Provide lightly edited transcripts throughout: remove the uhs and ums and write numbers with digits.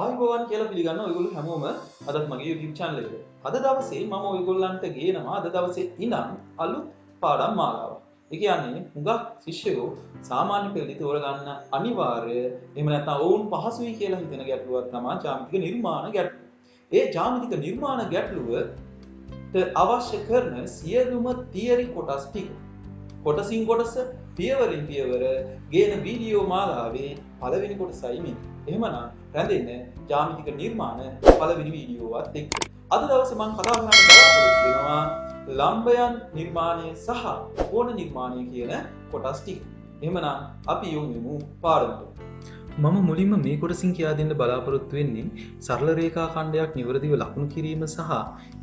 ආයුබෝවන් කියලා පිළිගන්න ඔයගොල්ලෝ හැමෝම අදත් මගේ YouTube channel එකට. අද දවසේ මම ඔයගොල්ලන්ට ගේනවා අද දවසේ ඉඳන් අලුත් පාඩම් මාලාවක්. ඒ කියන්නේ හුඟක් ශිෂ්‍යයෝ සාමාන්‍ය පෙළදී තෝරගන්න අනිවාර්ය එහෙම නැත්නම් ඔවුන් පහසුයි කියලා හිතන ගැටලුවක් තමයි ජ්‍යාමිතික නිර්මාණ ගැටලුව. ඒ ජ්‍යාමිතික නිර්මාණ ගැටලුවට අවශ්‍ය කරන සියලුම තියරි කොටස් ටික කොටසින් කොටස පියවරින් පියවර ගේන වීඩියෝ මාලාවේ පළවෙනි කොටසයි මේ. එහෙමනම් රැඳෙන්න ජ්‍යාමිතික නිර්මාණ පළවෙනි වීඩියෝවත් එක්ක. අද දවසේ මම කතා කරන්න බලාපොරොත්තු වෙනවා ලම්බයන් නිර්මාණය සහ කෝණ නිර්මාණය කියන කොටස් ටික. එහෙමනම් අපි යොමු පාඩමට. මම මුලින්ම මේ කොටසින් කියා දෙන්න බලාපොරොත්තු වෙන්නේ සරල රේඛා ඛණ්ඩයක් නිවැරදිව ලකුණු කිරීම සහ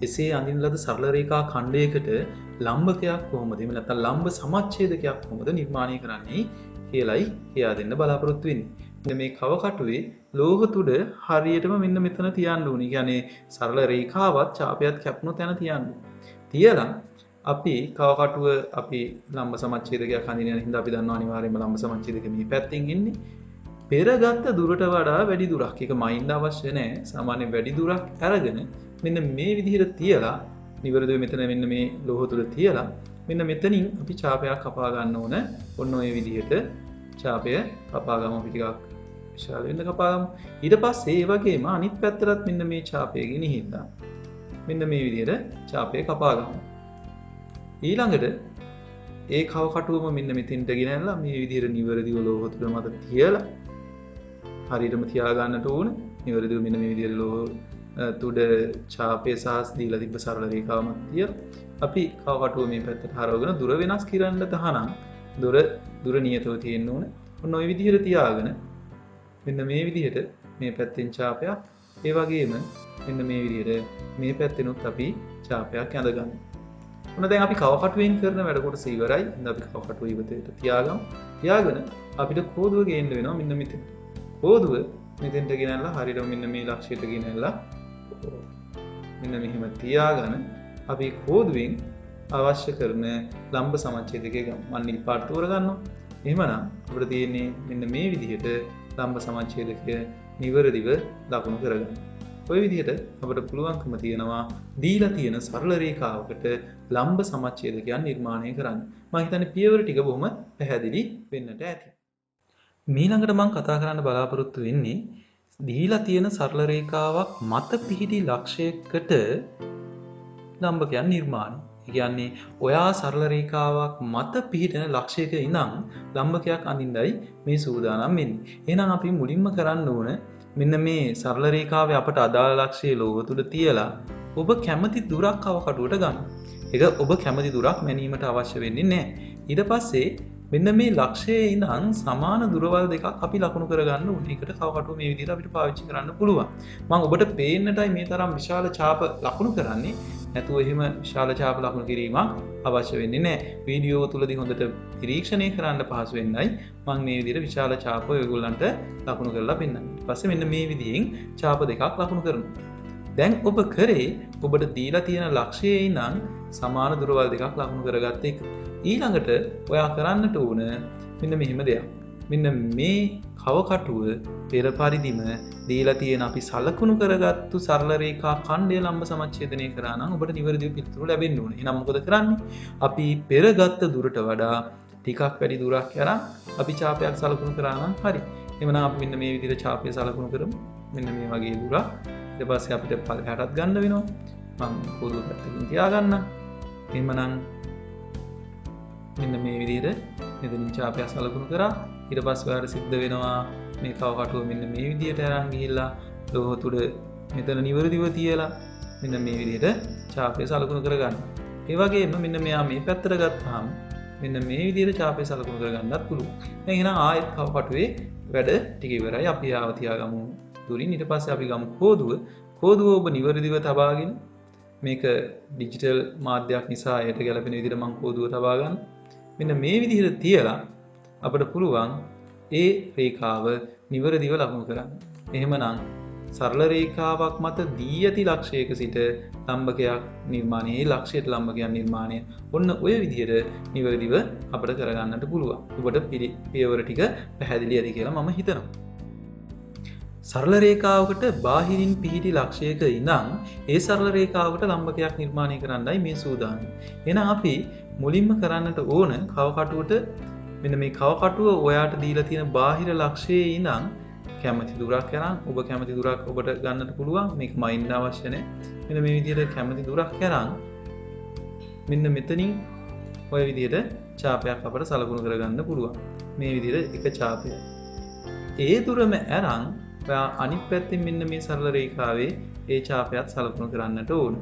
එසේ අඳින ලද සරල රේඛා ඛණ්ඩයකට ලම්බකයක් කොහොමද එහෙම නැත්නම් ලම්බ සමච්ඡේදකයක් කොහොමද නිර්මාණය කරන්නේ කියලායි කියා දෙන්න බලාපොරොත්තු වෙන්නේ. මෙන්න මේ කව කටුවේ ලෝහ තුඩ හරියටම මෙන්න මෙතන තියන්න ඕනේ. කියන්නේ සරල රේඛාවත් ඡාපයත් කැපුණු තැන තියන්න. තියලා අපි කව කටුව අපි ලම්බ සමච්ඡේදකයක් අඳින යන හින්දා අපි දන්නවා අනිවාර්යයෙන්ම ලම්බ සමච්ඡේදක මේ පැත්තෙන් ඉන්නේ. පෙරගත්ත දුරට වඩා වැඩි දුරක්. ඒක මයින්ඩ් අවශ්‍ය නැහැ. සාමාන්‍ය වැඩි දුරක් අරගෙන මෙන්න මේ විදිහට තියලා නිවැරදිව මෙතන මෙන්න මේ ලෝහ තුඩ තියලා මෙන්න මෙතනින් අපි ඡාපයක් කපා ගන්න ඕන. ඔන්න ඔය විදිහට ඡාපය කපා ගමු. අපි ටිකක් විශාල වෙන්න කපා ගමු. ඊට පස්සේ ඒ වගේම අනිත් පැත්තටත් මෙන්න මේ ඡාපය ගෙනහින්දා මෙන්න මේ විදිහට ඡාපය කපා ගමු. ඊළඟට ඒ කව කටුවම මෙන්න මෙතෙන්ට ගෙනල්ලා මේ විදිහට නිවැරදිව ලෝහ තුඩ මත තියලා හරියටම තියාගන්නට ඕන. නිවැරදිව මෙන්න මේ විදිහට ලෝහ තුඩ ඡාපය සහ දීලා තිබ්බ සරල රේඛාවම තියලා අපි කව කටුව මේ පැත්තට හරවගෙන දුර වෙනස් කරන්න තහනම් දුර නියතව තියෙන්න ඕන. ඔන්න ඔය විදිහට තියාගෙන මෙන්න මේ විදිහට මේ පැත්තෙන් ඡාපයක් ඒ වගේම මෙන්න මේ විදිහට මේ පැත්තෙනුත් අපි ඡාපයක් ඇඳගන්න. ඔන්න දැන් අපි කව කටුවෙන් කරන වැඩ කොටස ඉවරයි. ඉතින් අපි කව කටුව ඉවතට තියාගමු. තියාගෙන අපිට කෝදුව ගේන්න වෙනවා මෙන්න මෙතන. කෝදුව මෙතෙන්ට ගෙනල්ලා හරියටම මෙන්න මේ ලක්ෂයට ගෙනල්ලා මෙන්න මෙහෙම තියාගෙන අපි කෝදුවෙන් අවශ්‍ය කරන ලම්බ සමච්ඡේදකය ගමු. මම නිල් පාට තෝරගන්නවා. එහෙමනම් අපිට තියෙන්නේ මෙන්න මේ විදිහට ලම්බ සමච්ඡේදකය නිවැරදිව ලකුණු කරගන්න. ඔය විදිහට අපිට පුළුවන්කම තියෙනවා දීලා තියෙන සරල රේඛාවකට ලම්බ සමච්ඡේදකයන් නිර්මාණය කරන්න. මම හිතන්නේ පියවර ටික බොහොම පැහැදිලි වෙන්නට ඇති. ඊළඟට මම කතා කරන්න බලාපොරොත්තු වෙන්නේ දීලා තියෙන සරල රේඛාවක් මත පිහිටි ලක්ෂයකට ලම්බකයන් නිර්මාණය. ඒ කියන්නේ ඔයා සරල රේඛාවක් මත පිහිටන ලක්ෂයක ඉඳන් ලම්බකයක් අඳින්නයි මේ සූදානම් වෙන්නේ. එහෙනම් අපි මුලින්ම කරන්න ඕන මෙන්න මේ සරල රේඛාවේ අපට අදාළ ලක්ෂයේ ලෝහ තුඩ තියලා ඔබ කැමති දුරක් කව කටුවට ගන්න. ඒක ඔබ කැමති දුරක් මැනීමට අවශ්‍ය වෙන්නේ නැහැ. ඊට පස්සේ මෙන්න මේ ලක්ෂයේ ඉඳන් සමාන දුරවල් දෙකක් අපි ලකුණු කරගන්න ඕනේ. ඒකට කව කටුව මේ විදිහට අපිට පාවිච්චි කරන්න පුළුවන්. මම ඔබට පේන්නටයි මේ තරම් විශාල ඡාප ලකුණු කරන්නේ. නැතුව එහෙම විශාල ඡාප ලකුණු කිරීමක් අවශ්‍ය වෙන්නේ නැහැ. වීඩියෝ තුලදී හොඳට නිරීක්ෂණය කරන්න පහසු වෙන්නයි මම මේ විදිහට විශාල ඡාප ඔයගොල්ලන්ට ලකුණු කරලා පෙන්නන්නේ. ඊට පස්සේ මෙන්න මේ විදිහෙන් ඡාප දෙකක් ලකුණු කරනවා. දැන් ඔබ කරේ ඔබට දීලා තියෙන ලක්ෂයේ ඉඳන් සමාන දුරවල් දෙකක් ලකුණු කරගත්ත එක. ඊළඟට ඔයා කරන්නට ඕන මෙන්න මෙහෙම දෙයක්. මෙන්න මේ කව කටුව පෙර පරිදිම දීලා තියෙන අපි සලකුණු කරගත්තු සරල රේඛා ඛණ්ඩය ලම්බ සමච්ඡේදනය කරා නම් ඔබට නිවැරදිව පිළිතුරු ලැබෙන්න ඕනේ. එහෙනම් මොකද කරන්නේ? අපි පෙරගත්ත දුරට වඩා ටිකක් වැඩි දුරක් යනවා අපි ඡාපයක් සලකුණු කරා නම් හරි. එhmenan අපි මෙන්න මේ විදිහට ඡාපය සලකුණු කරමු. මෙන්න මේ වගේ දුරක්. ඊට පස්සේ අපිට පල්ලෙහාටත් ගන්න වෙනවා. මම පොළොව පැත්තකින් තියාගන්න. එhmenan මෙන්න මේ විදිහට මෙතනින් ඡාපයක් සලකුණු කරා. ඊට පස්සේ ඔයාලට සිද්ධ වෙනවා මේ කව කටුව මෙන්න මේ විදිහට අරන් ගිහිල්ලා ලෝහ තුඩ මෙතන නිවැරදිව තියලා මෙන්න මේ විදිහට ඡාපය සලකුණු කරගන්න. ඒ වගේම මෙන්න මෙයා මේ පැත්තට ගත්තාම මෙන්න මේ විදිහට ඡාපය සලකුණු කරගන්නත් පුළුවන්. දැන් එහෙනම් ආයෙත් කව කටුවේ වැඩ ටික ඉවරයි. අපි ආව තියාගමු දුරින්. ඊට පස්සේ අපි ගමු කෝදුව. කෝදුව ඔබ නිවැරදිව තබාගෙන මේක ඩිජිටල් මාධ්‍යයක් නිසා ඒට ගැලපෙන විදිහට මම කෝදුව තබා ගන්න. මෙන්න මේ විදිහට තියලා අපිට පුළුවන් ඒ රේඛාව නිවැරදිව ලකුණු කරන්න. එහෙමනම් සරල රේඛාවක් මත දී ඇති ලක්ෂයක සිට ලම්බකයක් නිර්මාණය, ඒ ලක්ෂයට ලම්බකයක් නිර්මාණය ඔන්න ඔය විදිහට නිවැරදිව අපිට කරගන්නට පුළුවන්. ඔබට පියවර ටික පැහැදිලි ඇති කියලා මම හිතනවා. සරල රේඛාවකට බාහිරින් පිහිටි ලක්ෂයක ඉඳන් ඒ සරල රේඛාවකට ලම්බකයක් නිර්මාණය කරන්නයි මේ සූදානම්. එහෙනම් අපි මුලින්ම කරන්නට ඕන කවකටුවට මෙන්න මේ කවකටුව ඔයාට දීලා තියෙන බාහිර ලක්ෂයේ ඉඳන් කැමති දුරක් කරන් ඔබ කැමති දුරක් ඔබට ගන්නට පුළුවන්. මේක මයින්ඩ් අවශ්‍ය නැහැ. මෙන්න මේ විදිහට කැමති දුරක් කරන් මෙන්න මෙතනින් ඔය විදිහට ඡාපයක් අපට සලකුණු කරගන්න පුළුවන්. මේ විදිහට එක ඡාපයක්. ඒ දුරම අරන් ඔයා අනිත් පැත්තෙන් මෙන්න මේ සරල රේඛාවේ ඒ ඡාපයත් සලකුණු කරන්නට ඕන.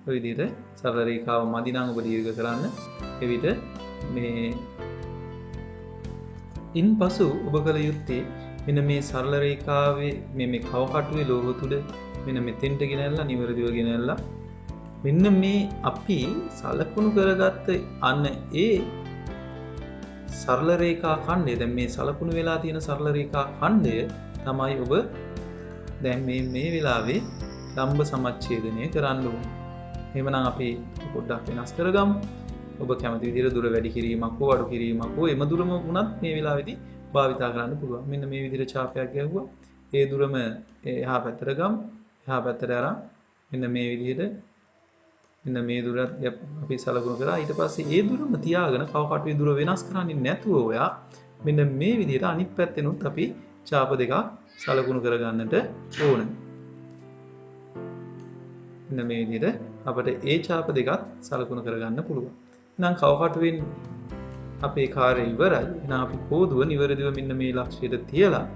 ඔය විදිහට සරල රේඛාව මදි නම් ඔබ දීර්ඝ කරන්න. එවිට මේ ඉන්පසු ඔබ කළ යුත්තේ මෙන්න මේ සරල රේඛාවේ මේ කවකටුවේ ලෝහ තුඩ මෙන්න මෙතෙන්ට ගෙනල්ලා නිවැරදිව ගෙනල්ලා මෙන්න මේ අපි සලකුණු කරගත්ත අන්න ඒ සරල රේඛා ඛණ්ඩය දැන් මේ සලකුණු වෙලා තියෙන සරල රේඛා ඛණ්ඩය තමයි ඔබ දැන් මේ වෙලාවේ ලම්බ සමච්ඡේදනය කරන්න ඕනේ. එහෙමනම් අපි පොඩ්ඩක් වෙනස් කරගමු. ඔබ කැමති විදිහට දුර වැඩි කිරීමක් හෝ අඩු කිරීමක් හෝ එම දුරම වුණත් මේ වෙලාවේදී භාවිතා කරන්න පුළුවන්. මෙන්න මේ විදිහට ඡාපයක් ගැහුවා. ඒ දුරම එහා පැත්තට ගමු. එහා පැත්තට අරන් මෙන්න මේ විදිහට මෙන්න මේ දුරත් අපි සලකුණු කරා. ඊට පස්සේ ඒ දුරම තියාගෙන කවකටුවේ දුර වෙනස් කරන්නේ නැතුව ඔයා මෙන්න මේ විදිහට අනිත් පැත්තෙනුත් අපි ඡාප දෙකක් සලකුණු කරගන්නට ඕන. මෙන්න මේ විදිහට අපිට ඒ ඡාප දෙකත් සලකුණු කරගන්න පුළුවන්. එහෙනම් කවකටුවෙන් අපේ කාර්යය ඉවරයි. එහෙනම් අපි කෝදුව නිවැරදිව මෙන්න මේ ලක්ෂයට තියලා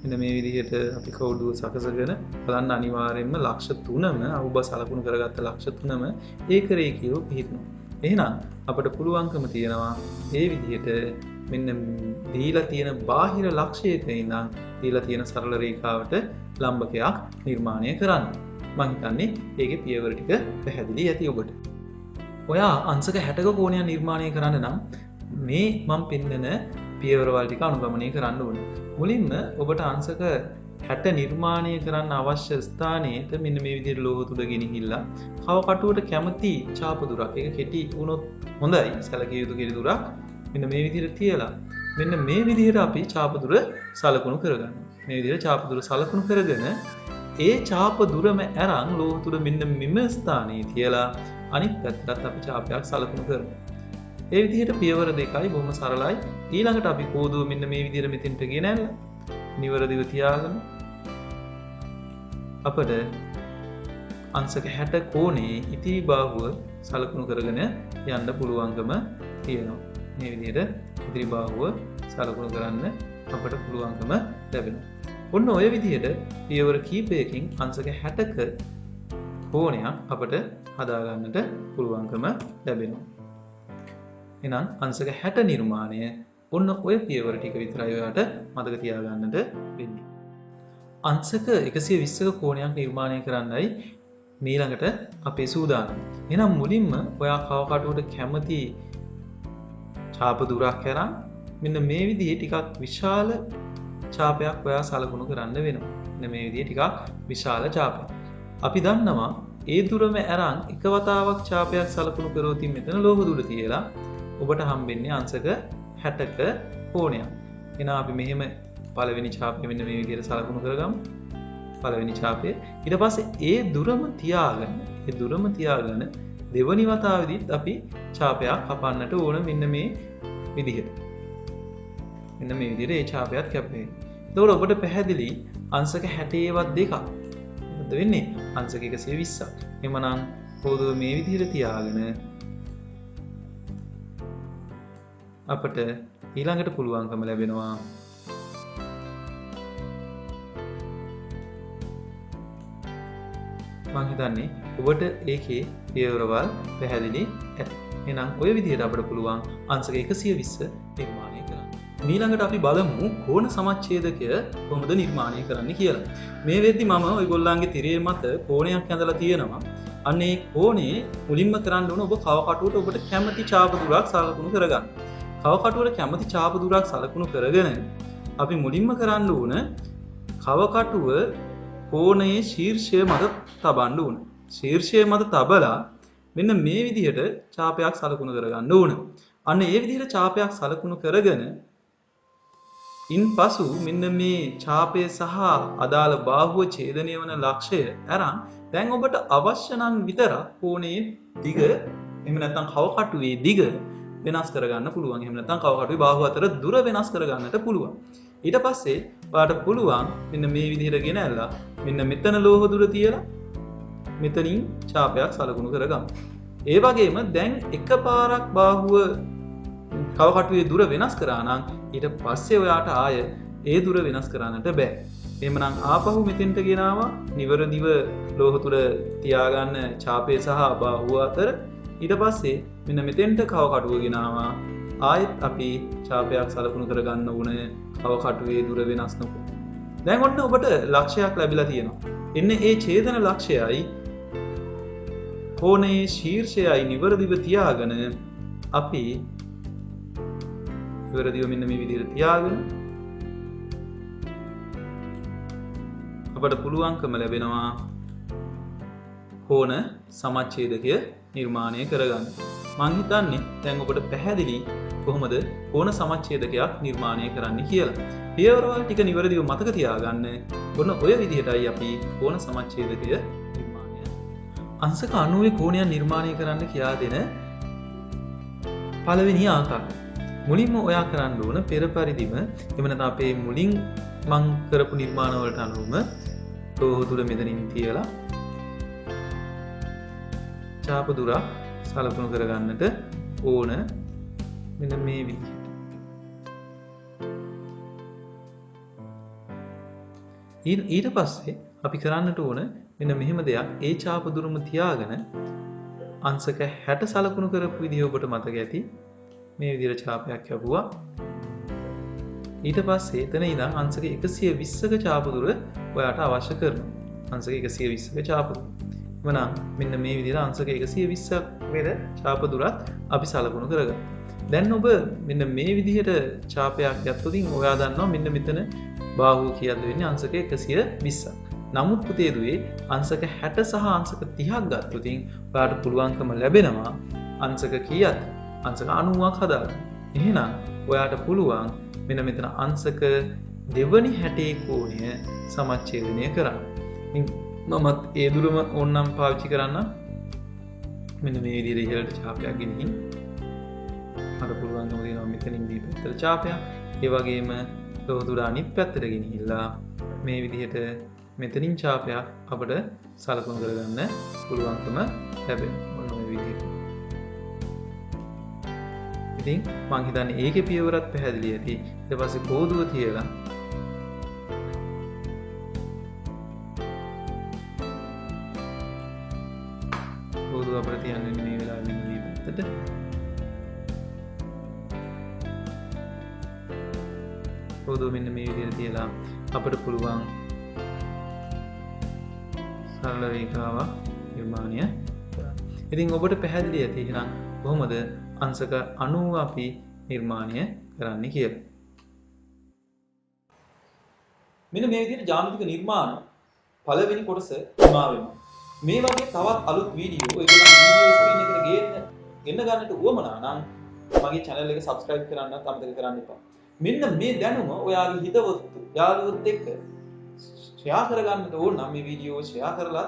මෙන්න මේ විදිහට අපි කෝදුව සකසගෙන බලන්න අනිවාර්යයෙන්ම ලක්ෂ 3ම ඔබ සලකුණු කරගත්ත ලක්ෂ 3ම ඒක රේඛීයව පිහිටනවා. එහෙනම් අපිට පුළුවන්කම තියෙනවා මේ විදිහට මෙන්න දීලා තියෙන බාහිර ලක්ෂයක ඉඳන් දීලා තියෙන සරල රේඛාවට ලම්බකයක් නිර්මාණය කරන්න. මම හිතන්නේ ඒකේ පියවර ටික පැහැදිලි ඇති ඔබට. ඔයා අංශක 60ක කෝණයක් නිර්මාණය කරන්න නම් මේ මම පෙන්නන පියවරවල් ටික අනුගමනය කරන්න ඕනේ. මුලින්ම ඔබට අංශක 60 නිර්මාණය කරන්න අවශ්‍ය ස්ථානයේට මෙන්න මේ විදිහට ලෝහ තුඩ ගෙනහිල්ලා කවකටුවට කැමති ඡාප දුරක් ඒක කෙටි වුණොත් හොඳයි සැලකිය යුතු කෙටි දුරක් මෙන්න මේ විදිහට තියලා මෙන්න මේ විදිහට අපි ඡාප දුර සලකුණු කරගන්නවා. මේ විදිහට ඡාප දුර සලකුණු කරගෙන ඒ ඡාප දුරම අරන් ලෝහ තුඩ මෙන්න මෙම ස්ථානයේ තියලා අනිත් පැත්තට අපි ඡාපයක් සලකුණු කරනවා. ඒ විදිහට පියවර දෙකයි බොහොම සරලයි. ඊළඟට අපි කෝදුව මෙන්න මේ විදිහට මෙතෙන්ට ගෙනල්ලා නිවැරදිව තියාගෙන අපිට අංශක 60 කෝණේ ඉතිරි බාහුව සලකුණු කරගෙන යන්න පුළුවන්කම තියෙනවා. මේ විදිහට ඉතිරි බාහුව සලකුණු කරන්න අපිට පුළුවන්කම ලැබෙනවා. ඔන්න ඔය විදිහට පියවර කීපයකින් අංශක 60ක කෝණයක් අපිට හදාගන්නට පුළුවන්කම ලැබෙනවා. එහෙනම් අංශක 60 නිර්මාණය ඔන්න ඔය පියවර ටික විතරයි ඔයාලට මතක තියාගන්නට වෙන්නේ. අංශක 120ක කෝණයක් නිර්මාණය කරන්නයි ඊළඟට අපේ සූදානම. එහෙනම් මුලින්ම ඔයා කවකටුවට කැමති ඡාප දුරක් කරන් මෙන්න මේ විදිහේ ටිකක් විශාල ඡාපයක් ඔයා සලකුණු කරන්න වෙනවා. මෙන්න මේ විදිහේ ටිකක් විශාල ඡාපයක්. අපි දන්නවා ඒ දුරම අරන් එක වතාවක් ඡාපයක් සලකුණු කරොත් මෙතන ලෝහ දුර තියලා ඔබට හම්බෙන්නේ අංශක 60ක කෝණයක්. එහෙනම් අපි මෙහෙම පළවෙනි ඡාපය මෙන්න මේ විදිහට සලකුණු කරගමු. පළවෙනි ඡාපය. ඊට පස්සේ ඒ දුරම තියාගෙන දෙවනි වතාවෙදිත් අපි ඡාපයක් කපන්නට ඕන මෙන්න මේ විදිහට. මෙන්න මේ විදිහට ඒ ඡාපයත් කැපෙන්නේ. එතකොට ඔබට පැහැදිලි අංශක 60වත් දෙකක්. මොකද වෙන්නේ? අංශක 120ක්. එhmenan පොදුව මේ විදිහට තියාගෙන අපට ඊළඟට පුළුවන්කම ලැබෙනවා මම හිතන්නේ ඔබට ඒකේ පියවරවල් පැහැදිලි ඇති. එහෙනම් ඔය විදිහට අපිට පුළුවන් අංශක 120 නිර්මාණය කරන්න. ඊළඟට අපි බලමු කෝණ සමච්ඡේදකය කොහොමද නිර්මාණය කරන්න කියලා. මේ වෙද්දි මම ඔයගොල්ලන්ගේ තිරයේ මත කෝණයක් ඇඳලා තියෙනවා. අන්න ඒ කෝණේ මුලින්ම කරන්න ඕන ඔබ කවකටුවට ඔබට කැමති ඡාප දුරක් සලකුණු කරගන්න. කවකටුවට කැමති ඡාප දුරක් සලකුණු කරගෙන අපි මුලින්ම කරන්න ඕන කවකටුව කෝණයේ ශීර්ෂය මත තබන්න ඕන. ශීර්ෂය මත තබලා මෙන්න මේ විදිහට ඡාපයක් සලකුණු කරගන්න ඕන. අන්න ඒ විදිහට ඡාපයක් සලකුණු කරගෙන ඉන් පසු මෙන්න මේ ඡාපය සහ අදාළ බාහුව ඡේදනය වන ලක්ෂය අරන් දැන් ඔබට අවශ්‍ය නම් විතරක් කෝණයේ දිග එහෙම නැත්නම් කවකටුවේ දිග වෙනස් කරගන්න පුළුවන්. එහෙම නැත්නම් කවකටුවේ බාහුව අතර දුර වෙනස් කරගන්නට පුළුවන්. ඊට පස්සේ ඔයාලට පුළුවන් මෙන්න මේ විදිහට ගෙනල්ලා මෙන්න මෙතන ලෝහ දුර තියලා මෙතනින් ඡාපයක් සලකුණු කරගන්න. ඒ වගේම දැන් එකපාරක් බාහුව කවකටුවේ දුර වෙනස් කරා නම් ඊට පස්සේ ඔයාට ආය ඒ දුර වෙනස් කරන්නට බෑ. එහෙමනම් ආපහු මෙතෙන්ට ගෙනාවා නිවරදිව ලෝහ තුර තියාගන්න ඡාපය සහ බාහුව අතර. ඊට පස්සේ මෙන්න මෙතෙන්ට කවකටුව ගෙනාවා. ආයෙත් අපි ඡාපයක් සලකුණු කරගන්න ඕනේ කවකටුවේ දුර වෙනස් නොකර. දැන් ඔන්න ඔබට ලක්ෂයක් ලැබිලා තියෙනවා. එන්න ඒ ඡේදන ලක්ෂයයි කෝණයේ ශීර්ෂයයි නිවරදිව තියාගෙන අපි නිවරදිව මෙන්න මේ විදිහට තියාගෙන අපට පුළුවන්කම ලැබෙනවා කෝණ සමච්ඡේදකය නිර්මාණය කරගන්න. මං හිතන්නේ දැන් ඔබට පැහැදිලි කොහොමද කෝණ සමච්ඡේදකයක් නිර්මාණය කරන්න කියලා. පියවරවල් ටික නිවැරදිව මතක තියාගන්න. ඔන්න ඔය විදිහටයි අපි කෝණ සමච්ඡේදකය නිර්මාණය අංශක 90 කෝණයක් නිර්මාණය කරන්න කියා දෙන පළවෙනි ආකාරය. මුලින්ම ඔයා කරන්න ඕන පෙර පරිදිම එහෙම නැත්නම් අපේ මුලින් මං කරපු නිර්මාණ වලට අනුවම ලෝහ දුර මෙතනින් තියලා ඡාප දුර සලකුණු කරගන්නට ඕන මෙන්න මේ විදිහට. ඊට පස්සේ අපි කරන්නට ඕන මෙන්න මෙහෙම දෙයක්. ඒ ඡාප දුරම තියාගෙන අංශක 60 සලකුණු කරපු විදිහ ඔබට මතක ඇති. මේ විදිහට ඡාපයක් ලැබුවා. ඊට පස්සේ එතන ඉඳන් අංශක 120ක ඡාප දුර ඔයාට අවශ්‍ය කරනවා. අංශක 120ක ඡාප දුර. එවනම් මෙන්න මේ විදිහට අංශක 120ක් වෙන ඡාප දුරත් අපි සලකුණු කරගන්නවා. දැන් ඔබ මෙන්න මේ විදිහට ඡාපයක් ගත්තොත් ඔයා දන්නවා මෙන්න මෙතන බාහුව කීයද වෙන්නේ අංශක 120ක්. නමුත් පුතේ දුවේ අංශක 60 සහ අංශක 30ක් ගත්තොත් ඔයාට පුළුවන්කම ලැබෙනවා අංශක කීයද? අංශක 90ක් හදාගන්න. එහෙනම් ඔයාට පුළුවන් මෙන්න මෙතන අංශක දෙවනි 60 කෝණය සමච්ඡේදනය කරන්න. මමත් ඒ දුරම ඕනනම් පාවිච්චි කරන්න. මෙන්න මේ විදිහට ඉහළට ඡාපයක් ගෙනිහින් මට පුළුවන්කම දෙනවා මෙතනින් මේ පැත්තට ඡාපයක්. ඒ වගේම ලෝහ දුර අනිත් පැත්තට ගෙනිහිල්ලා මේ විදිහට මෙතනින් ඡාපයක් අපිට සලකුණු කරගන්න පුළුවන්කම ලැබෙනවා. මොන මේ විදිහට. ඉතින් මං හිතන්නේ ඒකේ පියවරත් පැහැදිලි ඇති. ඊට පස්සේ කෝදුව තියලා කෝදුව අපිට තියන්නේ මේ වෙලාවේ මේ පැත්තට. කෝදුව මෙන්න මේ විදිහට තියලා අපිට පුළුවන් සරල රේඛාවක් නිර්මාණය කරන්න. ඉතින් ඔබට පැහැදිලි ඇති එහෙනම් කොහොමද අංශක 90 අපි නිර්මාණය කරන්න කියලා. මෙන්න මේ විදිහට ජ්‍යාමිතික නිර්මාණ පළවෙනි කොටස හිමා වෙනවා. මේ වගේ තවත් අලුත් වීඩියෝ ඔයගොල්ලෝ වීඩියෝ ස්ක්‍රීන් එකට ගෙන්න ගන්නට උවමනා නම් මගේ channel එක subscribe කරන්නත් අමතක කරන්න එපා. මෙන්න මේ දැනුම ඔයාගේ හිතවත්තු යාළුවොත් එක්ක ෂෙයා කරගන්නට ඕන නම් මේ වීඩියෝ ෂෙයා කරලා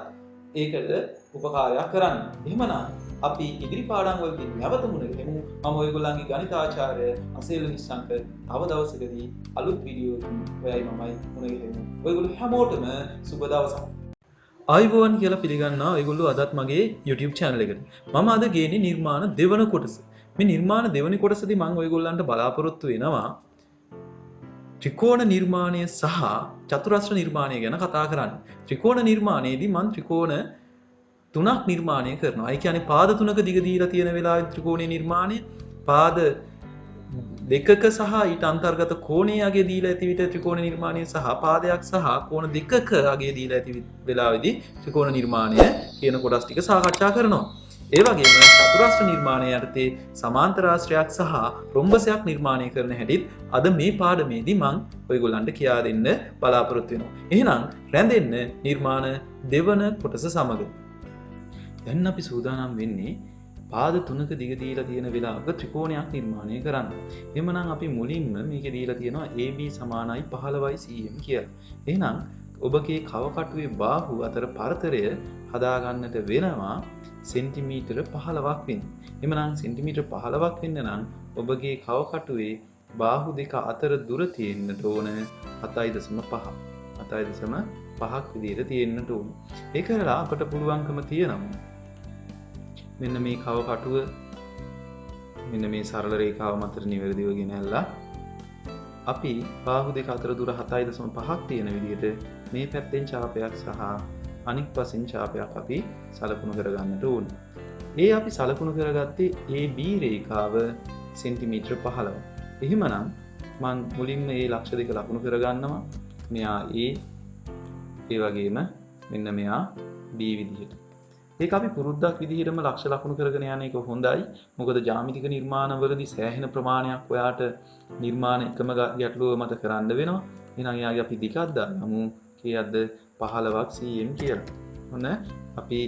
ඒකට උපකාරයක් කරන්න. එහෙමනම් අපි ඉදිරි පාඩම් වලදී නැවත මුණ ගැහෙමු. මම ඔයගොල්ලන්ගේ ගණිතාචාර්ය අසේල නිශ්ශංක තව දවසකදී අලුත් වීඩියෝ ඔයයි මමයි මුණ ගැහෙමු. ඔයගොල්ලෝ හැමෝටම සුබ දවසක්. ආයුබෝවන් කියලා පිළිගන්නවා ඔයගොල්ලෝ අදත් මගේ YouTube channel එකට. මම අද ගේන්නේ නිර්මාණ දෙවන කොටස. මේ නිර්මාණ දෙවන කොටසදී මම ඔයගොල්ලන්ට බලාපොරොත්තු වෙනවා ත්‍රිකෝණ නිර්මාණය සහ චතුරස්‍ර නිර්මාණය ගැන කතා කරන්න. ත්‍රිකෝණ නිර්මාණයේදී මම ත්‍රිකෝණ තුනක් නිර්මාණය කරනවා. ඒ කියන්නේ පාද තුනක දිග දීලා තියෙන වෙලාවේ ත්‍රිකෝණයේ නිර්මාණය, පාද දෙකක සහ ඊට අන්තර්ගත කෝණයේ අගය දීලා ඇති විට ත්‍රිකෝණ නිර්මාණය සහ පාදයක් සහ කෝණ දෙකක අගය දීලා ඇති වෙලාවේදී ත්‍රිකෝණ නිර්මාණය කියන කොටස් ටික සාකච්ඡා කරනවා. ඒ වගේම චතුරස්‍ර නිර්මාණය යටතේ සමාන්තර ආශ්‍රයක් සහ රොම්බසයක් නිර්මාණය කරන හැටිත් අද මේ පාඩමේදී මම ඔයගොල්ලන්ට කියා දෙන්න බලාපොරොත්තු වෙනවා. එහෙනම් රැඳෙන්න නිර්මාණ දෙවන කොටස සමග. දැන් අපි සූදානම් වෙන්නේ පාද 3ක දිග දීලා තියෙන වෙලාවක ත්‍රිකෝණයක් නිර්මාණය කරන්න. එහෙමනම් අපි මුලින්ම මේකේ දීලා තියෙනවා AB සමානයි 15යි cm කියලා. එහෙනම් ඔබගේ කවකටුවේ බාහුව අතර පරතරය හදාගන්නට වෙනවා සෙන්ටිමීටර 15ක් වෙන්න. එහෙමනම් සෙන්ටිමීටර 15ක් වෙන්න නම් ඔබගේ කවකටුවේ බාහු දෙක අතර දුර තියෙන්නට ඕන 7.5. 7.5ක් විදිහට තියෙන්නට ඕන. ඒ කරලා අපට පුළුවන්කම තියෙනවා මෙන්න මේ කවකටුව මෙන්න මේ සරල රේඛාව මතට නිවැරදිව ගෙනල්ලා අපි බාහු දෙක අතර දුර 7.5ක් තියෙන විදිහට මේ පැත්තෙන් ඡාපයක් සහ අනික් පසින් ඡාපයක් අපි සලකුණු කරගන්නට ඕන. ඒ අපි සලකුණු කරගත්තේ AB රේඛාව සෙන්ටිමීටර 15. එහෙමනම් මම මුලින්ම මේ ලක්ෂ දෙක ලකුණු කරගන්නවා. මෙයා A ඒ වගේම මෙන්න මෙයා B විදිහට. ඒක අපි පුරුද්දක් විදිහටම ලක්ෂ ලකුණු කරගෙන යන එක හොඳයි. මොකද ජ්‍යාමිතික නිර්මාණවලදී සෑහෙන ප්‍රමාණයක් ඔයාට නිර්මාණ එකම ගැටලුව මත කරන්න වෙනවා. එහෙනම් එයාගේ අපි දිගක් දාමු. කීයක්ද 15ක් cm කියලා. ඔන්න අපි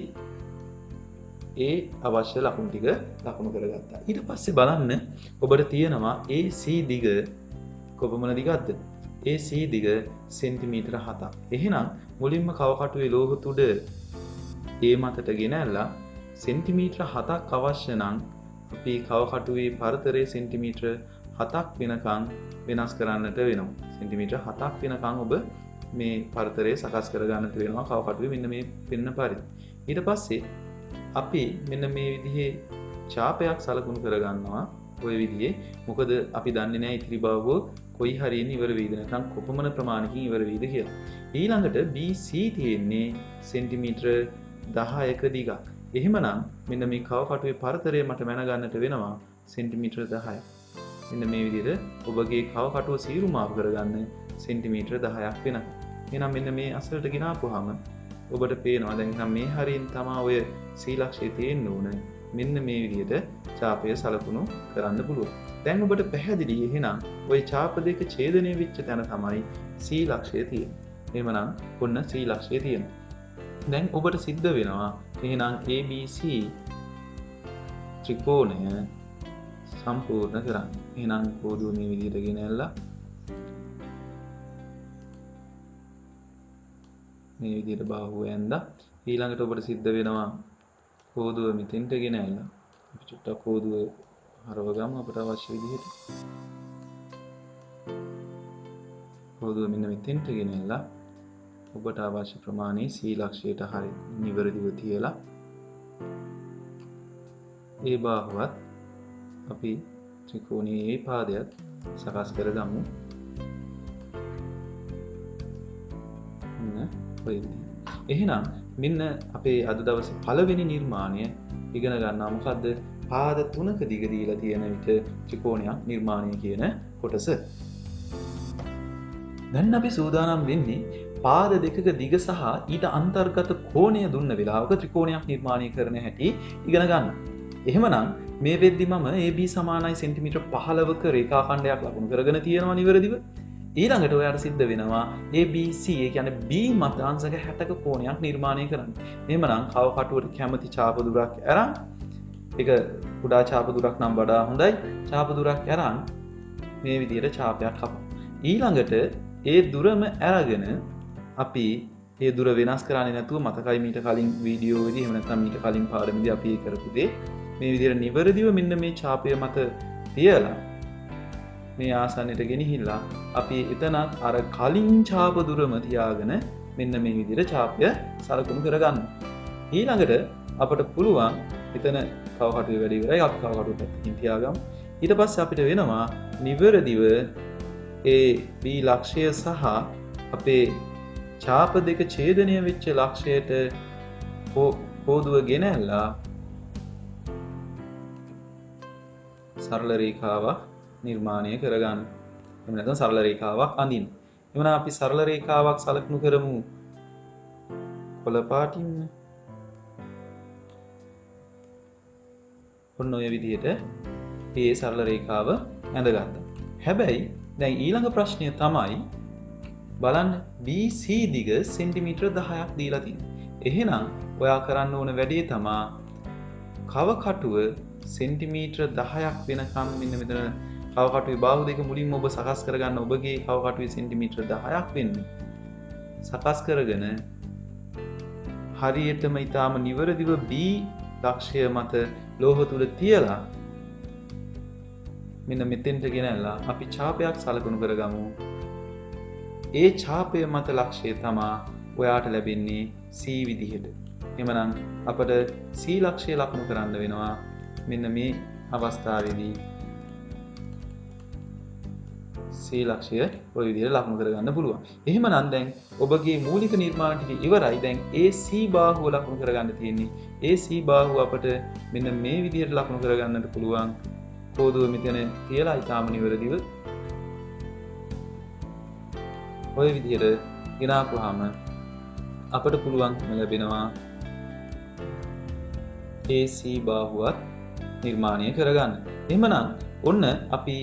ඒ අවශ්‍ය ලකුණු ටික ලකුණු කරගත්තා. ඊට පස්සේ බලන්න ඔබට තියෙනවා AC දිග කොපමණ දිගක්ද? AC දිග සෙන්ටිමීටර 7ක්. එහෙනම් මුලින්ම කවකටුවේ ලෝහ තුඩ ඒ මතට ගෙනල්ලා සෙන්ටිමීටර 7ක් අවශ්‍ය නම් අපි කවකටුවේ පරතරය සෙන්ටිමීටර 7ක් වෙනකන් වෙනස් කරන්නට වෙනවා. සෙන්ටිමීටර 7ක් වෙනකන් ඔබ මේ පරතරය සකස් කරගන්නට වෙනවා කවකටුවේ මෙන්න මේ පෙන්න පරිදි. ඊට පස්සේ අපි මෙන්න මේ විදිහේ ඡාපයක් සලකුණු කරගන්නවා. ওই විදිහේ. මොකද අපි දන්නේ නැහැ ඉතිරි බව කොයි හරියෙන් ඉවර වෙයිද නැත්නම් කොපමණ ප්‍රමාණකින් ඉවර වෙයිද කියලා. ඊළඟට BC තියෙන්නේ සෙන්ටිමීටර 10ක දිගක්. එහෙමනම් මෙන්න මේ කවකටුවේ පරතරය මට මැනගන්නට වෙනවා සෙන්ටිමීටර 10ක්. මෙන්න මේ විදිහට ඔබගේ කවකටුව සීරු මාරු කරගන්න සෙන්ටිමීටර 10ක් වෙනවා. එහෙනම් මෙන්න මේ අසලට ගෙනාපුවාම ඔබට පේනවා දැන් නම් මේ හරියෙන් තමයි ඔය C ලක්ෂය තියෙන්න ඕන. මෙන්න මේ විදිහට ඡාපය සලකුණු කරන්න පුළුවන්. දැන් ඔබට පැහැදිලි එහෙනම් ওই ඡාප දෙක ඡේදනය වෙච්ච තැන තමයි C ලක්ෂය තියෙන්නේ. එහෙමනම් ඔන්න C ලක්ෂය තියෙනවා. දැන් ඔබට සිද්ධ වෙනවා එහෙනම් ABC ත්‍රිකෝණය සම්පූර්ණ කරන්න. එහෙනම් කෝදුව මේ විදිහට ගෙනල්ලා මේ විදිහට බාහුව ඇඳලා ඊළඟට ඔබට සිද්ධ වෙනවා කෝදුව මෙතෙන්ට ගෙනල්ලා අපි චුට්ටක් කෝදුව හරව ගමු අපට අවශ්‍ය විදිහට. කෝදුව මෙන්න මෙතෙන්ට ගෙනල්ලා ඔබට අවශ්‍ය ප්‍රමාණය C ලක්ෂයට හරි නිවැරදිව තියලා ඒ බාහුවත් අපි ත්‍රිකෝණයේ ඒ පාදයක් සකස් කරගමු. එහෙනම් මෙන්න අපේ අද දවසේ පළවෙනි නිර්මාණය ඉගෙන ගන්නවා මොකද්ද? පාද 3ක දිග දීලා තියෙන විට ත්‍රිකෝණයක් නිර්මාණය කියන කොටස. දැන් අපි සූදානම් වෙන්නේ පාද දෙකක දිග සහ ඊට අන්තර්ගත කෝණය දුන්න වෙලාවක ත්‍රිකෝණයක් නිර්මාණය කරන හැටි ඉගෙන ගන්න. එහෙමනම් මේ වෙද්දි මම AB සමානයි සෙන්ටිමීටර 15ක රේඛාඛණ්ඩයක් ලකුණු කරගෙන තියෙනවා නිවැරදිව. ඊළඟට ඔයාට සිද්ධ වෙනවා ABC ඒ කියන්නේ B මත අංශක 60ක කෝණයක් නිර්මාණය කරන්න. එහෙමනම් කවකටුවට කැමති ඡාප දුරක් අරන් ඒක කුඩා ඡාප දුරක් නම් වඩා හොඳයි. ඡාප දුරක් අරන් මේ විදිහට ඡාපයක් කපමු. ඊළඟට ඒ දුරම අරගෙන අපි ඒ දුර වෙනස් කරන්නේ නැතුව මතකයි මීට කලින් වීඩියෝවේදී එහෙම නැත්නම් මීට කලින් පාඩමේදී අපි ඒ කරපු දේ මේ විදිහට නිවැරදිව මෙන්න මේ ඡාපය මත තියලා මේ ආසන්නයට ගෙනහිල්ලා අපි එතනත් අර කලින් ඡාප දුරම තියාගෙන මෙන්න මේ විදිහට ඡාපය සලකුණු කරගන්න. ඊළඟට අපට පුළුවන් එතන කවකටුවේ වැඩි ඉවරයි අපි කවකටුව පැත්තකින් තියාගමු. ඊට පස්සේ අපිට වෙනවා නිවැරදිව ඒ B ලක්ෂය සහ අපේ ඡාප දෙක ඡේදනය වෙච්ච ලක්ෂයට කෝදුව ගෙනල්ලා සරල රේඛාවක් නිර්මාණය කරගන්න. එහෙම නැත්නම් සරල රේඛාවක් අඳින්න. එවනම් අපි සරල රේඛාවක් සලකුණු කරමු. කොළ පාටින්. ඔන්න ඔය විදිහට මේ සරල රේඛාව ඇඳගත්තා. හැබැයි දැන් ඊළඟ ප්‍රශ්නය තමයි බලන්න BC දිග සෙන්ටිමීටර 10ක් දීලා තියෙනවා. එහෙනම් ඔයා කරන්න ඕන වැඩේ තමයි කව කටුව සෙන්ටිමීටර් 10ක් වෙනකම් මෙන්න මෙතන කව කටුවේ බාහුව දෙක මුලින්ම ඔබ සකස් කරගන්න. ඔබගේ කව කටුවේ සෙන්ටිමීටර් 10ක් වෙන්නේ. සකස් කරගෙන හරියටම ඊටාම නිවැරදිව B ලක්ෂය මත ලෝහ තුඩ තියලා මෙන්න මෙතෙන්ට ගෙනල්ලා අපි ඡාපයක් සලකුණු කරගමු. ඒ ඡාපය මත ලක්ෂය තමා ඔයාට ලැබෙන්නේ C විදිහට. එhmenan අපට C ලක්ෂය ලකුණු කරන්න වෙනවා. මෙන්න මේ අවස්ථාවේදී C ලක්ෂය ඔය විදිහට ලකුණු කරගන්න පුළුවන්. එහෙමනම් දැන් ඔබගේ මූලික නිර්මාණ ටික ඉවරයි. දැන් AC බාහුව ලකුණු කරගන්න තියෙන්නේ. AC බාහුව අපට මෙන්න මේ විදිහට ලකුණු කරගන්නට පුළුවන්. කෝදුව මෙතන තියලා ඊටාම නිවැරදිව ඔය විදිහට ගෙනාපුවාම අපට පුළුවන්කම ලැබෙනවා AC බාහුවත් නිර්මාණය කරගන්න. එහෙමනම් ඔන්න අපි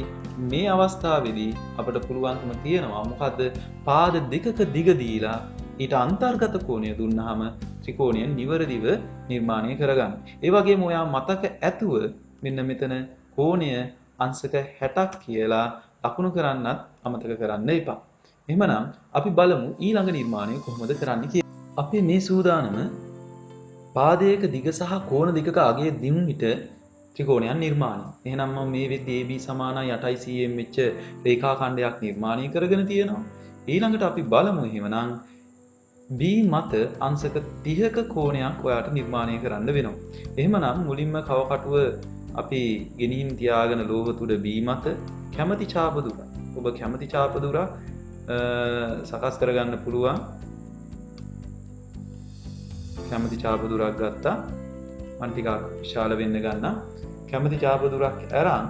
මේ අවස්ථාවේදී අපට පුළුවන්කම තියෙනවා මොකද්ද? පාද දෙකක දිග දීලා ඊට අන්තර්ගත කෝණය දුන්නාම ත්‍රිකෝණය නිවැරදිව නිර්මාණය කරගන්න. ඒ වගේම ඔයා මතක ඇතුව මෙන්න මෙතන කෝණය අංශක 60ක් කියලා ලකුණු කරන්නත් අමතක කරන්න එපා. එහෙමනම් අපි බලමු ඊළඟ නිර්මාණය කොහොමද කරන්න කියලා. අපි මේ සූදානම පාදයක දිග සහ කෝණ දෙකක අගය දින් විට ත්‍රිකෝණයක් නිර්මාණය. එහෙනම් මම මේ වෙද්දී AB සමානයි 8යි CM වෙච්ච රේඛා ඛණ්ඩයක් නිර්මාණය කරගෙන තියෙනවා. ඊළඟට අපි බලමු එහෙමනම් B මත අංශක 30ක කෝණයක් ඔයාට නිර්මාණය කරන්න වෙනවා. එහෙමනම් මුලින්ම කව කටුව අපි ගෙනින් තියාගෙන ලෝහ තුඩ B මත කැමැති ඡාප දුරක්. ඔබ කැමැති ඡාප දුරක් සකස් කරගන්න පුළුවන්. කැමැති ඡාප දුරක් ගත්තා. මම ටිකක් විශාල වෙන්න ගන්නම්. කැමැති ඡාප දුරක් අරන්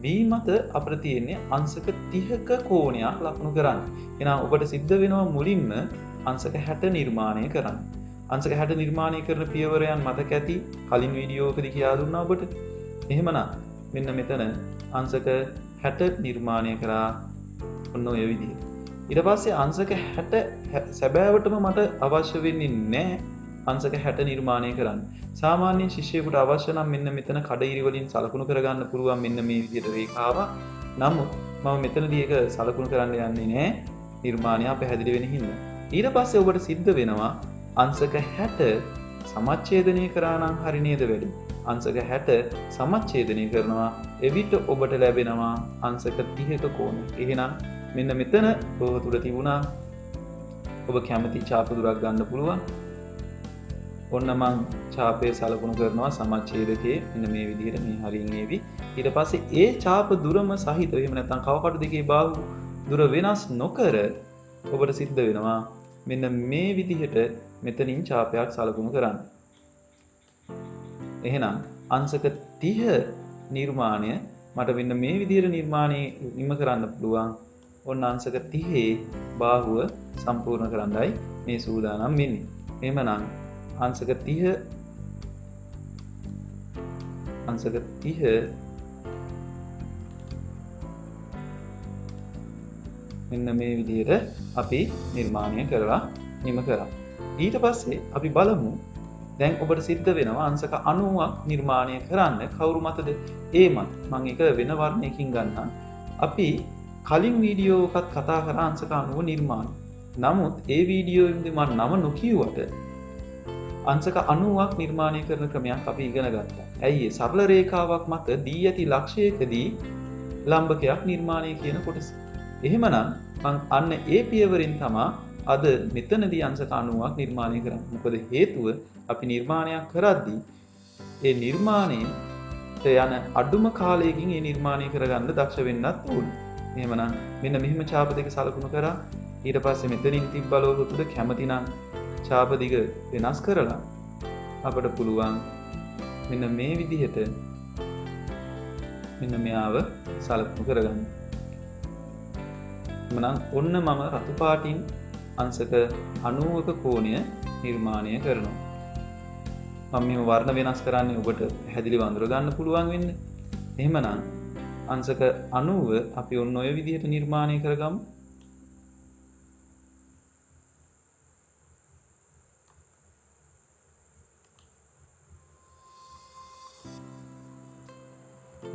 B මත අපිට තියෙන්නේ අංශක 30ක කෝණයක් ලකුණු කරන්න. එහෙනම් ඔබට සිද්ධ වෙනවා මුලින්ම අංශක 60 නිර්මාණය කරන්න. අංශක 60 නිර්මාණය කරන පියවරයන් මතක ඇති කලින් වීඩියෝකදී කියා දුන්නා ඔබට. එහෙමනම් මෙන්න මෙතන අංශක 60 නිර්මාණය කරා ඔන්න ඔය විදිහට. ඊට පස්සේ අංශක 60 සැබෑවටම මට අවශ්‍ය වෙන්නේ නැහැ අංශක 60 නිර්මාණය කරන්න. සාමාන්‍ය ශිෂ්‍යයෙකුට අවශ්‍ය නම් මෙන්න මෙතන කඩඉරි වලින් සලකුණු කරගන්න පුළුවන් මෙන්න මේ විදිහට රේඛාවක්. නමුත් මම මෙතනදී ඒක සලකුණු කරන්න යන්නේ නැහැ. නිර්මාණය පැහැදිලි වෙන හින්දා. ඊට පස්සේ ඔබට සිද්ධ වෙනවා අංශක 60 සමච්ඡේදනය කරා නම් හරි නේද වැඩි. අංශක 60 සමච්ඡේදනය කරනවා. එවිට ඔබට ලැබෙනවා අංශක 30ක කෝණය. එහෙනම් මෙන්න මෙතන ලෝහ තුඩ තිබුණා. ඔබ කැමති ඡාප දුරක් ගන්න පුළුවන්. ඔන්න මං ඡාපය සලකුණු කරනවා සමච්ඡේදකයේ මෙන්න මේ විදිහට මේ හරියින් ඒවි. ඊට පස්සේ ඒ ඡාප දුරම සහිතව එහෙම නැත්නම් කවකටු දෙකේ බාහුව දුර වෙනස් නොකර ඔබට සිද්ධ වෙනවා මෙන්න මේ විදිහට මෙතනින් ඡාපයක් සලකුණු කරන්න. එහෙනම් අංශක 30 නිර්මාණය මට මෙන්න මේ විදිහට නිර්මාණය නිම කරන්න පුළුවන්. ඔන්න අංශක 30 බාහුව සම්පූර්ණ කරන්නයි මේ සූදානම් වෙන්නේ. එහෙමනම් අංශක 30 මෙන්න මේ විදිහට අපි නිර්මාණය කරලා නිම කරා. ඊට පස්සේ අපි බලමු දැන් ඔබට සිද්ධ වෙනවා අංශක 90ක් නිර්මාණය කරන්න. කවුරු මතද? A මත. මම ඒක වෙන වර්ණයකින් ගන්නම්. අපි කලින් වීඩියෝ එකත් කතා කරා අංශක 90 නිර්මාණය. නමුත් ඒ වීඩියෝෙන්දී මම නම නොකියුවට අංශක 90ක් නිර්මාණය කරන ක්‍රමයක් අපි ඉගෙන ගත්තා. ඇයි ඒ සරල රේඛාවක් මත දී ඇති ලක්ෂයකදී ලම්බකයක් නිර්මාණය කියන කොටස. එහෙමනම් මං අන්න ඒ පියවරෙන් තමයි අද මෙතනදී අංශක 90ක් නිර්මාණය කරන්නේ. මොකද හේතුව අපි නිර්මාණයක් කරද්දී ඒ නිර්මාණයට යන අඩුම කාලයකින් ඒ නිර්මාණය කරගන්න දක්ෂ වෙන්නත් ඕනේ. එහෙමනම් මෙන්න මෙහිම ඡාප දෙක සලකුණු කරා. ඊට පස්සේ මෙතනින් තිබ්බ ලෝහ තුඩ කැමතිනම් ඡාප දිග වෙනස් කරලා අපට පුළුවන් මෙන්න මේ විදිහට මෙන්න මෙයාව සලකුණු කරගන්න. එමනම් ඔන්න මම රතු පාටින් අංශක 90ක කෝණය නිර්මාණය කරනවා. මම මේ වර්ණ වෙනස් කරන්නේ ඔබට පැහැදිලිව අඳුර ගන්න පුළුවන් වෙන්නේ. එහෙමනම් අංශක 90 අපි ඔන්න ඔය විදිහට නිර්මාණය කරගමු.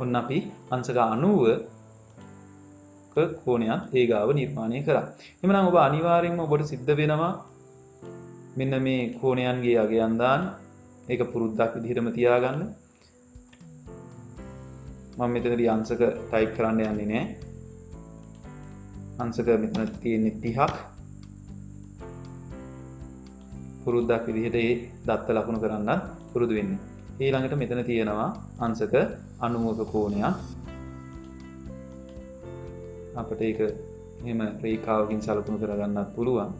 ඔන්න අපි අංශක 90ක කෝණයක් ඒ ගාව නිර්මාණය කරා. එhmenan ඔබ අනිවාර්යයෙන්ම ඔබට සිද්ධ වෙනවා මෙන්න මේ කෝණයන්ගේ අගයන් දාන්න. ඒක පුරුද්දක් විදිහටම තියාගන්න. මම මෙතනදී අංශක ටයිප් කරන්න යන්නේ නැහැ. අංශක මෙතන තියෙන්නේ 30ක්. පුරුද්දක් විදිහට ඒ දත්ත ලකුණු කරන්න පුරුදු වෙන්න. ඊළඟට මෙතන තියෙනවා අංශක 90ක කෝණයක්. අපිට ඒක එහෙම රේඛාවකින් සලකුණු කරගන්නත් පුළුවන්.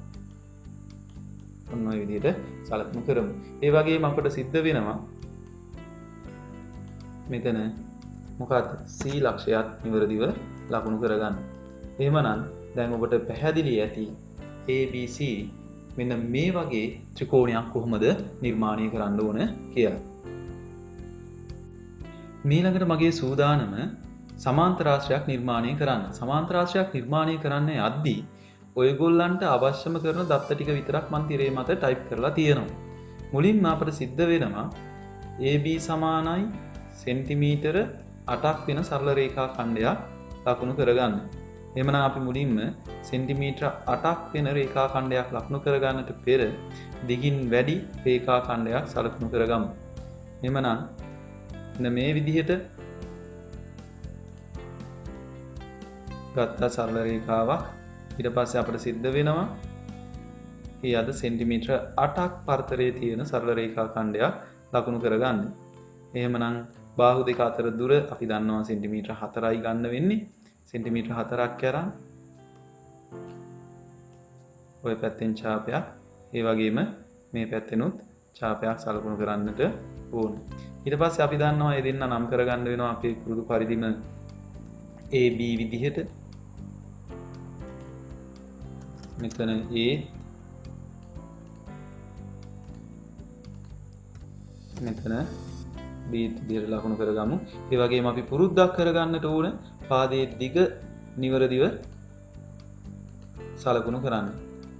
ඔන්න ඔය විදිහට සලකුණු කරමු. ඒ වගේම අපිට සිද්ධ වෙනවා මෙතන මොකක්ද C ලක්ෂයත් නිවැරදිව ලකුණු කරගන්න. එහෙමනම් දැන් ඔබට පැහැදිලි ඇති ABC මෙන්න මේ වගේ ත්‍රිකෝණයක් කොහොමද නිර්මාණය කරන්න ඕන කියලා. ඊළඟට මගේ සූදානම සමාන්තරාශ්‍රයක් නිර්මාණය කරන්න. සමාන්තරාශ්‍රයක් නිර්මාණය කරන්න යද්දී ඔයගොල්ලන්ට අවශ්‍යම කරන දත්ත ටික විතරක් මම තිරේ මත ටයිප් කරලා තියෙනවා. මුලින්ම අපිට සිද්ධ වෙනවා AB සමානයි සෙන්ටිමීටර 8ක් වෙන සරල රේඛා ඛණ්ඩයක් ලකුණු කරගන්න. එහෙමනම් අපි මුලින්ම සෙන්ටිමීටර 8ක් වෙන රේඛා ඛණ්ඩයක් ලකුණු කරගන්නට පෙර දිගින් වැඩි රේඛා ඛණ්ඩයක් සලකුණු කරගමු. එහෙමනම් මේ විදිහට ගත්ත සරල රේඛාවක් ඊට පස්සේ අපිට සිද්ධ වෙනවා ඒ අද සෙන්ටිමීටර 8ක් පරතරයේ තියෙන සරල රේඛා ඛණ්ඩයක් ලකුණු කරගන්න. එහෙමනම් බාහුව දෙක අතර දුර අපි දන්නවා සෙන්ටිමීටර 4යි ගන්න වෙන්නේ. සෙන්ටිමීටර 4ක් කරන් ඔය පැත්තෙන් ඡාපයක් ඒ වගේම මේ පැත්තෙනුත් ඡාපයක් සලකුණු කරන්නට ඕන. ඊට පස්සේ අපි දන්නවා මේ දෙන්න නම් කරගන්න වෙනවා අපේ පුරුදු පරිදිම AB විදිහට. මෙතන A මෙතන B විදිහට ලකුණු කරගමු. ඒ වගේම අපි පුරුද්දක් කරගන්නට ඕන පාදයේ දිග නිවැරදිව සලකුණු කරන්න.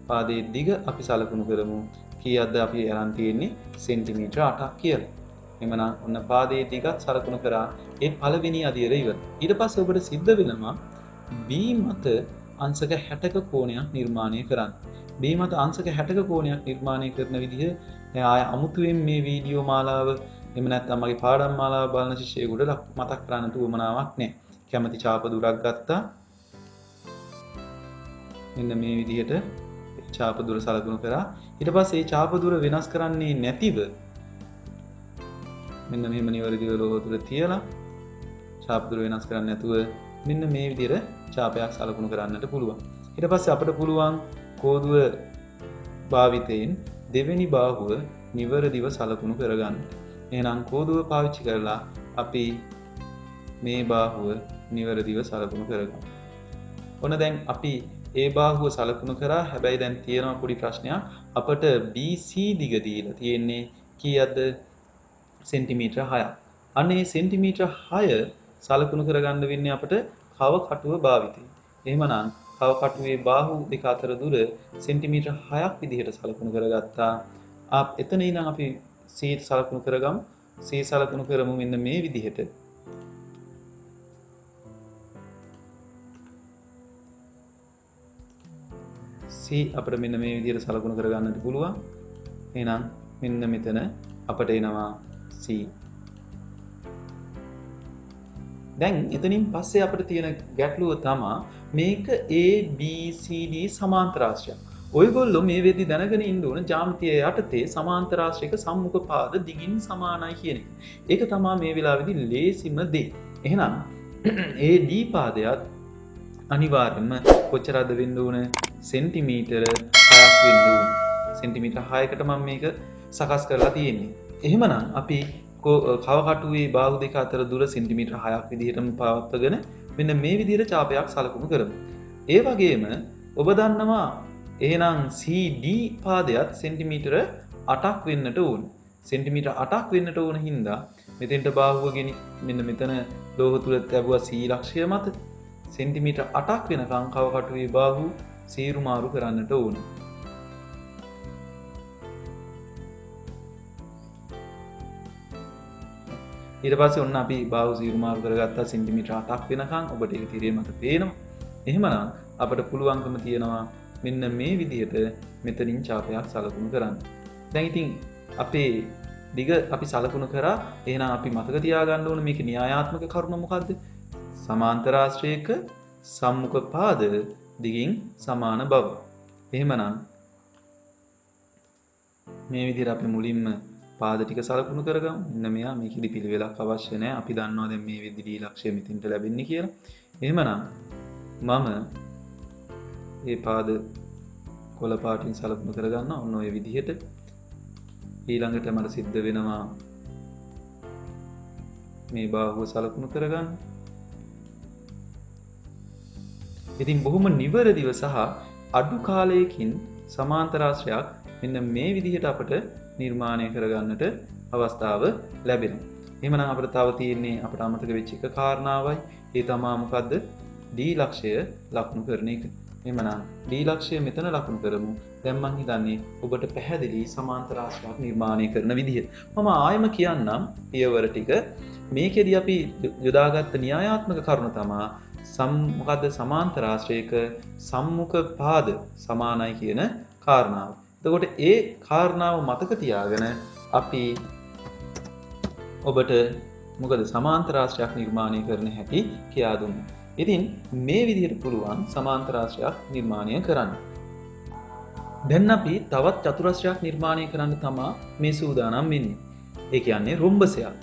පාදයේ දිග අපි සලකුණු කරමු. කීයක්ද අපි අරන් තියෙන්නේ සෙන්ටිමීටර 8ක් කියලා. එhmenan ඔන්න පාදයේ දිගත් සලකුණු කරා ඒ පළවෙනි අදියර ඉවර. ඊට පස්සේ ඔබට සිද්ධ වෙනවා B මත අංශක 60ක කෝණයක් නිර්මාණය කරන්න. B මත අංශක 60ක කෝණයක් නිර්මාණය කරන විදිහ ආය අමුතුවෙන් මේ වීඩියෝ මාලාව එහෙම නැත්නම් මගේ පාඩම් මාලාව බලන ශිෂ්‍යයෙකුට මතක් කරන්නට උවමනාවක් නැහැ. කැමති ඡාප දුරක් ගත්තා. මෙන්න මේ විදිහට ඡාප දුර සලකුණු කරා. ඊට පස්සේ මේ ඡාප දුර වෙනස් කරන්නේ නැතිව මෙන්න මෙහෙම නිවැරදිව ලෝහ තුල තියලා ඡාප දුර වෙනස් කරන්නේ නැතුව මෙන්න මේ විදිහට ඡාපයක් සලකුණු කරන්නට පුළුවන්. ඊට පස්සේ අපිට පුළුවන් කෝදුව භාවිතයෙන් දෙවෙනි බාහුව නිවැරදිව සලකුණු කරගන්න. එහෙනම් කෝදුව පාවිච්චි කරලා අපි මේ බාහුව නිවැරදිව සලකුණු කරගමු. ඔන්න දැන් අපි ඒ බාහුව සලකුණු කරා. හැබැයි දැන් තියෙනවා පොඩි ප්‍රශ්නයක්. අපට BC දිග දීලා තියෙන්නේ කීයක්ද? සෙන්ටිමීටර 6ක්. අන්න ඒ සෙන්ටිමීටර 6 සලකුණු කරගන්න වෙන්නේ අපට කව කටුව භාවිතයෙන්. එහෙමනම් කව කටුවේ බාහුව දෙක අතර දුර සෙන්ටිමීටර 6ක් විදිහට සලකුණු කරගත්තා. එතන ඉඳන් අපි C සලකුණු කරගමු. C සලකුණු කරමු මෙන්න මේ විදිහට. C අපිට මෙන්න මේ විදිහට සලකුණු කරගන්නට පුළුවන්. එහෙනම් මෙන්න මෙතන අපට එනවා C. දැන් එතනින් පස්සේ අපිට තියෙන ගැටලුව තමයි මේක ABCD සමාන්තරාශ්‍රයක්. ඔයගොල්ලෝ මේ වෙද්දි දැනගෙන ඉන්න ඕන ජ්‍යාමිතිය යටතේ සමාන්තරාශ්‍රයක සම්මුඛ පාද දිගින් සමානයි කියන එක. ඒක තමයි මේ වෙලාවේදී ලේසිම දේ. එහෙනම් AD පාදයට අනිවාර්යයෙන්ම කොච්චරද වෙන්න ඕන? සෙන්ටිමීටර 6ක් වෙන්න ඕන. සෙන්ටිමීටර 6කට මම මේක සකස් කරලා තියෙන්නේ. එහෙමනම් අපි කව කටුවේ බාහුව දෙක අතර දුර සෙන්ටිමීටර 6ක් විදිහටම පවත්වගෙන මෙන්න මේ විදිහට ඡාපයක් සලකුණු කරමු. ඒ වගේම ඔබ දන්නවා එහෙනම් CD පාදයට සෙන්ටිමීටර 8ක් වෙන්නට ඕන. සෙන්ටිමීටර 8ක් වෙන්නට ඕන හින්දා මෙතෙන්ට බාහුව ගෙන මෙන්න මෙතන ලෝහ තුල තැබුවා C ලක්ෂය මත සෙන්ටිමීටර 8ක් වෙනකම් කව කටුවේ බාහුව සීරු මාරු කරන්නට ඕන. ඊට පස්සේ ඔන්න අපි බාහුව සීරු මාරු කරගත්තා සෙන්ටිමීටර් 8ක් වෙනකන්. ඔබට ඒක තිරේ මත පේනවා. එහෙමනම් අපිට පුළුවන්කම තියෙනවා මෙන්න මේ විදිහට මෙතනින් ඡාපයක් සලකුණු කරන්න. දැන් ඉතින් අපේ දිග අපි සලකුණු කරා. එහෙනම් අපි මතක තියාගන්න ඕන මේකේ න්‍යායාත්මක කරුණ මොකද්ද? සමාන්තර ආශ්‍රයක සම්මුඛ පාද දිගින් සමාන බව. එහෙමනම් මේ විදිහට අපි මුලින්ම පාද ටික සලකුණු කරගමු. මෙන්න මෙයා මේකෙදි පිළිවෙලක් අවශ්‍ය නැහැ. අපි දන්නවා දැන් මේ විදිහට ඊළක්ෂය මෙතෙන්ට ලැබෙන්නේ කියලා. එහෙමනම් මම මේ පාද කොළ පාටින් සලකුණු කරගන්නවා. ඔන්න ඔය විදිහට. ඊළඟට මට සිද්ධ වෙනවා මේ බාහුව සලකුණු කරගන්න. ඉතින් බොහොම නිවැරදිව සහ අඩු කාලයකින් සමාන්තරාශ්‍රයක් මෙන්න මේ විදිහට අපට නිර්මාණය කරගන්නට අවස්ථාව ලැබෙනවා. එහෙමනම් අපිට තව තියෙන්නේ අපට අමතක වෙච්ච එක කාරණාවයි. ඒ තමයි මොකද්ද? D ලක්ෂය ලකුණු කරන එක. එහෙමනම් D ලක්ෂය මෙතන ලකුණු කරමු. දැන් මම හිතන්නේ ඔබට පැහැදිලි සමාන්තරාශ්‍රයක් නිර්මාණය කරන විදිහ. මම ආයෙම කියන්නම් පියවර ටික. මේකෙදි අපි යොදාගත්ත න්‍යායාත්මක කරුණ තමයි මොකද්ද? සමාන්තරාශ්‍රයක සම්මුඛ පාද සමානයි කියන කාරණාව. එතකොට ඒ කාරණාව මතක තියාගෙන අපි ඔබට මොකද සමාන්තරාශ්‍රයක් නිර්මාණය කරන හැටි කියා දුන්නා. ඉතින් මේ විදිහට පුළුවන් සමාන්තරාශ්‍රයක් නිර්මාණය කරන්න. දැන් අපි තවත් චතුරස්‍රයක් නිර්මාණය කරන්න තමයි මේ සූදානම් වෙන්නේ. ඒ කියන්නේ රොම්බසයක්.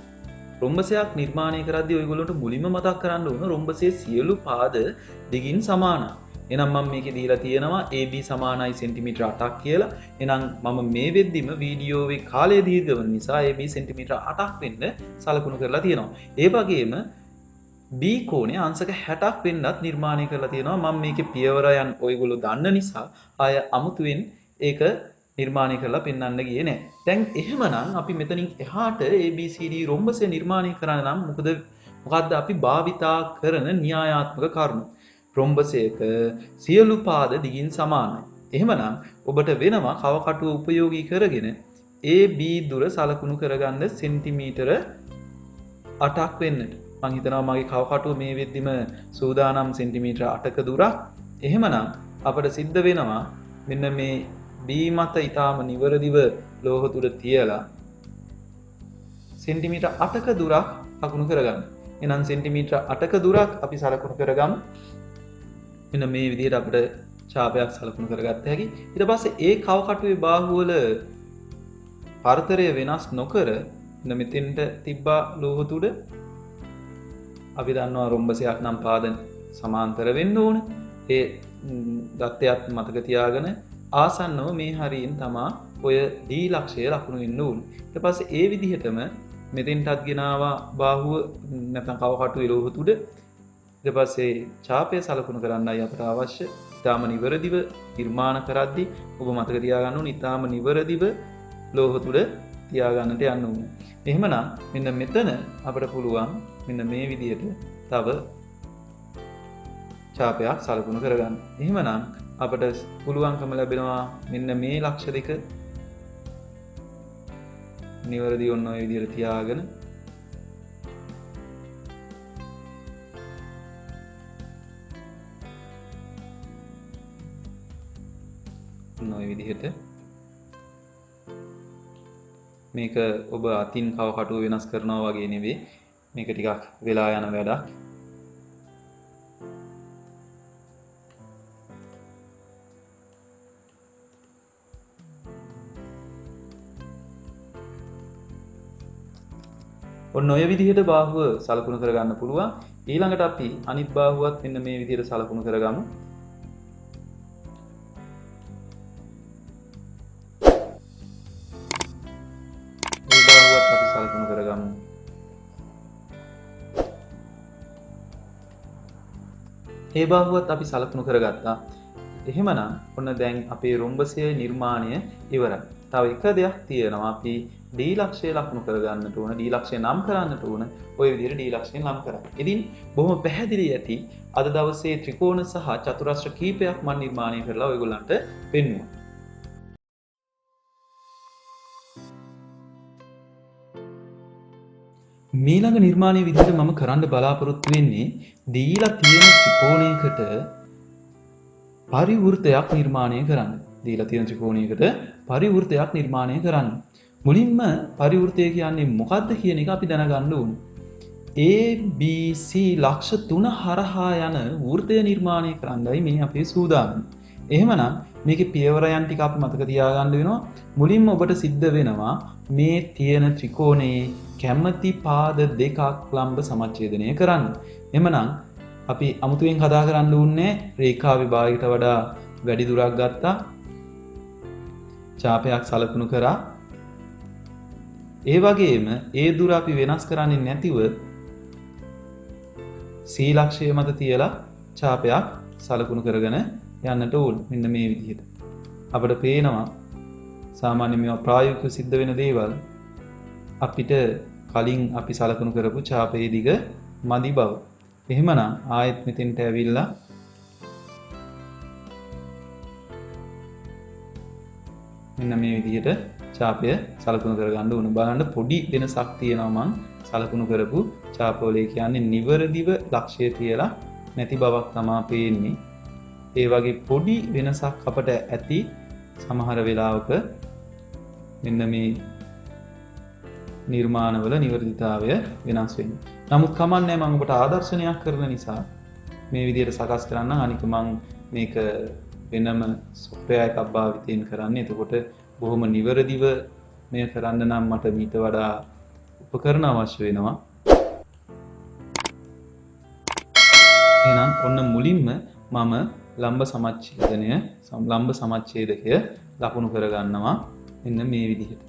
රොම්බසයක් නිර්මාණය කරද්දී ඔයගොල්ලන්ට මුලින්ම මතක් කරන්න ඕන රොම්බසයේ සියලු පාද දිගින් සමානයි. එහෙනම් මම මේකේ දීලා තියෙනවා AB සමානයි සෙන්ටිමීටර 8ක් කියලා. එහෙනම් මම මේ වෙද්දිම වීඩියෝවේ කාලය දීර්ඝ වෙන නිසා AB සෙන්ටිමීටර 8ක් වෙන්න සලකුණු කරලා තියෙනවා. ඒ වගේම B කෝණය අංශක 60ක් වෙන්නත් නිර්මාණය කරලා තියෙනවා. මම මේකේ පියවරයන් ඔයගොල්ලෝ දන්න නිසා ආය අමුතුවෙන් ඒක නිර්මාණය කරලා පෙන්වන්න ගියේ නෑ. දැන් එහෙමනම් අපි මෙතනින් එහාට ABCD රොම්බසය නිර්මාණය කරන්න නම් මොකද්ද අපි භාවිතා කරන න්‍යායාත්මක කරුණු? රොම්බසයක සියලු පාද දිගින් සමානයි. එහෙමනම් ඔබට වෙනවා කවකටුව උපයෝගී කරගෙන AB දුර සලකුණු කරගන්න සෙන්ටිමීටර 8ක් වෙන්නට. මම හිතනවා මගේ කවකටුව මේ වෙද්දිම සූදානම් සෙන්ටිමීටර 8ක දුරක්. එහෙමනම් අපට සිද්ධ වෙනවා මෙන්න මේ B මත ඊටාම නිවරදිව ලෝහ තුඩ තියලා සෙන්ටිමීටර 8ක දුරක් ලකුණු කරගන්න. එහෙනම් සෙන්ටිමීටර 8ක දුරක් අපි සලකුණු කරගමු. මෙන්න මේ විදිහට අපිට ඡාපයක් සලකුණු කරගත්ත හැකි. ඊට පස්සේ ඒ කවකටුවේ බාහුව වල පරතරය වෙනස් නොකර මෙතෙන්ට තිබ්බා ලෝහ තුඩ. අපි දන්නවා රොම්බසයක් නම් පාද සමාන්තර වෙන්න ඕන. ඒ දත්තයත් මතක තියාගෙන ආසන්නව මේ හරියෙන් තමා ඔය D ලක්ෂය ලකුණු වෙන්න ඕන. ඊට පස්සේ ඒ විදිහටම මෙතෙන්ටත් ගෙනාවා බාහුව නැත්නම් කවකටුවේ ලෝහ තුඩ. ඊට පස්සේ ඡාපය සලකුණු කරන්නයි අපට අවශ්‍ය. ඊටාම නිවරදිව නිර්මාණ කරද්දී ඔබ මතක තියාගන්න ඕනේ ඊටාම නිවරදිව ලෝහ තුඩ තියාගන්නට යන්න ඕනේ. එහෙමනම් මෙන්න මෙතන අපට පුළුවන් මෙන්න මේ විදිහට තව ඡාපයක් සලකුණු කරගන්න. එහෙමනම් අපට පුළුවන්කම ලැබෙනවා මෙන්න මේ ලක්ෂ දෙක නිවරදිව ඔන්න ඔය විදිහට තියාගෙන ඔය විදිහට මේක ඔබ අතින් කවකටුව වෙනස් කරනවා වගේ නෙවෙයි. මේක ටිකක් වෙලා යන වැඩක්. ඔන්න ඔය විදිහට බාහුව සලකුණු කරගන්න පුළුවන්. ඊළඟට අපි අනිත් බාහුවත් මෙන්න මේ විදිහට සලකුණු කරගමු. මේ බාහුවත් අපි සලකුණු කරගමු. මේ බාහුවත් අපි සලකුණු කරගත්තා. එහෙමනම් ඔන්න දැන් අපේ රොම්බසයේ නිර්මාණය ඉවරයි. තව එක දෙයක් තියෙනවා. අපි D ලක්ෂය ලකුණු කරගන්නට ඕන. D ලක්ෂය නම් කරන්නට ඕන. ඔය විදිහට D ලක්ෂය නම් කරන්න. ඉතින් බොහොම පැහැදිලි ඇති අද දවසේ ත්‍රිකෝණ සහ චතුරස්‍ර කීපයක් මම නිර්මාණය කරලා ඔයගොල්ලන්ට පෙන්වුවා. මීළඟ නිර්මාණයේ විදිහට මම කරන්න බලාපොරොත්තු වෙන්නේ දීලා තියෙන ත්‍රිකෝණයකට පරිවෘතයක් නිර්මාණය කරන්න. දීලා තියෙන ත්‍රිකෝණයකට පරිවෘතයක් නිර්මාණය කරන්න. මුලින්ම පරිවෘතය කියන්නේ මොකක්ද කියන එක අපි දැනගන්න ඕනේ. ABC ලක්ෂ 3 හරහා යන වෘතය නිර්මාණය කරන්නයි මේ අපේ සූදානම. එහෙමනම් මේකේ පියවරයන් ටික අපි මතක තියාගන්න වෙනවා. මුලින්ම ඔබට සිද්ධ වෙනවා මේ තියෙන ත්‍රිකෝණයේ කැමැති පාද දෙකක් ලම්බ සමච්ඡේදනය කරන්න. එහෙමනම් අපි අමුතුවෙන් කතා කරන්න ඕනේ රේඛා විභාගයට වඩා වැඩි දුරක් ගත්තා. ඡාපයක් සලකුණු කරා. ඒ වගේම ඒ දුර අපි වෙනස් කරන්නේ නැතිව C ලක්ෂය මත තියලා ඡාපයක් සලකුණු කරගෙන යන්නට ඕන. මෙන්න මේ විදිහට. අපිට පේනවා සාමාන්‍ය මේවා ප්‍රායෝගිකව සිද්ධ වෙන දේවල් අපිට කලින් අපි සලකුණු කරපු ඡාපයේ දිග මදි බව. එහෙමනම් ආයෙත් මෙතෙන්ට ඇවිල්ලා මෙන්න මේ විදිහට ඡාපය සලකුණු කරගන්න ඕන. බලන්න පොඩි වෙනසක් තියෙනවා මං සලකුණු කරපු ඡාපවල කියන්නේ නිවරදිව ලක්ෂය තියලා නැති බවක් තමයි පේන්නේ. ඒ වගේ පොඩි වෙනසක් අපට ඇති සමහර වෙලාවක මෙන්න මේ නිර්මාණවල නිවර්දිතාවය වෙනස් වෙනවා. නමුත් කමන්නේ මම ඔබට ආදර්ශනයක් කරන නිසා මේ විදිහට සකස් කරන්නම්. අනික මම මේක වෙනම software එකක් භාවිතයෙන් කරන්නේ. එතකොට බොහොම නිවර්දිව මේ කරන්න නම් මට මීට වඩා උපකරණ අවශ්‍ය වෙනවා. එහෙනම් ඔන්න මුලින්ම මම ලම්බ සමච්ඡේදකය ලකුණු කරගන්නවා මෙන්න මේ විදිහට.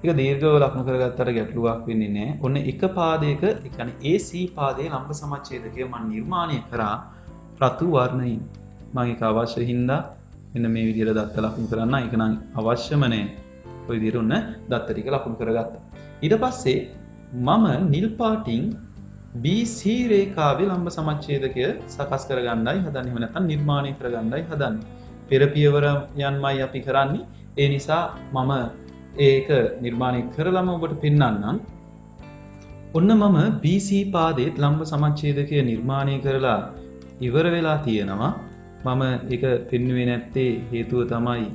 ඒක දීර්ඝව ලකුණු කරගත්තට ගැටලුවක් වෙන්නේ නැහැ. ඔන්න එක පාදයක, ඒ කියන්නේ AC පාදයේ ලම්බ සමච්ඡේදකය මම නිර්මාණය කරා රතු වර්ණයෙන්. මම ඒක අවශ්‍ය හින්දා මෙන්න මේ විදිහට දත්ත ලකුණු කරන්න. ඒක නම් අවශ්‍යම නැහැ. ඔය විදිහට ඔන්න දත්ත ටික ලකුණු කරගත්තා. ඊට පස්සේ මම නිල් පාටින් BC රේඛාවේ ලම්බ සමච්ඡේදකය සකස් කරගන්නයි හදන්නේ. එහෙම නැත්නම් නිර්මාණය කරගන්නයි හදන්නේ. පෙර පියවර යන්මයි අපි කරන්නේ. ඒ නිසා මම ඒක නිර්මාණය කරලම ඔබට පෙන්වන්නම්. ඔන්න මම BC පාදයේ ලම්බ සමච්ඡේදකය නිර්මාණය කරලා ඉවර වෙලා තියෙනවා. මම ඒක පෙන්වුවේ නැත්තේ හේතුව තමයි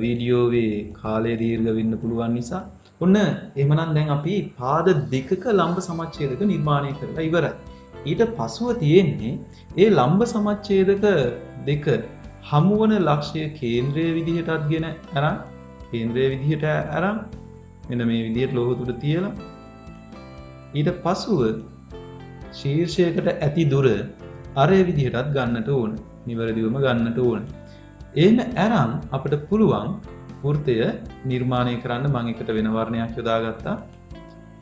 වීඩියෝවේ කාලය දීර්ඝ වෙන්න පුළුවන් නිසා. ඔන්න එහෙමනම් දැන් අපි පාද දෙකක ලම්බ සමච්ඡේදක නිර්මාණය කරලා ඉවරයි. ඊට පසුව තියෙන්නේ ඒ ලම්බ සමච්ඡේදක දෙක හමුවන ලක්ෂ්‍ය කේන්ද්‍රයේ විදිහටත් ගෙන අරන් මෙන්න මේ විදිහට ලෝහ තුඩ තියලා ඊට පසුව ශීර්ෂයකට ඇති දුර අරේ විදිහටත් ගන්නට ඕන. නිවැරදිවම ගන්නට ඕන. එහෙම අරන් අපිට පුළුවන් වෘත්තය නිර්මාණය කරන්න. මම එකට වෙන වර්ණයක් යොදාගත්තා.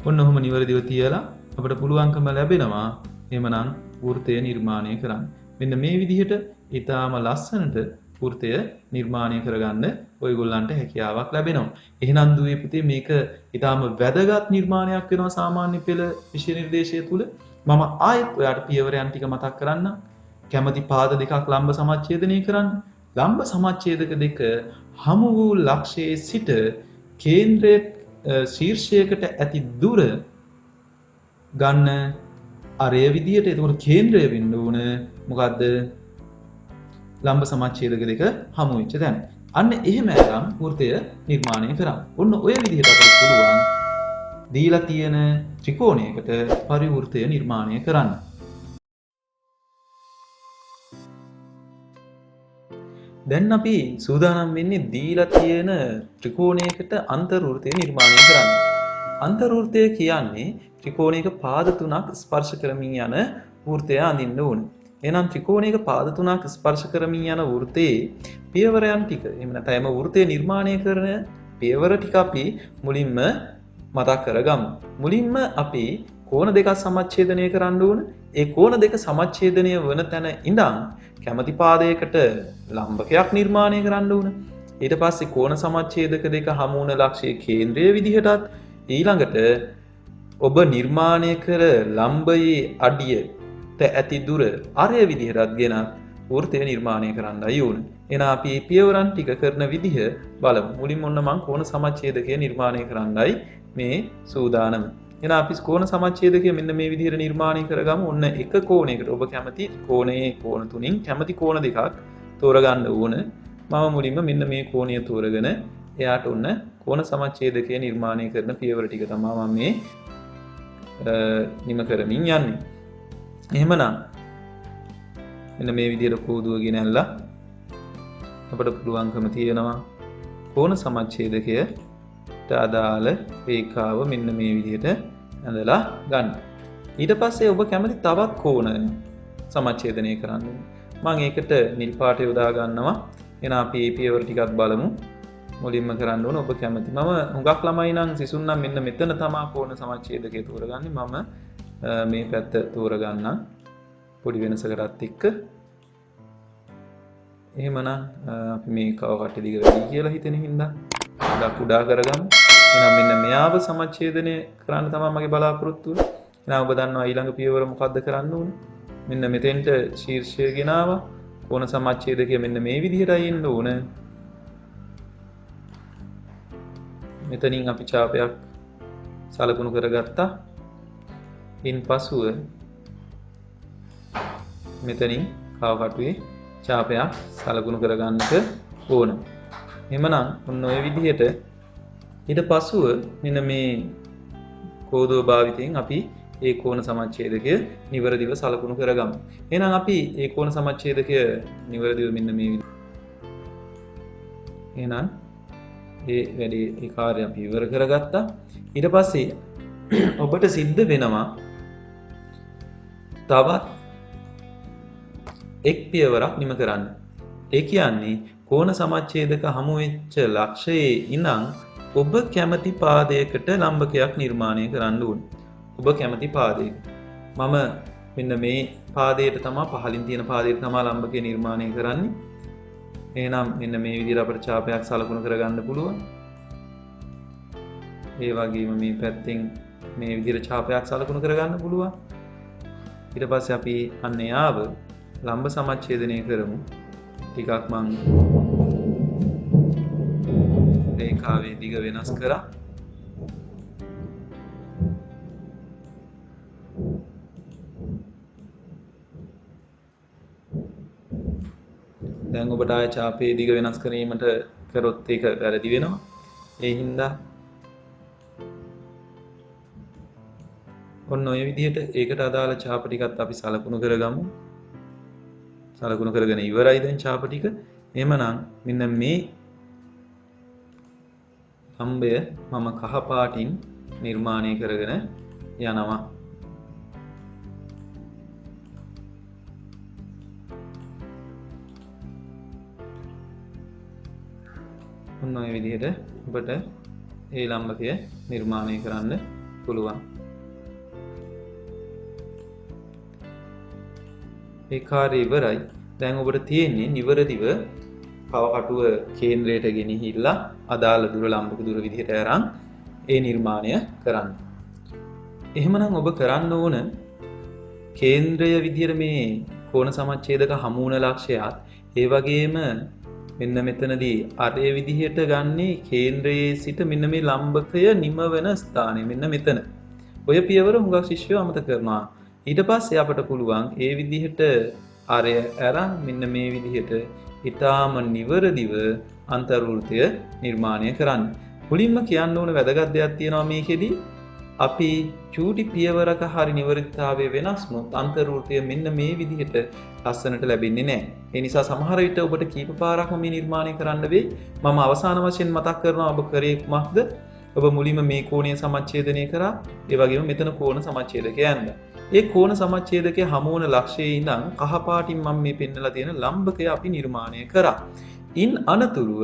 ඔන්න ඔහොම නිවැරදිව තියලා අපිට පුළුවන්කම ලැබෙනවා එහෙමනම් වෘත්තය නිර්මාණය කරන්න. මෙන්න මේ විදිහට ඊටාම ලස්සනට වෘත්තය නිර්මාණය කරගන්න ඔයගොල්ලන්ට හැකියාවක් ලැබෙනවා. එහෙනම් දුවේ පුතේ මේක ඊටාම වැදගත් නිර්මාණයක් වෙනවා සාමාන්‍ය පෙළ විෂය නිර්දේශය තුල. මම ආයෙත් ඔයාලට පියවරයන් ටික මතක් කරන්නම්. කැමැති පාද දෙකක් ලම්බ සමච්ඡේදනය කරන්න. ලම්බ සමච්ඡේදක දෙක හමු වූ ලක්ෂයේ සිට කේන්ද්‍රයේ ශීර්ෂයකට ඇති දුර ගන්න අරය විදියට. එතකොට කේන්ද්‍රය වෙන්න ඕන මොකද්ද? ලම්බ සමච්ඡේදක දෙක හමු වෙච්ච තැන. අන්න එහෙම අරන් වෘත්තය නිර්මාණය කරන්න. ඔන්න ඔය විදිහට අපිට පුළුවන් දීලා තියෙන ත්‍රිකෝණයකට පරිවෘත්තය නිර්මාණය කරන්න. දැන් අපි සූදානම් වෙන්නේ දීලා තියෙන ත්‍රිකෝණයකට අන්තර්වෘත්තය නිර්මාණය කරන්න. අන්තර්වෘත්තය කියන්නේ ත්‍රිකෝණයක පාද තුනක් ස්පර්ශ කරමින් යන වෘත්තය අඳින්න ඕන. එහෙනම් ත්‍රිකෝණයක පාද තුනක් ස්පර්ශ කරමින් යන වෘත්තයේ පියවරයන් ටික එහෙම නැත්නම් වෘත්තය නිර්මාණය කරන පියවර ටික අපි මුලින්ම මතක් කරගමු. මුලින්ම අපි කෝණ දෙකක් සමච්ඡේදනය කරන්න ඕන. ඒ කෝණ දෙක සමච්ඡේදනය වන තැන ඉඳන් කැමැති පාදයකට ලම්බකයක් නිර්මාණය කරන්න ඕන. ඊට පස්සේ කෝණ සමච්ඡේදක දෙක හමු වුණ ලක්ෂයේ කේන්ද්‍රයේ විදිහටත් ඊළඟට ඔබ නිර්මාණය කර ලම්බයේ අඩියට ඇති දුර අරය විදිහටත් ගෙන වෘත්තය නිර්මාණය කරන්නයි ඕන. එහෙනම් අපි මේ පියවරන් ටික කරන විදිහ බලමු. මුලින්ම ඔන්න මම කෝණ සමච්ඡේදකය නිර්මාණය කරන්නයි මේ සූදානම. එහෙනම් අපි කෝණ සමච්ඡේදකය මෙන්න මේ විදිහට නිර්මාණය කරගමු. ඔන්න එක කෝණයකට ඔබ කැමති කෝණයේ කෝණ තුنين කැමති කෝණ දෙකක් තෝරගන්න ඕන. මම මුලින්ම මෙන්න මේ කෝණය තෝරගෙන එයාට ඔන්න කෝණ සමච්ඡේදකය නිර්මාණය කරන පියවර ටික තමයි මම මේ නිම කරමින් යන්නේ. එහෙමනම් මෙන්න මේ විදිහට කෝදුව ගෙනල්ලා අපිට පුළුවන්කම තියෙනවා කෝණ සමච්ඡේදකයට අදාළ රේඛාව මෙන්න මේ විදිහට ඇඳලා ගන්න. ඊට පස්සේ ඔබ කැමති තවත් කෝණ සමච්ඡේදනය කරන්න. මම ඒකට නිල් පාට යොදා ගන්නවා. එහෙනම් අපි මේ පියවර ටිකක් බලමු. මුලින්ම කරන්න ඕන ඔබ කැමති. මම හුඟක් ළමයි නම් සිසුන් නම් මෙන්න මෙතන තමයි කෝණ සමච්ඡේදකය තෝරගන්නේ. මම මේ පැත්ත තෝරගන්නම්. පොඩි වෙනසකටත් එක්ක. එහෙමනම් අපි මේ කව කට්ටි දිග වැඩි කියලා හිතෙන හින්දා කුඩා කරගමු. එහෙනම් මෙන්න මෙයාව සමච්ඡේදනය කරන්න තමයි මගේ බලාපොරොත්තුව. එහෙනම් ඔබ දන්නවා ඊළඟ පියවර මොකද්ද කරන්න ඕනේ? මෙන්න මෙතෙන්ට ශීර්ෂය ගෙනාවා. කෝණ සමච්ඡේදකය මෙන්න මේ විදිහටයි එන්න ඕන. මෙතනින් අපි ඡාපයක් සලකුණු කරගත්තා. ඉන්පසුව මෙතනින් කව කටුවේ ඡාපයක් සලකුණු කරගන්නට ඕන. එහෙමනම් ඔන්න ඔය විදිහට ඊට පසුව මෙන්න මේ කෝදුව භාවිතයෙන් අපි ඒ කෝණ සමච්ඡේදකය නිවැරදිව සලකුණු කරගමු. එහෙනම් අපි ඒ කෝණ සමච්ඡේදකය නිවැරදිව මෙන්න මේ විදිහට එහෙනම් ඒ වැඩේ ඒ කාර්යය අපි ඉවර කරගත්තා. ඊට පස්සේ ඔබට සිද්ධ වෙනවා තවත් එක් පියවරක් නිම කරන්න. ඒ කියන්නේ කෝණ සමච්ඡේදක හමු වෙච්ච ලක්ෂයේ ඉඳන් ඔබ කැමති පාදයකට ලම්බකයක් නිර්මාණය කරන්න ඕනේ. ඔබ කැමති පාදයකට. මම මෙන්න මේ පාදයට තමයි පහලින් තියෙන පාදයට තමයි ලම්බකය නිර්මාණය කරන්නේ. එහෙනම් මෙන්න මේ විදිහට අපිට ඡාපයක් සලකුණු කරගන්න පුළුවන්. ඒ වගේම මේ පැත්තෙන් මේ විදිහට ඡාපයක් සලකුණු කරගන්න පුළුවන්. ඊට පස්සේ අපි අන්න යාව ලම්බ සමච්ඡේදනය කරමු. ටිකක් මං රේඛාවේ දිග වෙනස් කරා. දැන් ඔබට ආය ඡාපයේ දිග වෙනස් කිරීමට කරොත් ඒක වැරදි වෙනවා. ඒ හින්දා ඔන්න ඔය විදිහට ඒකට අදාළ ඡාප ටිකත් අපි සලකුණු කරගමු. සලකුණු කරගෙන ඉවරයි දැන් ඡාප ටික. එහෙමනම් මෙන්න මේ ලම්බය මම කහ පාටින් නිර්මාණය කරගෙන යනවා. ඔන්න ඔය විදිහට ඔබට ඒ ලම්බකය නිර්මාණය කරන්න පුළුවන්. ඒ කාර්යය ඉවරයි. දැන් ඔබට තියෙන්නේ නිවැරදිව කව කටුව කේන්ද්‍රයට ගෙනහිල්ලා අදාළ දුර ලම්බක දුර විදිහට අරන් ඒ නිර්මාණය කරන්න. එහෙමනම් ඔබ කරන්න ඕන කේන්ද්‍රය විදිහට මේ කෝණ සමච්ඡේදක හමු වුණ ලක්ෂයත් ඒ වගේම මෙන්න මෙතනදී අරේ විදිහට ගන්නේ කේන්ද්‍රයේ සිට මෙන්න මේ ලම්බකය නිම වෙන ස්ථානය මෙන්න මෙතන. ඔය පියවර හුඟක් ශිෂ්‍යයෝ අමතක කරනවා. ඊට පස්සේ අපට පුළුවන් ඒ විදිහට අරය අරන් මෙන්න මේ විදිහට ඊටාම නිවැරදිව අන්තර්වෘත්තය නිර්මාණය කරන්න. මුලින්ම කියන්න ඕන වැදගත් දෙයක් තියෙනවා මේකෙදි. අපි චූටි පියවරක හරි නිවැරදිතාවය වෙනස් වුණොත් අන්තර්වෘත්තය මෙන්න මේ විදිහට ලස්සනට ලැබෙන්නේ නැහැ. ඒ නිසා සමහර විට ඔබට කීප පාරක්ම මේ නිර්මාණය කරන්න වෙයි. මම අවසාන වශයෙන් මතක් කරනවා ඔබ කරේ කුමක්ද? ඔබ මුලින්ම මේ කෝණීය සමච්ඡේදනය කරා. ඒ වගේම මෙතන කෝණ සමච්ඡේදකය ඇඳලා. ඒ කෝණ සමච්ඡේදකයේ හමු වන ලක්ෂයේ ඉඳන් කහ පාටින් මම මේ පෙන්නලා තියෙන ලම්බකය අපි නිර්මාණය කරා. ඉන් අනතුරුව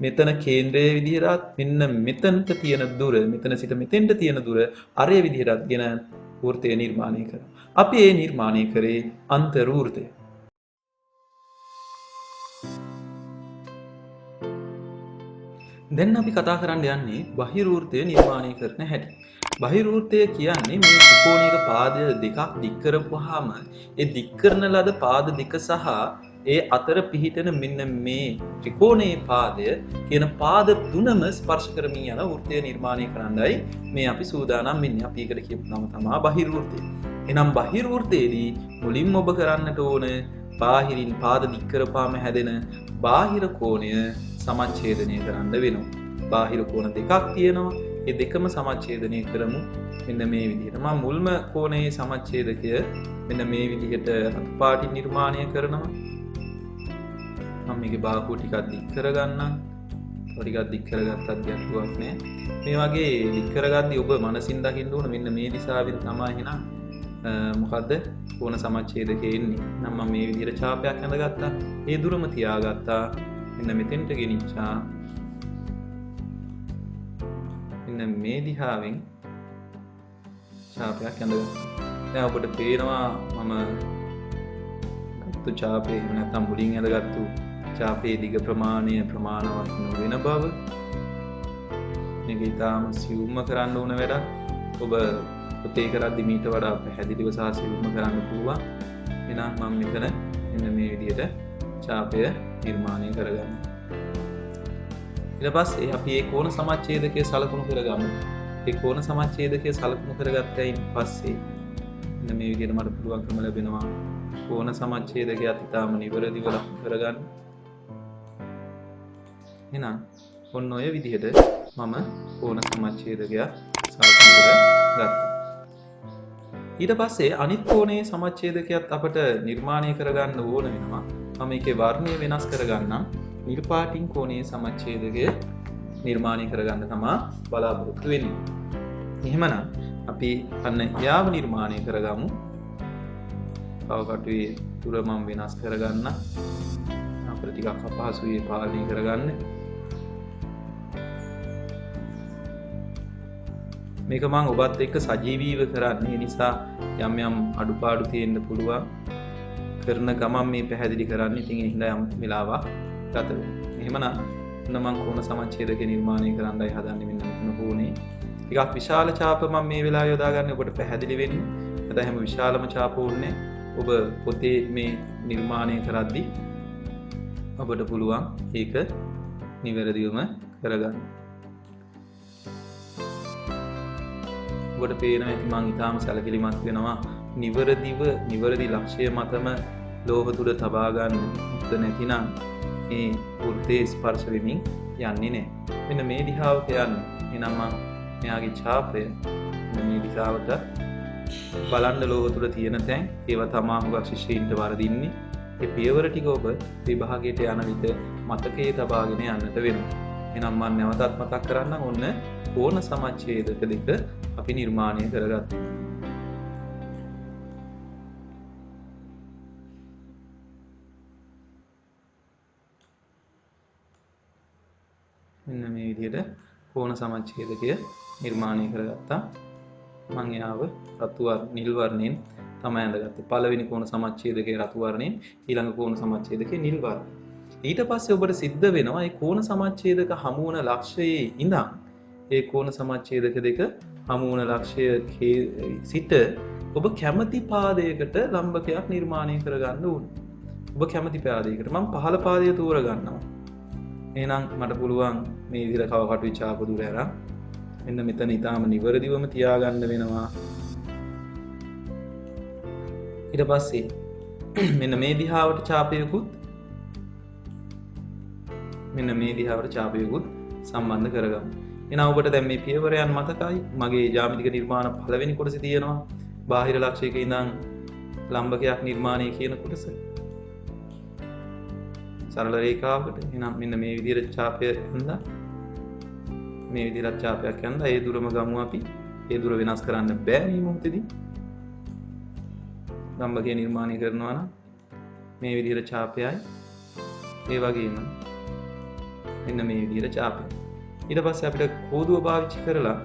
මෙතන කේන්ද්‍රයේ විදිහට මෙන්න මෙතනට තියෙන දුර මෙතන සිට මෙතෙන්ට තියෙන දුර අරේ විදිහටත් ගෙන වෘත්තය නිර්මාණය කරා. අපි ඒ නිර්මාණය කරේ අන්තර්වෘත්තය. දැන් අපි කතා කරන්න යන්නේ බහිර්වෘත්තය නිර්මාණය කරන හැටි. බහිර්වෘත්තය කියන්නේ මේ ත්‍රිකෝණයක පාද දෙකක් දික් කරපුවාම ඒ දික් කරන ලද පාද දෙක සහ ඒ අතර පිහිටන මෙන්න මේ ත්‍රිකෝණයේ පාදය කියන පාද තුනම ස්පර්ශ කරමින් යන වෘත්තය නිර්මාණය කරන්නයි මේ අපි සූදානම් වෙන්නේ. අපි ඒකට කියපු නම තමයි බහිර්වෘත්තය. එහෙනම් බහිර්වෘත්තයේදී මුලින්ම ඔබ කරන්නට ඕන බාහිරින් පාද දික් කරපාම හැදෙන බාහිර කෝණය සමච්ඡේදනය කරන්න වෙනවා. බාහිර කෝණ දෙකක් තියෙනවා. ඒ දෙකම සමච්ඡේදනය කරමු. මෙන්න මේ විදිහට. මම මුල්ම කෝණයේ සමච්ඡේදකය මෙන්න මේ විදිහට රතු පාටින් නිර්මාණය කරනවා. මම මේකේ බාහුව ටිකක් දික් කරගන්නම්. ටිකක් දික් කරගත්තත් ගැටලුවක් නෑ. මේ වගේ දික් කරගද්දී ඔබ මනසින් දකින්න ඕන මෙන්න මේ දිශාවෙන් තමයි එහෙනම් මොකද්ද කෝණ සමච්ඡේදකේ එන්නේ. නම් මම මේ විදිහට ඡාපයක් ඇඳගත්තා. ඒ දුරම තියාගත්තා. මෙන්න මෙතෙන්ට ගෙනිච්චා. මෙන්න මේ දිහාවෙන් ඡාපයක් ඇඳගත්තා. දැන් ඔබට පේනවා මම ගත්තු ඡාපේ එහෙම නැත්නම් මුලින් ඇඳගත්තු ඡාපේ දිග ප්‍රමාණය ප්‍රමාණවත් නොවන බව. මේක ඊටාම සියුම්ම කරන්න ඕන වැඩක්. ඔබ පොතේ කරද්දී මීට වඩා පැහැදිලිව සහ සියුම්ම කරන්න පුළුවන්. එහෙනම් මම මෙතන මෙන්න මේ විදිහට ඡාපය නිර්මාණය කරගන්නවා. ඊට පස්සේ අපි මේ කෝණ සමච්ඡේදකයේ සලකුණු කරගමු. මේ කෝණ සමච්ඡේදකයේ සලකුණු කරගත්තයින් පස්සේ මෙන්න මේ විදිහට මට පුළුවන්කම ලැබෙනවා කෝණ සමච්ඡේදකයත් ඉතාම නිවැරදිව ලකුණු කරගන්න. එහෙනම් ඔන්න ඔය විදිහට මම කෝණ සමච්ඡේදකය සලකුණු කරගත්තා. ඊට පස්සේ අනිත් කෝණයේ සමච්ඡේදකයත් අපට නිර්මාණය කරගන්න ඕන වෙනවා. මම මේකේ වර්ණය වෙනස් කරගන්නම්. නිල් පාටින් කෝණයේ සමච්ඡේදකය නිර්මාණය කරගන්න තමයි බලාපොරොත්තු වෙන්නේ. එහෙමනම් අපි අන්න යාව නිර්මාණය කරගමු. කවකටුවේ තුර මම වෙනස් කරගන්න. අපිට ටිකක් අපහසුයි පාලනය කරගන්න. මේක මම ඔබත් එක්ක සජීවීව කරන්නේ නිසා යම් යම් අඩුපාඩු තියෙන්න පුළුවන්. කරන ගමන් මේ පැහැදිලි කරන්නේ. ඉතින් ඒ හින්දා යම් වෙලාවක් ගත වෙනවා. එහෙමනම් මම කෝණ සමච්ඡේදක නිර්මාණය කරන්නයි හදන්නේ මෙන්න මෙතන කෝණේ. ටිකක් විශාල ඡාප මම මේ වෙලාවේ යොදාගන්නේ ඔබට පැහැදිලි වෙන්න. නැත්නම් හැම විශාලම ඡාප ඕනේ. ඔබ පොතේ මේ නිර්මාණය කරද්දී ඔබට පුළුවන් ඒක නිවැරදිවම කරගන්න. ඔබට පේනවා ඇති මං ඉතාම සැලකිලිමත් වෙනවා. නිවැරදි ලක්ෂ්‍ය මතම ලෝහ තුඩ තබා ගන්න උත්ත නැතිනම් මේ වෘත්තේ ස්පර්ශ වෙමින් යන්නේ නැහැ. මෙන්න මේ දිහාවට යන්න. එහෙනම් මම මෙයාගේ ඡාපය මේ දිශාවට බලන්න ලෝහ තුඩ තියෙන තැන් ඒවා තමා හුඟක් ශිෂ්‍යයින්ට වරදින්නේ. ඒ පියවර ටික ඔබ විභාගයට යන විට මතකයේ තබාගෙන යන්නට වෙනවා. එහෙනම් මම නැවතත් මතක් කරන්නම්. ඔන්න කෝණ සමච්ඡේදක දෙක අපි නිර්මාණය කරගත්තා. මෙන්න මේ විදිහට කෝණ සමච්ඡේදකය නිර්මාණය කරගත්තා. මම යාව රතු නිල් වර්ණයෙන් තමයි ඇඳගත්තේ. පළවෙනි කෝණ සමච්ඡේදකයේ රතු වර්ණයෙන්, ඊළඟ කෝණ සමච්ඡේදකයේ නිල් වර්ණයෙන්. ඊට පස්සේ ඔබට සිද්ධ වෙනවා මේ කෝණ සමච්ඡේදක හමු වන ලක්ෂයේ ඉඳන් ඒ කෝණ සමච්ඡේදක දෙක හමු වන ලක්ෂයේ සිට ඔබ කැමති පාදයකට ලම්බකයක් නිර්මාණය කරගන්න ඕනේ. ඔබ කැමති පාදයකට මම පහළ පාදය තෝර ගන්නවා. එහෙනම් මට පුළුවන් මේ විදිහට කවකටුයි ඡාප දුර අරන් මෙන්න මෙතන ඊටාම නිවැරදිවම තියාගන්න වෙනවා. ඊට පස්සේ මෙන්න මේ දිහාවට ඡාපයකුත් මෙන්න මේ දිහාවට ඡාපයකුත් සම්බන්ධ කරගමු. එහෙනම් ඔබට දැන් මේ පියවරයන් මතකයි. මගේ ජ්‍යාමිතික නිර්මාණ පළවෙනි කොටසේ තියෙනවා බාහිර ලක්ෂයක ඉඳන් ලම්බකයක් නිර්මාණය කියන කොටස. සරල රේඛාවකට. එහෙනම් මෙන්න මේ විදිහට ඡාපය හඳා මේ විදිහට ඡාපයක් හඳා ඒ දුරම ගමු අපි. ඒ දුර වෙනස් කරන්න බෑ මේ මොහොතේදී. ලම්බකය නිර්මාණය කරනවා නම් මේ විදිහට ඡාපයයි ඒ වගේම මෙන්න මේ විදිහට ඡාපය. ඊට පස්සේ අපිට කෝදුව පාවිච්චි කරලා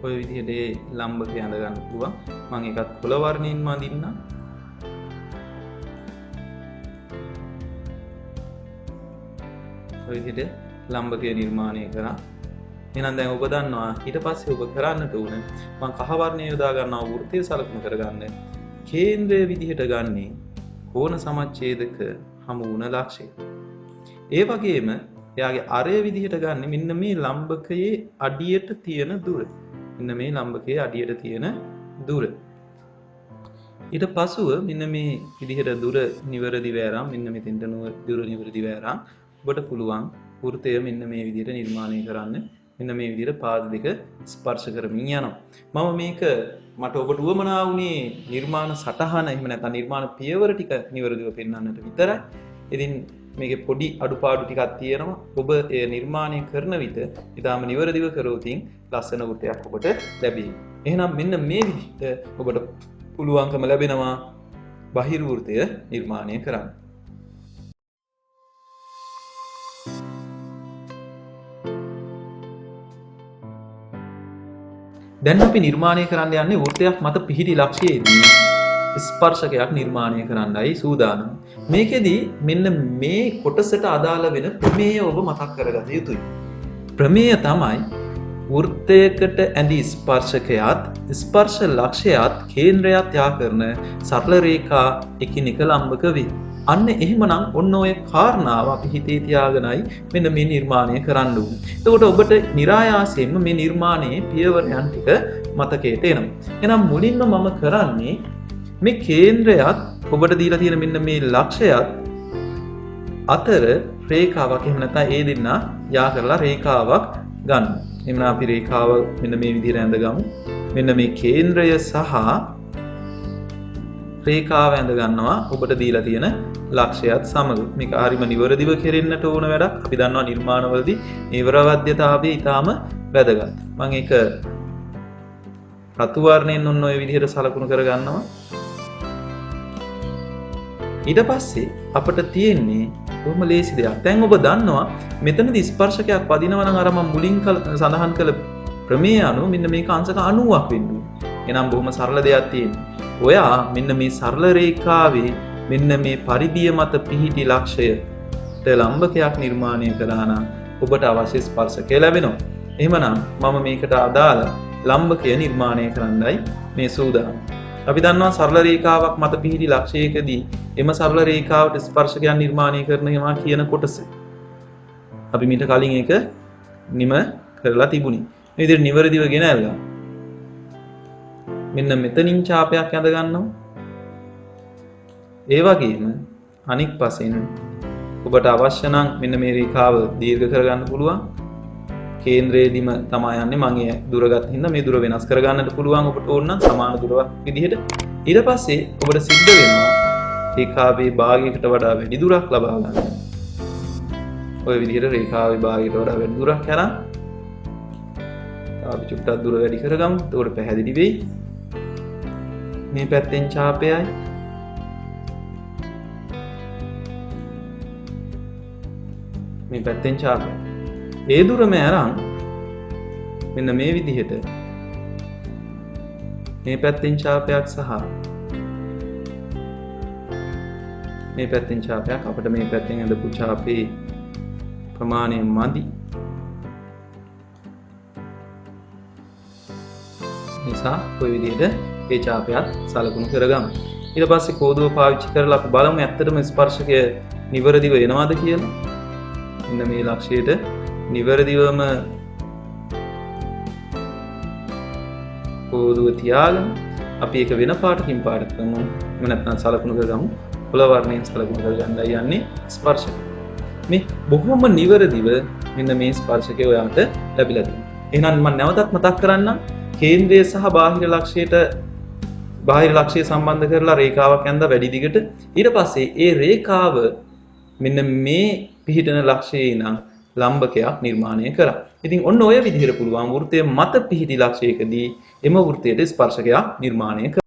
ඔය විදිහට ඒ ලම්බකය අඳ ගන්න පුළුවන්. මම ඒකත් කොළ වර්ණයෙන්ම අඳින්න. ඔය විදිහට ලම්බකය නිර්මාණය කරා. එහෙනම් දැන් ඔබ දන්නවා ඊට පස්සේ ඔබ කරන්නට ඕන මම කහ වර්ණය යොදා ගන්නවා වෘත්තය සලකුණු කරගන්න. කේන්ද්‍රය විදිහට ගන්නේ කෝණ සමච්ඡේදක හමු වුණ ලක්ෂය. ඒ වගේම එයාගේ අරය විදිහට ගන්න මෙන්න මේ ලම්බකයේ අඩියට තියෙන දුර. මෙන්න මේ ලම්බකයේ අඩියට තියෙන දුර. ඊට පසුව මෙන්න මේ විදිහට දුර නිවැරදිව ඇරන් මෙන්න මෙතෙන්ට දුර නිවැරදිව ඇරන් ඔබට පුළුවන් වෘත්තය මෙන්න මේ විදිහට නිර්මාණය කරන්න. මෙන්න මේ විදිහට පාද දෙක ස්පර්ශ කරමින් යනවා. මම මේක මට ඔබට උවමනා වුණේ නිර්මාණ සටහන එහෙම නැත්නම් නිර්මාණ පියවර ටික නිවැරදිව පෙන්වන්නට විතරයි. ඉතින් මේකේ පොඩි අඩුපාඩු ටිකක් තියෙනවා. ඔබ ඒ නිර්මාණය කරන විට ඊටාම නිවැරදිව කරොත් ලස්සන වෘත්තයක් ඔබට ලැබෙයි. එහෙනම් මෙන්න මේ විදිහට ඔබට පුළුවන්කම ලැබෙනවා බහිර්වෘත්තය නිර්මාණය කරන්න. දැන් අපි නිර්මාණය කරන්න යන්නේ වෘත්තයක් මත පිහිටි ලක්ෂයේදී ස්පර්ශකයක් නිර්මාණය කරන්නයි සූදානම්. මේකෙදී මෙන්න මේ කොටසට අදාළ වෙන ප්‍රමේය ඔබ මතක් කරගත යුතුයි. ප්‍රමේය තමයි වෘත්තයකට ඇඳි ස්පර්ශකයාත් ස්පර්ශ ලක්ෂයාත් කේන්ද්‍රයත් යා කරන සරල රේඛා එකිනෙක ලම්බක වේ. අන්න එහෙමනම් ඔන්න ඔය කාරණාව අපි හිතේ තියාගෙනයි මෙන්න මේ නිර්මාණය කරන්න ඕනේ. එතකොට ඔබට નિરાයාසයෙන්ම මේ නිර්මාණයේ පියවරයන් ටික මතකයට එනවා. එහෙනම් මුලින්ම මම කරන්නේ මේ කේන්ද්‍රයත් ඔබට දීලා තියෙන මෙන්න මේ ලක්ෂයත් අතර රේඛාවක් එහෙම නැත්නම් ඒ දෙන්න යා කරලා රේඛාවක් ගන්න. එහෙනම් අපි රේඛාව මෙන්න මේ විදිහට ඇඳගමු. මෙන්න මේ කේන්ද්‍රය සහ රේඛාව ඇඳ ගන්නවා ඔබට දීලා තියෙන ලක්ෂයත් සමග. මේක හරිම නිවැරදිව කෙරෙන්නට ඕන වැඩක්. අපි දන්නවා නිර්මාණවලදී නිර්වරවද්‍යතාවය ඊටාම වැදගත්. මම ඒක රතු වර්ණයෙන් ඔන්න ඔය විදිහට සලකුණු කර ගන්නවා. ඊට පස්සේ අපිට තියෙන්නේ කොහොම ලේසි දෙයක්. දැන් ඔබ දන්නවා මෙතනදී ස්පර්ශකයක් පදිනවා නම් අර මම මුලින් සඳහන් කළ ප්‍රමේය අනුව මෙන්න මේක අංශක 90ක් වෙන්න ඕනේ. එහෙනම් බොහොම සරල දෙයක් තියෙනවා. ඔයා මෙන්න මේ සරල රේඛාවේ මෙන්න මේ පරිධිය මත පිහිටි ලක්ෂයට ලම්බකයක් නිර්මාණය කළා නම් ඔබට අවශ්‍ය ස්පර්ශකය ලැබෙනවා. එහෙමනම් මම මේකට අදාළ ලම්බකය නිර්මාණය කරන්නයි මේ සූදානම්. අපි දන්නවා සරල රේඛාවක් මත පිහිටි ලක්ෂයකදී එම සරල රේඛාවට ස්පර්ශකයක් නිර්මාණය කරනවා කියන කොටස. අපි මීට කලින් ඒක නිම කරලා තිබුණේ. මේ විදිහට නිවැරදිව ගෙනල්ලා මෙන්න මෙතනින් ඡාපයක් ඇඳ ගන්නවා. ඒ වගේම අනික් පසෙන් ඔබට අවශ්‍ය නම් මෙන්න මේ රේඛාව දීර්ඝ කරගන්න පුළුවන්. කේන්ද්‍රයේදීම තමයි යන්නේ. මම ඒ දුර ගත්ත හින්දා මේ දුර වෙනස් කරගන්නත් පුළුවන් ඔබට ඕන නම් සමාන දුරක් විදිහට. ඊට පස්සේ ඔබට සිද්ධ වෙනවා රේඛාවේ භාගයකට වඩා වැඩි දුරක් ලබා ගන්න. ඔය විදිහට රේඛාවේ භාගයකට වඩා වැඩි දුරක් යනවා. අපි චුට්ටක් දුර වැඩි කරගමු. එතකොට පැහැදිලි වෙයි. මේ පැත්තෙන් ඡාපයයි මේ පැත්තෙන් ඡාපය. ඒ දුරම අරන් මෙන්න මේ විදිහට මේ පැත්තෙන් ඡාපයක් සහ මේ පැත්තෙන් ඡාපයක් අපිට මේ පැත්තෙන් ඇඳපු ඡාපේ ප්‍රමාණය මදි. නිසා ඔය විදිහට ඒ ඡාපයත් සලකුණු කරගමු. ඊට පස්සේ කෝදුව පාවිච්චි කරලා අපි බලමු ඇත්තටම ස්පර්ශකය නිවැරදිව එනවද කියලා. මෙන්න මේ ලක්ෂයට නිවැරදිවම කෝදුව තියාගෙන අපි ඒක වෙන පාටකින් පාට කරමු. එහෙම නැත්නම් සලකුණු කරගමු. කොළ වර්ණයෙන් සලකුණු කරගන්නයි යන්නේ ස්පර්ශකය. මේ බොහොම නිවැරදිව මෙන්න මේ ස්පර්ශකය ඔයාලට ලැබිලා තියෙනවා. එහෙනම් මම නැවතත් මතක් කරන්නම්. කේන්ද්‍රය සහ බාහිර ලක්ෂය සම්බන්ධ කරලා රේඛාවක් ඇඳලා වැඩි දිගට ඊට පස්සේ ඒ රේඛාව මෙන්න මේ පිහිටන ලක්ෂයේ ඉඳන් ලම්බකයක් නිර්මාණය කරා. ඉතින් ඔන්න ඔය විදිහට පුළුවන් වෘත්තය මත පිහිටි ලක්ෂයකදී එම වෘත්තයට ස්පර්ශකයක් නිර්මාණය කරන්න.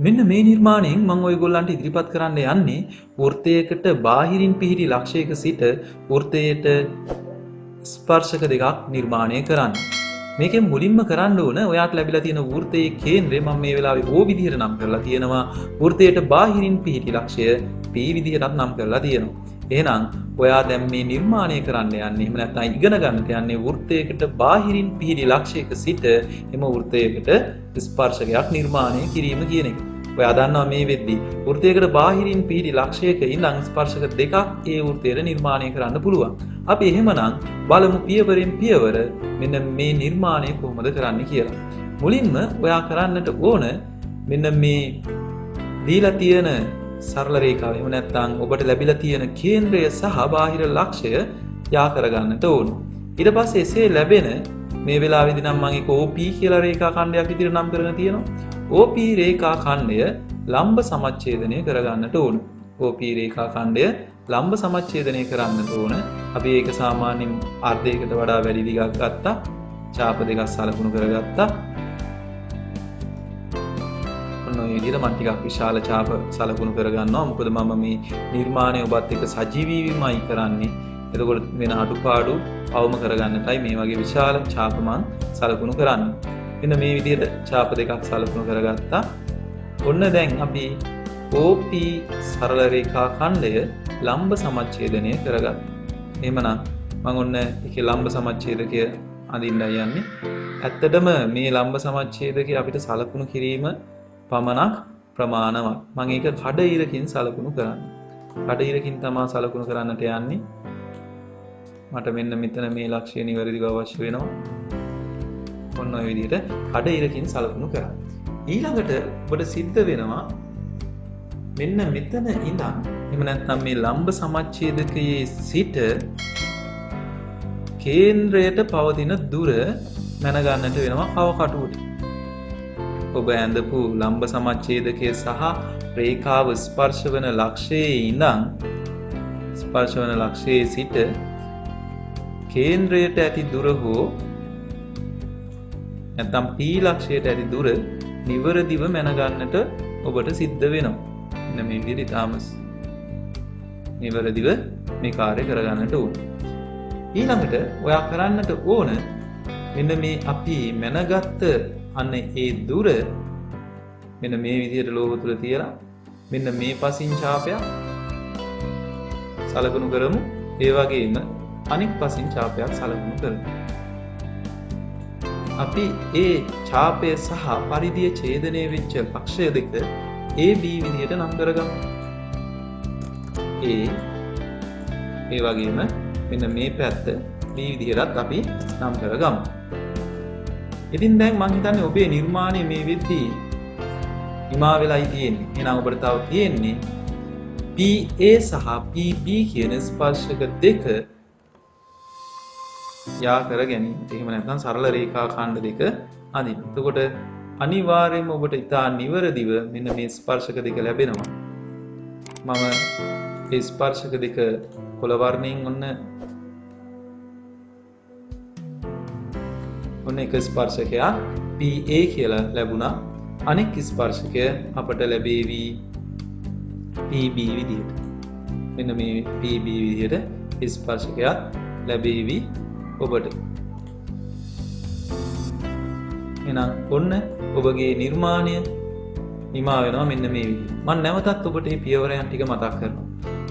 මෙන්න මේ නිර්මාණයෙන් මම ඔයගොල්ලන්ට ඉදිරිපත් කරන්න යන්නේ වෘත්තයකට බාහිරින් පිහිටි ලක්ෂයක සිට වෘත්තයට ස්පර්ශක දෙකක් නිර්මාණය කරන්න. මේකෙන් මුලින්ම කරන්න ඕන ඔයාට ලැබිලා තියෙන වෘත්තයේ කේන්ද්‍රය මම මේ වෙලාවේ O විදිහට නම් කරලා තියෙනවා. වෘත්තයට බාහිරින් පිහිටි ලක්ෂය P විදිහටත් නම් කරලා තියෙනවා. එහෙනම් ඔයා දැන් මේ නිර්මාණය කරන්න යන්නේ එහෙම නැත්නම් ඉගෙන ගන්නට යන්නේ වෘත්තයකට බාහිරින් පිහිටි ලක්ෂයක සිට එම වෘත්තයකට ස්පර්ශකයක් නිර්මාණය කිරීම කියන එක. ඔයා දන්නවා මේ වෙද්දී වෘත්තයකට බාහිරින් පිහිටි ලක්ෂයක ඉඳන් ස්පර්ශක දෙකක් ඒ වෘත්තයට නිර්මාණය කරන්න පුළුවන්. අපි එහෙමනම් බලමු පියවරෙන් පියවර මෙන්න මේ නිර්මාණය කොහොමද කරන්න කියලා. මුලින්ම ඔයා කරන්නට ඕන මෙන්න මේ දීලා තියෙන සරල රේඛාව එහෙම නැත්නම් ඔබට ලැබිලා තියෙන කේන්ද්‍රය සහ බාහිර ලක්ෂය යා කරගන්නට ඕන. ඊට පස්සේ එසේ ලැබෙන මේ වෙලාවේදී නම් මම ඒක OP කියලා රේඛා ඛණ්ඩයක් විදිහට නම් කරගෙන තියෙනවා. OP රේඛා ඛණ්ඩය ලම්බ සමච්ඡේදනය කරගන්නට ඕන. OP රේඛා ඛණ්ඩය ලම්බ සමච්ඡේදනය කරන්නට ඕන. අපි ඒක සාමාන්‍යයෙන් අර්ධයකට වඩා වැඩි දිගක් ගත්තා. ඡාප දෙකක් සලකුණු කරගත්තා. ඔන්න ඔය විදිහට මම ටිකක් විශාල ඡාප සලකුණු කරගන්නවා. මොකද මම මේ නිර්මාණය ඔබත් එක්ක සජීවීවමයි කරන්නේ. එතකොට වෙන අඩුපාඩු අවම කරගන්නටයි මේ වගේ විශාල ඡාප මම සලකුණු කරන්නේ. මෙන්න මේ විදිහට ඡාප දෙකක් සලකුණු කරගත්තා. ඔන්න දැන් අපි OP සරල රේඛා ඛණ්ඩය ලම්බ සමච්ඡේදනය කරගත්තා. එහෙමනම් මම ඔන්න ඒකේ ලම්බ සමච්ඡේදකය අඳින්නයි යන්නේ. ඇත්තටම මේ ලම්බ සමච්ඡේදකය අපිට සලකුණු කිරීම පමණක් ප්‍රමාණවත්. මම ඒක කඩඉරකින් සලකුණු කරන්නේ. කඩඉරකින් තමයි සලකුණු කරන්නට යන්නේ. මට මෙන්න මෙතන මේ ලක්ෂ්‍ය නිවැරදිව අවශ්‍ය වෙනවා. ඔන්න ඔය විදිහට කඩඉරකින් සලකුණු කරා. ඊළඟට ඔබට සිද්ධ වෙනවා මෙන්න මෙතන ඉඳන් එහෙම නැත්නම් මේ ලම්බ සමච්ඡේදකයේ සිට කේන්ද්‍රයට පවතින දුර මැනගන්නට වෙනවා කව කටුවට. ඔබ ඇඳපු ලම්බ සමච්ඡේදකයේ සහ රේඛාව ස්පර්ශ වන ලක්ෂයේ ඉඳන් ස්පර්ශ වන ලක්ෂයේ සිට කේන්ද්‍රයට ඇති දුර හෝ නැත්නම් P ලක්ෂයට ඇති දුර නිවරදිව මැනගන්නට ඔබට සිද්ධ වෙනවා. මෙන්න මේ විදිහට තාමස් නිවරදිව මේ කාර්ය කරගන්නට ඕන. ඊළඟට ඔයා කරන්නට ඕන මෙන්න මේ අපි මැනගත්ත අන්න ඒ දුර මෙන්න මේ විදිහට ලෝහ තුල තියලා මෙන්න මේ පසින් ඡාපයක් සලකුණු කරමු. ඒ වගේම අනෙක් පසින් ඡාපයක් සලකුණු කරමු. අපි ඒ ඡාපය සහ පරිධිය ඡේදනය වෙච්ච ලක්ෂය දෙක AB විදිහට නම් කරගමු. ඒ වගේම මෙන්න මේ පැත්ත B විදිහටත් අපි නම් කරගමු. ඉතින් දැන් මම හිතන්නේ ඔබේ නිර්මාණය මේ වෙද්දී හිමා වෙලායි තියෙන්නේ. එහෙනම් ඔබට තව තියෙන්නේ PA සහ PB කියන ස්පර්ශක දෙක යා කර ගැනීම. එහෙම නැත්නම් සරල රේඛා ඛණ්ඩ දෙක අඳින්න. එතකොට අනිවාර්යයෙන්ම ඔබට ඉතා නිවරදිව මෙන්න මේ ස්පර්ශක දෙක ලැබෙනවා. මම මේ ස්පර්ශක දෙක කොළ වර්ණයෙන් ඔන්න එක ස්පර්ශකයක් PA කියලා ලැබුණා. අනෙක් ස්පර්ශකය අපට ලැබේවි PB විදිහට. මෙන්න මේ PB විදිහට ස්පර්ශකයක් ලැබේවි ඔබට. එහෙනම් ඔන්න ඔබගේ නිර්මාණය හිමා වෙනවා මෙන්න මේ විදිහට. මම නැවතත් ඔබට මේ පියවරයන් ටික මතක් කරනවා.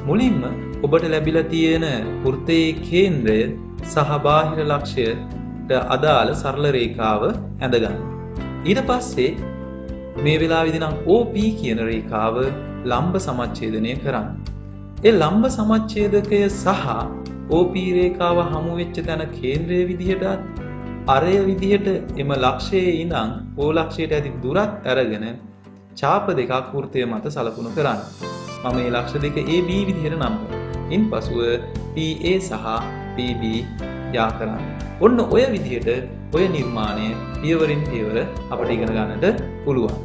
මුලින්ම ඔබට ලැබිලා තියෙන වෘත්තයේ කේන්ද්‍රය සහ බාහිර ලක්ෂයට අදාළ සරල රේඛාව ඇඳගන්න. ඊට පස්සේ මේ වෙලාවේදී නම් OP කියන රේඛාව ලම්බ සමච්ඡේදනය කරන්න. ඒ ලම්බ සමච්ඡේදකය සහ OP රේඛාව හමු වෙච්ච තැන කේන්ද්‍රය විදිහට අරය විදිහට එම ලක්ෂයේ ඉඳන් O ලක්ෂයට ඇති දුරත් අරගෙන ඡාප දෙකක් වෘත්තය මත සලකුණු කරන්න. මම මේ ලක්ෂ දෙක AB විදිහට නම් කරනවා. ඉන්පසුව PA සහ PB යා කරන්න. ඔන්න ඔය විදිහට ඔය නිර්මාණය පියවරින් පියවර අපට ඉගෙන ගන්නට පුළුවන්.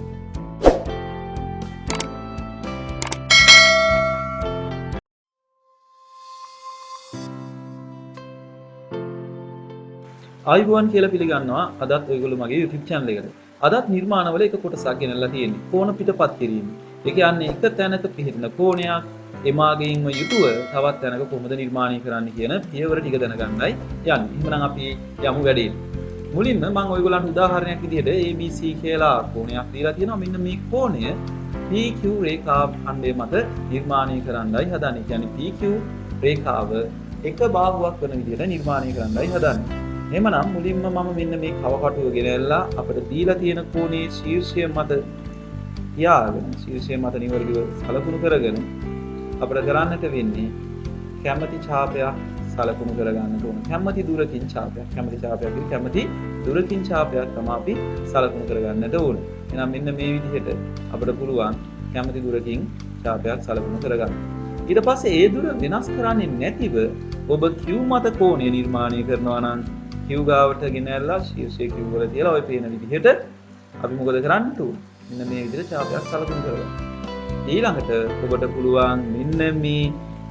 ආයුබෝවන් කියලා පිළිගන්නවා අදත් ඔයගොල්ලෝ මගේ YouTube channel එකට. අදත් නිර්මාණවල එක කොටසක් ගෙනල්ලා තියෙන්නේ. කෝණ පිටපත් කිරීම. ඒ කියන්නේ එක තැනක පිහිටන කෝණයක් එමාගෙන්ම යුතුව තවත් තැනක කොහොමද නිර්මාණය කරන්න කියන පියවර ටික දැනගන්නයි යන්නේ. එහෙනම් අපි යමු වැඩේට. මුලින්ම මම ඔයගොල්ලන්ට උදාහරණයක් විදිහට ABC කියලා කෝණයක් දීලා තියෙනවා. මෙන්න මේ කෝණය PQ රේඛා ඛණ්ඩය මත නිර්මාණය කරන්නයි හදන්නේ. කියන්නේ PQ රේඛාව එක බාහුවක් වෙන විදිහට නිර්මාණය කරන්නයි හදන්නේ. එහෙමනම් මුලින්ම මම මෙන්න මේ කවකටුව ගෙනල්ලා අපිට දීලා තියෙන කෝණයේ ශීර්ෂය මත තියාගෙන ශීර්ෂය මත නිවැරදිව සලකුණු කරගෙන අපිට කරන්නට වෙන්නේ කැමැති ඡාපයක් සලකුණු කරගන්නට ඕන. කැමැති දුරකින් ඡාපයක්. කැමැති ඡාපයක් කියන්නේ කැමැති දුරකින් ඡාපයක් තමයි අපි සලකුණු කරගන්නට ඕන. එහෙනම් මෙන්න මේ විදිහට අපිට පුළුවන් කැමැති දුරකින් ඡාපයක් සලකුණු කරගන්න. ඊට පස්සේ ඒ දුර වෙනස් කරන්නේ නැතිව ඔබ Q මත කෝණය නිර්මාණය කරනවා නම් Q ගාවට ගෙනල්ලා ශීර්ෂයේ Q වල තියලා ඔය පේන විදිහට අපි මොකද කරන්න ඕන? මෙන්න මේ විදිහට ඡාපයක් සලකුණු කරගන්න. ඊළඟට ඔබට පුළුවන් මෙන්න මේ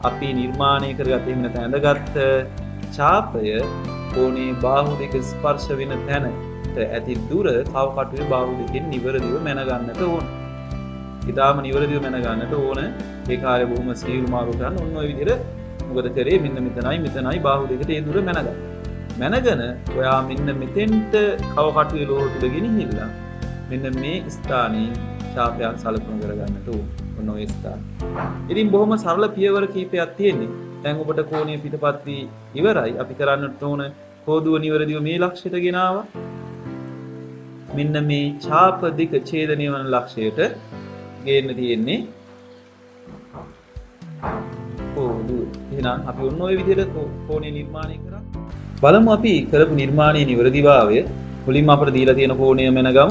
අපි නිර්මාණය කරගත්ත එහෙම නැත්නම් ඇඳගත්ත ඡාපය කෝණේ බාහුව දෙක ස්පර්ශ වෙන තැනට ඇති දුර කවකටුවේ බාහුව දෙකෙන් නිවැරදිව මැන ගන්නට ඕන. ඊටාම නිවැරදිව මැන ගන්නට ඕන. ඒ කාර්ය බොහොම සීල් මාරු කරන්න ඕන ඔය විදිහට මොකද කරේ මෙන්න මෙතනයි බාහුව දෙකට ඒ දුර මැනගන්න. මැනගෙන ඔයා මෙන්න මෙතෙන්ට කවකටුවේ ලෝහ තුඩ ගෙනහිල්ලා මෙන්න මේ ස්ථානයේ ඡාපයක් සලකුණු කරගන්නට ඕන. ඔන්න ඔය ස්ථාන. ඉතින් බොහොම සරල පියවර කීපයක් තියෙන්නේ. දැන් ඔබට කෝණය පිටපත් වී ඉවරයි. අපි කරන්නට ඕන කෝදුව නිවැරදිව මේ ලක්ෂයට ගෙනාවා. මෙන්න මේ ඡාප දෙක ඡේදනය වන ලක්ෂයට ගේන්න තියෙන්නේ කෝදුව. එහෙනම් අපි ඔන්න ඔය විදිහට කෝණය නිර්මාණය කරා. බලමු අපි කරපු නිර්මාණයේ නිවැරදිභාවය. මුලින්ම අපිට දීලා තියෙන කෝණය මෙනගමු.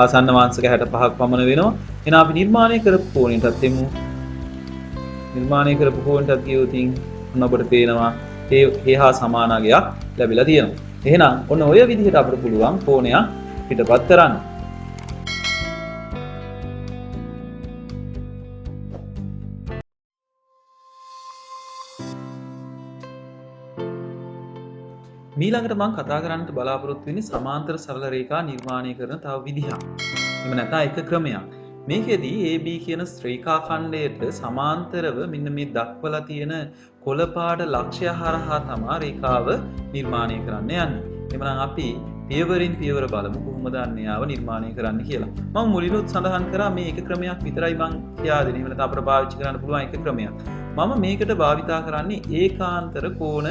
ආසන්න වාංශක 65ක් පමණ වෙනවා. එහෙනම් අපි නිර්මාණය කරපු කෝණයටත් එමු. නිර්මාණය කරපු කෝණයටත් ගියොතින් ඔන්න ඔබට පේනවා ඒ හා සමාන අගයක් ලැබිලා තියෙනවා. එහෙනම් ඔන්න ඔය විදිහට අපිට පුළුවන් කෝණයක් පිටපත් කරන්න. ඊළඟට මම කතා කරන්නට බලාපොරොත්තු වෙන්නේ සමාන්තර සරල රේඛා නිර්මාණය කරන තව විදිහක්. එහෙම නැත්නම් එක ක්‍රමයක්. මේකෙදී AB කියන ශ්‍රේඛා ඛණ්ඩයට සමාන්තරව මෙන්න මේ දක්වලා තියෙන කොළ පාට ලක්ෂ්‍ය හරහා තමයි රේඛාව නිර්මාණය කරන්න යන්නේ. එhmenan අපි පියවරින් පියවර බලමු කොහොමද අන්‍යව නිර්මාණය කරන්න කියලා. මම මුලිනුත් සඳහන් කරා මේ එක ක්‍රමයක් විතරයි මම කියා දෙන්නේ. එහෙම නැත්නම් අපිට පාවිච්චි කරන්න පුළුවන් එක ක්‍රමයක්. මම මේකට භාවිතා කරන්නේ ඒකාන්තර කෝණ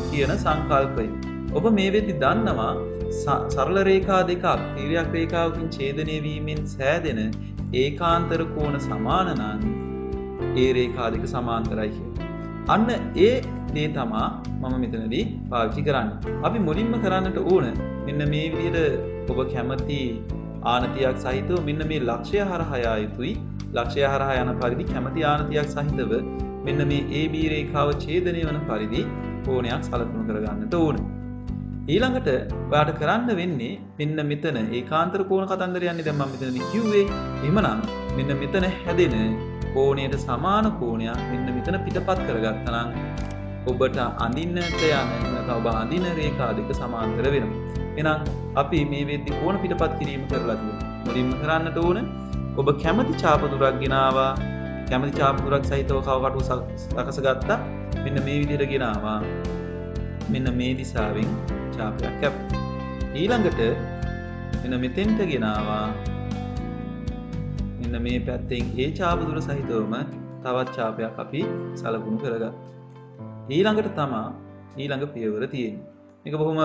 කියන සංකල්පය. ඔබ මේ වෙද්දි දන්නවා සරල රේඛා දෙකක් තීර්යක රේඛාවකින් ඡේදනය වීමෙන් සෑදෙන ඒකාන්තර කෝණ සමාන නම් ඒ රේඛා දෙක සමාන්තරයි කියලා. අන්න ඒ දේ තමයි මම මෙතනදී පාවිච්චි කරන්නේ. අපි මුලින්ම කරන්නට ඕන මෙන්න මේ විදිහට ඔබ කැමති ආනතියක් සහිතව මෙන්න මේ ලක්ෂ්‍ය හරහා යා යුතුයි. ලක්ෂ්‍ය හරහා යන පරිදි කැමති ආනතියක් සහිතව මෙන්න මේ AB රේඛාව ඡේදනය වන පරිදි කෝණයක් සලකුණු කරගන්නට ඕන. ඊළඟට ඔයාට කරන්න වෙන්නේ මෙන්න මෙතන ඒකාන්තර කෝණ කතන්දර යන්නේ දැන් මම මෙතනදී කිව්වේ. එහෙමනම් මෙන්න මෙතන හැදෙන කෝණයට සමාන කෝණයක් මෙන්න මෙතන පිටපත් කරගත්තා නම් ඔබට අඳින්නට යන නැත්නම් ඔබ අඳින රේඛා දෙක සමාන්තර වෙනවා. එහෙනම් අපි මේ වෙද්දි කෝණ පිටපත් කිරීම කරලා තියෙනවා. මුලින්ම කරන්නට ඕන ඔබ කැමති ඡාප දුරක් ගෙනාවා. කැමති ඡාප දුරක් සහිතව කවකටුව සකස ගත්තා. මෙන්න මේ විදිහට ගෙනාවා. මෙන්න මේ දිශාවෙන් ඡාපයක් කැපුවා. ඊළඟට මෙන්න මෙතෙන්ට ගෙනාවා. මෙන්න මේ පැත්තෙන් ඒ ඡාප දුර සහිතවම තවත් ඡාපයක් අපි සලකුණු කරගත්තා. ඊළඟට තමයි ඊළඟ පියවර තියෙන්නේ. මේක බොහොම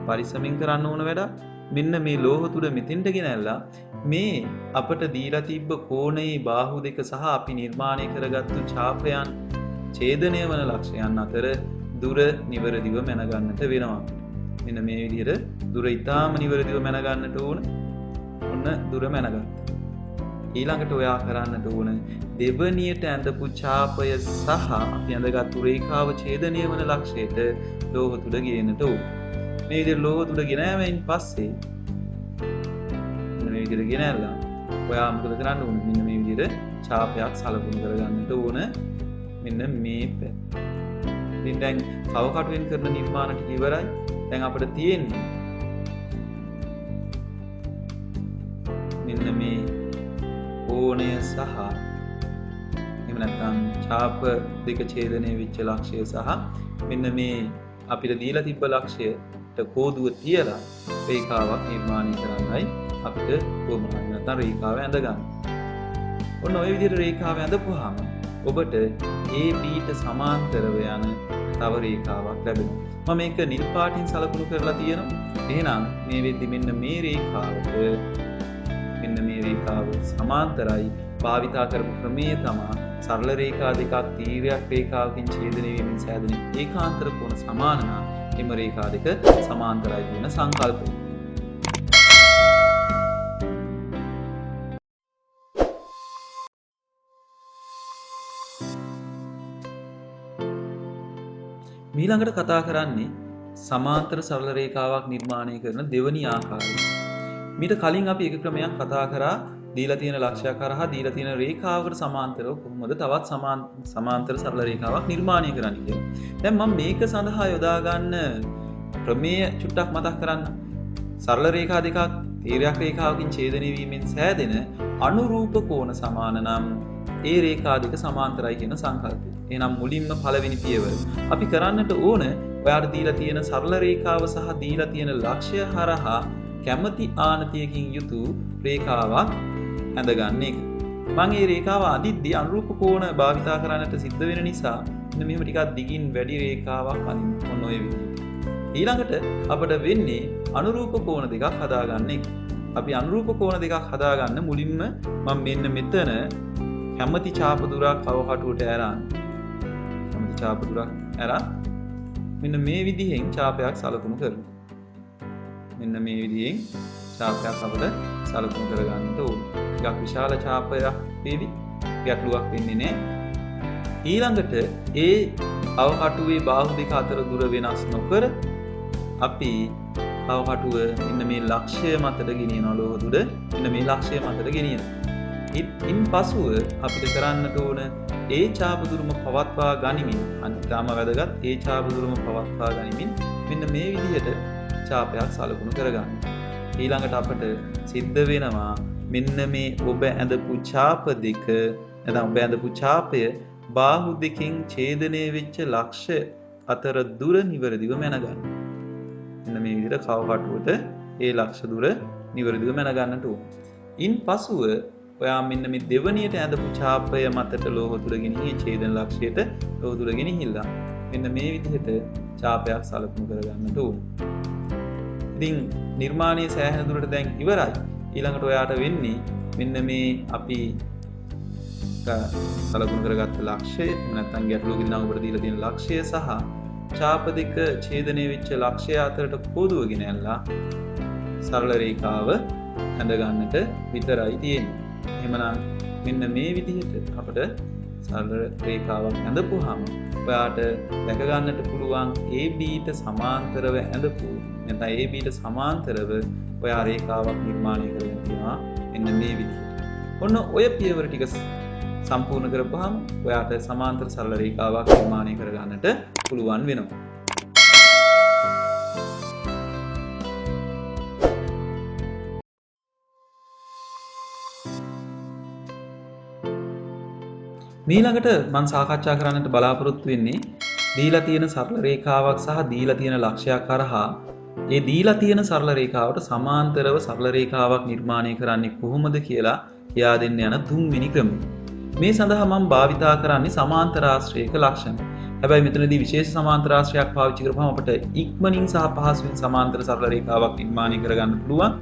පරිස්සමින් කරන්න ඕන වැඩක්. මෙන්න මේ ලෝහ තුඩ මෙතෙන්ට ගෙනල්ලා මේ අපට දීලා තිබ්බ කෝණයේ බාහු දෙක සහ අපි නිර්මාණය කරගත්තු ඡාපයන් ඡේදනය වන ලක්ෂයන් අතර දුර නිවැරදිව මැන ගන්නට වෙනවා. මෙන්න මේ විදිහට දුර ඊටාම නිවැරදිව මැන ගන්නට ඕන. ඔන්න දුර මැනගත්තා. ඊළඟට ඔයා කරන්නට ඕන දෙවනියට ඇඳපු ඡාපය සහ අපි ඇඳගත්තු රේඛාව ඡේදනය වන ලක්ෂයට ලෝහ තුඩ ගේන්නට ඕන. මේ විදිහට ලෝහ තුඩ ගෙනාවෙන් පස්සේ මේ විදිහට ගෙනල්ලා ඔයා මොකද කරන්න ඕන? මෙන්න මේ විදිහට ඡාපයක් සලකුණු කරගන්නට ඕන. මෙන්න මේ පැත්ත. ඉතින් දැන් කවකටුවෙන් කරන නිර්මාණ ටික ඉවරයි. දැන් අපිට තියෙන්නේ මෙන්න මේ කෝණය සහ එහෙම නැත්නම් ඡාප දෙක ඡේදනය වෙච්ච ලක්ෂය සහ මෙන්න මේ අපිට දීලා තිබ්බ ලක්ෂයට කෝදුව තියලා රේඛාවක් නිර්මාණය කරන්නයි අපිට උවමනා නැත්නම් රේඛාව ඇඳ ගන්න. ඔන්න ඔය විදිහට රේඛාව ඇඳපුවාම ඔබට ABට සමාන්තරව යන තව රේඛාවක් ලැබෙනවා. මම මේක නිල් පාටින් සලකුණු කරලා තියෙනවා. එහෙනම් මේ වෙද්දි මෙන්න මේ රේඛාව සමාන්තරයි. භාවිතා කරපු ක්‍රමය තමයි සරල රේඛා දෙකක් තීරයක් රේඛාවකින් ඡේදනය වීමෙන් සෑදෙන ඒකාන්තර කෝණ සමාන නම් එම රේඛා දෙක සමාන්තරයි කියන සංකල්පය. ඊළඟට කතා කරන්නේ සමාන්තර සරල රේඛාවක් නිර්මාණය කරන දෙවැනි ආකාරය. මීට කලින් අපි එක ක්‍රමයක් කතා කරා දීලා තියෙන ලක්ෂයක් හරහා දීලා තියෙන රේඛාවකට සමාන්තරව කොහොමද තවත් සමාන්තර සරල රේඛාවක් නිර්මාණය කරන්නේ කියලා. දැන් මම මේක සඳහා යොදා ගන්න ප්‍රමේය චුට්ටක් මතක් කරන්න. සරල රේඛා දෙකක් තීරයක් රේඛාවකින් ඡේදනය වීමෙන් සෑදෙන අනුරූප කෝණ සමාන නම් ඒ රේඛා දෙක සමාන්තරයි කියන සංකල්පය. එහෙනම් මුලින්ම පළවෙනි පියවර අපි කරන්නට ඕන ඔයාලට දීලා තියෙන සරල රේඛාව සහ දීලා තියෙන ලක්ෂය හරහා කැමැති ආනතියකින් යුතු රේඛාවක් ඇඳගන්න එක. මම මේ රේඛාව අඳිද්දී අනුරූප කෝණ භාවිතා කරන්නට සිද්ධ වෙන නිසා මෙන්න මෙහෙම ටිකක් දිගින් වැඩි රේඛාවක් අඳින්න ඕන ඔය විදිහට. ඊළඟට අපිට වෙන්නේ අනුරූප කෝණ දෙකක් හදාගන්න එක. අපි අනුරූප කෝණ දෙකක් හදාගන්න මුලින්ම මම මෙන්න මෙතන කැමැති ඡාප දුරක් අවකටුවට ඇරන් මෙන්න මේ විදිහෙන් ඡාපයක් සලකුණු කරනවා. මෙන්න මේ විදිහෙන් ඡාපයක් අපිට සලකුණු කරගන්නට ඕන. ටිකක් විශාල ඡාපයක් වේවි. ගැටලුවක් වෙන්නේ නැහැ. ඊළඟට ඒ අවකටුවේ බාහුව දෙක අතර දුර වෙනස් නොකර අපි අවකටුව මෙන්න මේ ලක්ෂය මතට ගෙනියනවා. ලෝහ දුර මෙන්න මේ ලක්ෂය මතට ගෙනියනවා. ඉන් පසුව අපිට කරන්නට ඕන ඒ ඡාප දුරම පවත්වා ගනිමින් අනිත්‍යම වැදගත් ඒ ඡාප දුරම පවත්වා ගනිමින් මෙන්න මේ විදිහට ඡාපයක් සලකුණු කරගන්න. ඊළඟට අපට සිද්ධ වෙනවා මෙන්න මේ ඔබ ඇඳපු ඡාප දෙක නැත්නම් ඔබ ඇඳපු ඡාපය බාහුව දෙකෙන් ඡේදනය වෙච්ච ලක්ෂ්‍ය අතර දුර නිවැරදිව මැනගන්න. මෙන්න මේ විදිහට කවකටුවට ඒ ලක්ෂ්‍ය දුර නිවැරදිව මැනගන්නට ඕන. ඉන් පසුව ඔයා මෙන්න මේ දෙවණියට ඇඳපු ඡාපය මතට ලෝහ දුර ගෙනිහි ඡේදන ලක්ෂ්‍යයට ලෝහ දුර ගෙනිහිලා මෙන්න මේ විදිහට ඡාපයක් සලකුණු කරගන්නට ඕන. ඉතින් නිර්මාණයේ සෑහෙන දුරට දැන් ඉවරයි. ඊළඟට ඔයාට වෙන්නේ මෙන්න මේ අපි සලකුණු කරගත්ත ලක්ෂ්‍යය නැත්නම් ගැටලුවකින් නම් ඔබට දීලා තියෙන ලක්ෂ්‍යය සහ ඡාප දෙක ඡේදනය වෙච්ච ලක්ෂ්‍යය අතරට පොදුවගෙන ඇල්ලා සරල රේඛාව ඇඳ ගන්නට විතරයි තියෙන්නේ. එහෙමනම් මෙන්න මේ විදිහට අපිට සරල රේඛාවක් ඇඳපුවාම ඔයාට දැක ගන්නට පුළුවන් ABට සමාන්තරව ඇඳපු නැත්නම් ABට සමාන්තරව ඔයා රේඛාවක් නිර්මාණය කරගෙන තියෙනවා මෙන්න මේ විදිහට. ඔන්න ඔය පියවර ටික සම්පූර්ණ කරපුවාම ඔයාට සමාන්තර සරල රේඛාවක් නිර්මාණය කර ගන්නට පුළුවන් වෙනවා. ඊළඟට මම සාකච්ඡා කරන්නට බලාපොරොත්තු වෙන්නේ දීලා තියෙන සරල රේඛාවක් සහ දීලා තියෙන ලක්ෂයක් කරහා ඒ දීලා තියෙන සරල රේඛාවට සමාන්තරව සරල රේඛාවක් නිර්මාණය කරන්නේ කොහොමද කියලා කියා දෙන්න යන තුන්වෙනි ක්‍රමය. මේ සඳහා මම භාවිතා කරන්නේ සමාන්තරාශ්‍රයක ලක්ෂණ. හැබැයි මෙතනදී විශේෂ සමාන්තරාශ්‍රයක් පාවිච්චි කරපුවම අපිට ඉක්මනින් සහ පහසුවෙන් සමාන්තර සරල රේඛාවක් නිර්මාණය කරගන්න පුළුවන්.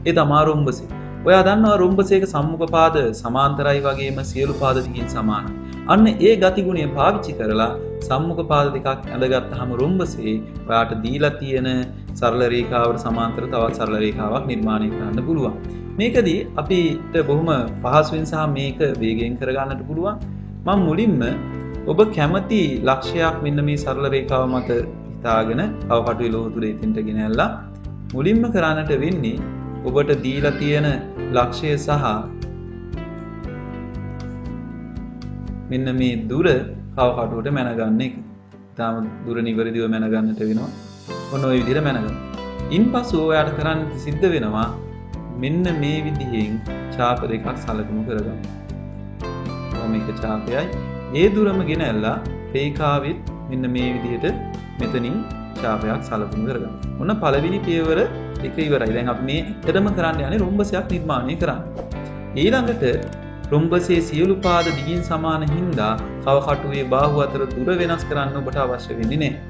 ඒ තමයි රොම්බසය. ඔයා දන්නවා රොම්බසයක සම්මුඛ පාද සමාන්තරයි වගේම සියලු පාද දිගින් සමානයි. අන්න ඒ ගතිගුණය පාවිච්චි කරලා සම්මුඛ පාද දෙකක් ඇඳගත්තාම රොම්බසේ ඔයාට දීලා තියෙන සරල රේඛාවට සමාන්තර තවත් සරල රේඛාවක් නිර්මාණය කරන්න පුළුවන්. මේකදී අපිට බොහොම පහසුවෙන් සහ මේක වේගයෙන් කරගන්නට පුළුවන්. මම මුලින්ම ඔබ කැමති ලක්ෂයක් මෙන්න මේ සරල රේඛාව මත හිතාගෙන අවකටුවේ ලෝහ තුඩ එතෙන්ට ගෙනල්ලා මුලින්ම කරන්නට වෙන්නේ ඔබට දීලා තියෙන ලක්ෂය සහ මෙන්න මේ දුර කවකටුවට මැනගන්න එක. තාම දුර නිවැරදිව මැනගන්නට වෙනවා. ඔන්න ඔය විදිහට මැනගන්න. ඉන්පසු ඔයාලට කරන්න සිද්ධ වෙනවා මෙන්න මේ විදිහෙන් ඡාප දෙකක් සලකුණු කරගන්න. මේක ඡාපයයි. ඒ දුරම ගෙනල්ලා රේඛාවෙත් මෙන්න මේ විදිහට මෙතනින් ඡාපයක් සලකුණු කරගන්න. ඔන්න පළවෙනි පියවර එක ඉවරයි. දැන් අපි මේ ඇත්තටම කරන්න යන්නේ රොම්බසයක් නිර්මාණය කරන්න. ඊළඟට රොම්බසේ සියලු පාද දිගින් සමාන හින්දා කව කටුවේ බාහුව අතර දුර වෙනස් කරන්න ඔබට අවශ්‍ය වෙන්නේ නැහැ.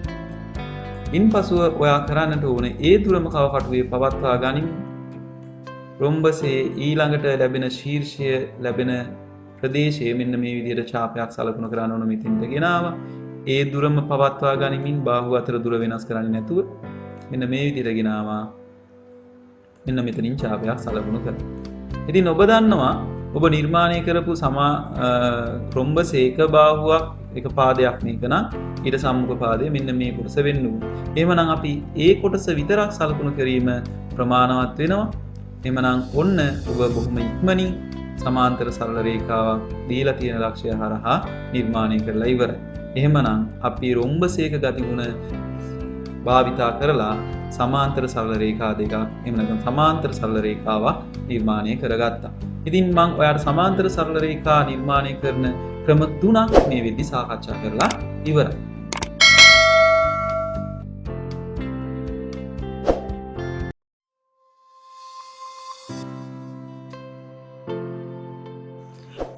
ඉන්පසුව ඔයා කරන්නට ඕනේ ඒ දුරම කව කටුවේ පවත්වා ගනිමින් රොම්බසේ ඊළඟට ලැබෙන ශීර්ෂය ලැබෙන ප්‍රදේශයේ මෙන්න මේ විදිහට ඡාපයක් සලකුණු කරන්න ඕන මෙතෙන්ට ගෙනාවා. ඒ දුරම පවත්වා ගනිමින් බාහුව අතර දුර වෙනස් කරන්නේ නැතුව මෙන්න මේ විදිහට ගෙනාවා. මෙන්න මෙතනින් ඡාපයක් සලකුණු කරා. ඉතින් ඔබ දන්නවා ඔබ නිර්මාණය කරපු රොම්බසේ එක බාහුවක් එක පාදයක් මේක නම් ඊට සම්මුඛ පාදය මෙන්න මේ කොටස වෙන්න ඕනේ. එහෙමනම් අපි ඒ කොටස විතරක් සලකුණු කිරීම ප්‍රමාණවත් වෙනවා. එහෙමනම් ඔන්න ඔබ බොහොම ඉක්මනින් සමාන්තර සරල රේඛාවක් දීලා තියෙන ලක්ෂ්‍ය හරහා නිර්මාණය කරලා ඉවරයි. එහෙමනම් අපි රොම්බසේක ගතිගුණ භාවිතා කරලා සමාන්තර සරල රේඛා දෙකක් එහෙම නැත්නම් සමාන්තර සරල රේඛාවක් නිර්මාණය කරගත්තා. ඉතින් මම ඔයාලට සමාන්තර සරල රේඛා නිර්මාණය කරන ක්‍රම 3ක් මේ වෙද්දි සාකච්ඡා කරලා ඉවරයි.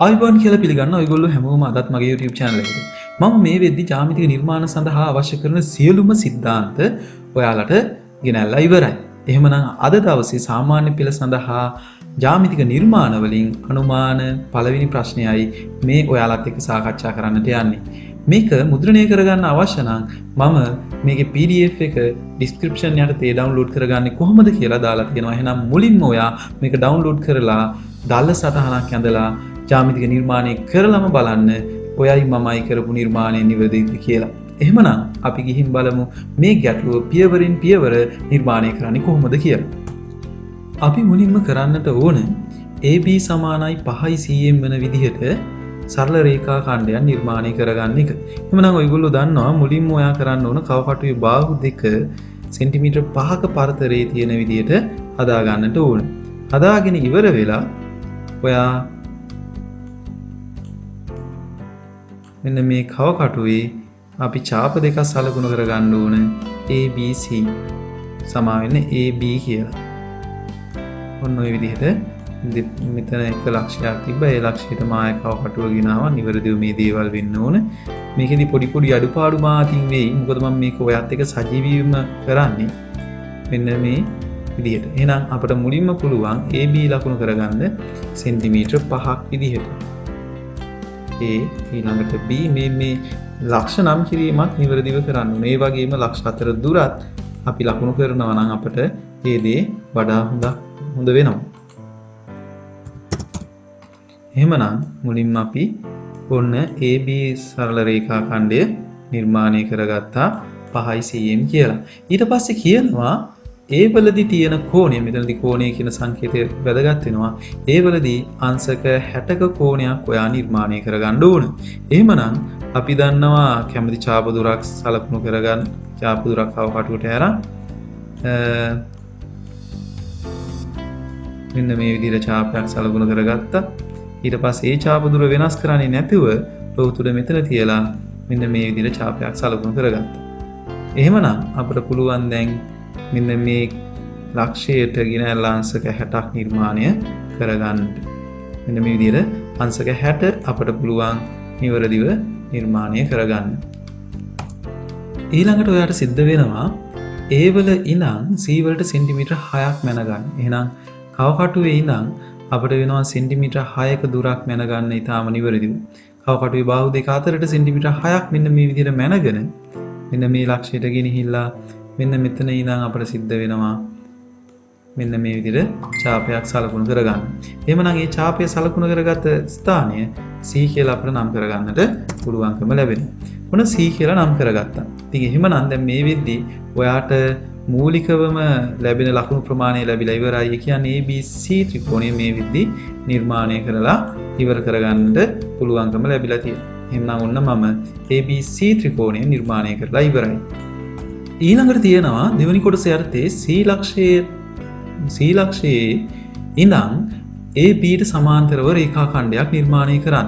අයිබෝන් කියලා පිළිගන්න ඔයගොල්ලෝ හැමෝම අදත් මගේ YouTube channel එකට. මම මේ වෙද්දි ජ්‍යාමිතික නිර්මාණ සඳහා අවශ්‍ය කරන සියලුම සිද්ධාන්ත ඔයාලට ගෙනල්ලා ඉවරයි. එහෙමනම් අද දවසේ සාමාන්‍ය පෙළ සඳහා ජ්‍යාමිතික නිර්මාණ වලින් අනුමාන පළවෙනි ප්‍රශ්නයයි මේ ඔයාලත් එක්ක සාකච්ඡා කරන්නට යන්නේ. මේක මුද්‍රණය කරගන්න අවශ්‍ය නම් මම මේකේ PDF එක description යටතේ download කරගන්නේ කොහොමද කියලා දාලා තියෙනවා. එහෙනම් මුලින්ම ඔයා මේක download කරලා දල සටහනක් ඇඳලා ජ්‍යාමිතික නිර්මාණය කරලම බලන්න ඔයයි මමයි කරපු නිර්මාණය නිවැරදිද කියලා. එහෙමනම් අපි ගිහින් බලමු මේ ගැටලුව පියවරින් පියවර නිර්මාණය කරන්නේ කොහොමද කියලා. අපි මුලින්ම කරන්නට ඕන AB සමානයි 5යි cm වෙන විදිහට සරල රේඛා ඛණ්ඩයක් නිර්මාණය කරගන්න එක. එහෙමනම් ඔයගොල්ලෝ දන්නවා මුලින්ම ඔයා කරන්න ඕන කව කටුවේ බාහුව දෙක සෙන්ටිමීටර් 5ක පරතරයේ තියෙන විදිහට හදා ගන්නට ඕන. හදාගෙන ඉවර වෙලා ඔයා මෙන්න මේ කව කටුවේ අපි ඡාප දෙකක් සලකුණු කරගන්න ඕන ABC සමා වෙන්නේ AB කියලා. ඔන්න ඔය විදිහට මෙතන එක ලක්ෂයක් තිබ්බා. ඒ ලක්ෂයට මාය කව කටුව ගෙනාවා. නිවැරදිව මේ දේවල් වෙන්න ඕන. මේකෙදි පොඩි පොඩි අඩුපාඩු මාතින් වෙයි. මොකද මම මේක ඔයත් එක්ක සජීවීවම කරන්නේ. මෙන්න මේ විදිහට. එහෙනම් අපිට මුලින්ම පුළුවන් AB ලකුණු කරගන්න සෙන්ටිමීටර් 5ක් විදිහට. ඊළඟට B මේ ලක්ෂ නම් කිරීමත් නිවැරදිව කරන්න ඕනේ. ඒ වගේම ලක්ෂ අතර දුරත් අපි ලකුණු කරනවා නම් අපිට ඒ දේ වඩා හොඳ වෙනවා. එහෙමනම් මුලින්ම අපි ඔන්න AB සරල රේඛා ඛණ්ඩය නිර්මාණය කරගත්තා 5යි cm කියලා. ඊට පස්සේ කියනවා ඒ වලදී තියෙන කෝණය මෙතනදී කෝණය කියන සංකේතය වැදගත් වෙනවා. ඒ වලදී අංශක 60ක කෝණයක් ඔයා නිර්මාණය කරගන්න ඕන. එහෙමනම් අපි දන්නවා කැමති ඡාප දුරක් සලකුණු කරගන්න ඡාප දුරක් කව කටුවට ඇරන් මෙන්න මේ විදිහට ඡාපයක් සලකුණු කරගත්තා. ඊට පස්සේ ඒ ඡාප දුර වෙනස් කරන්නේ නැතුව ලෝතුඩ මෙතන තියලා මෙන්න මේ විදිහට ඡාපයක් සලකුණු කරගත්තා. එහෙමනම් අපිට පුළුවන් දැන් මෙන්න මේ ලක්ෂයට ගෙනල්ලා අංශක 60ක් නිර්මාණය කරගන්න. මෙන්න මේ විදිහට අංශක 60 අපිට පුළුවන් නිවැරදිව නිර්මාණය කරගන්න. ඊළඟට ඔයාලට සිද්ධ වෙනවා A වල ඉඳන් C වලට සෙන්ටිමීටර් 6ක් මැන ගන්න. එහෙනම් කව කටුවේ ඉඳන් අපිට වෙනවා සෙන්ටිමීටර් 6ක දුරක් මැන ගන්න ඊටාම නිවැරදිව. කව කටුවේ බාහුව දෙක අතරට සෙන්ටිමීටර් 6ක් මෙන්න මේ විදිහට මැනගෙන මෙන්න මේ ලක්ෂයට ගෙනහිල්ලා මෙන්න මෙතන ඉඳන් අපිට සිද්ධ වෙනවා මෙන්න මේ විදිහට ඡාපයක් සලකුණු කරගන්න. එහෙමනම් මේ ඡාපය සලකුණු කරගත ස්ථානය C කියලා අපිට නම් කරගන්නට පුළුවන්කම ලැබෙනවා. මොන C කියලා නම් කරගත්තා. ඉතින් එහෙමනම් දැන් මේ වෙද්දී ඔයාට මූලිකවම ලැබෙන ලකුණු ප්‍රමාණය ලැබිලා ඉවරයි. ඒ කියන්නේ ABC ත්‍රිකෝණය මේ වෙද්දී නිර්මාණය කරලා ඉවර කරගන්නට පුළුවන්කම ලැබිලා තියෙනවා. එහෙනම් ඔන්න මම ABC ත්‍රිකෝණය නිර්මාණය කරලා ඉවරයි. ඊළඟට තියෙනවා දෙවෙනි කොටස යටතේ C ලක්ෂයේ ඉඳන් ABට සමාන්තරව රේඛා ඛණ්ඩයක් නිර්මාණය කරන්න.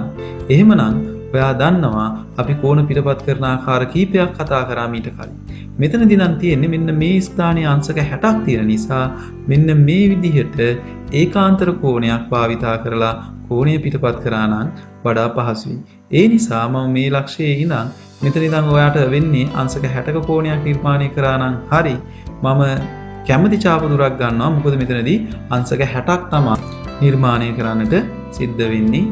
එහෙමනම් ඔයා දන්නවා අපි කෝණ පිටපත් කරන ආකාර කීපයක් කතා කරා මීට කලින්. මෙතනදී නම් තියෙන්නේ මෙන්න මේ ස්ථානයේ අංශක 60ක් තියෙන නිසා මෙන්න මේ විදිහට ඒකාන්තර කෝණයක් භාවිතා කරලා කෝණය පිටපත් කරා නම් වඩා පහසුයි. ඒ නිසා මම මේ ලක්ෂයේ ඉඳන් මෙතන ඉඳන් ඔයාට වෙන්නේ අංශක 60ක කෝණයක් නිර්මාණය කරා නම් හරි. මම කැමති ඡාප දුරක් ගන්නවා. මොකද මෙතනදී අංශක 60ක් තමයි නිර්මාණය කරන්නට සිද්ධ වෙන්නේ.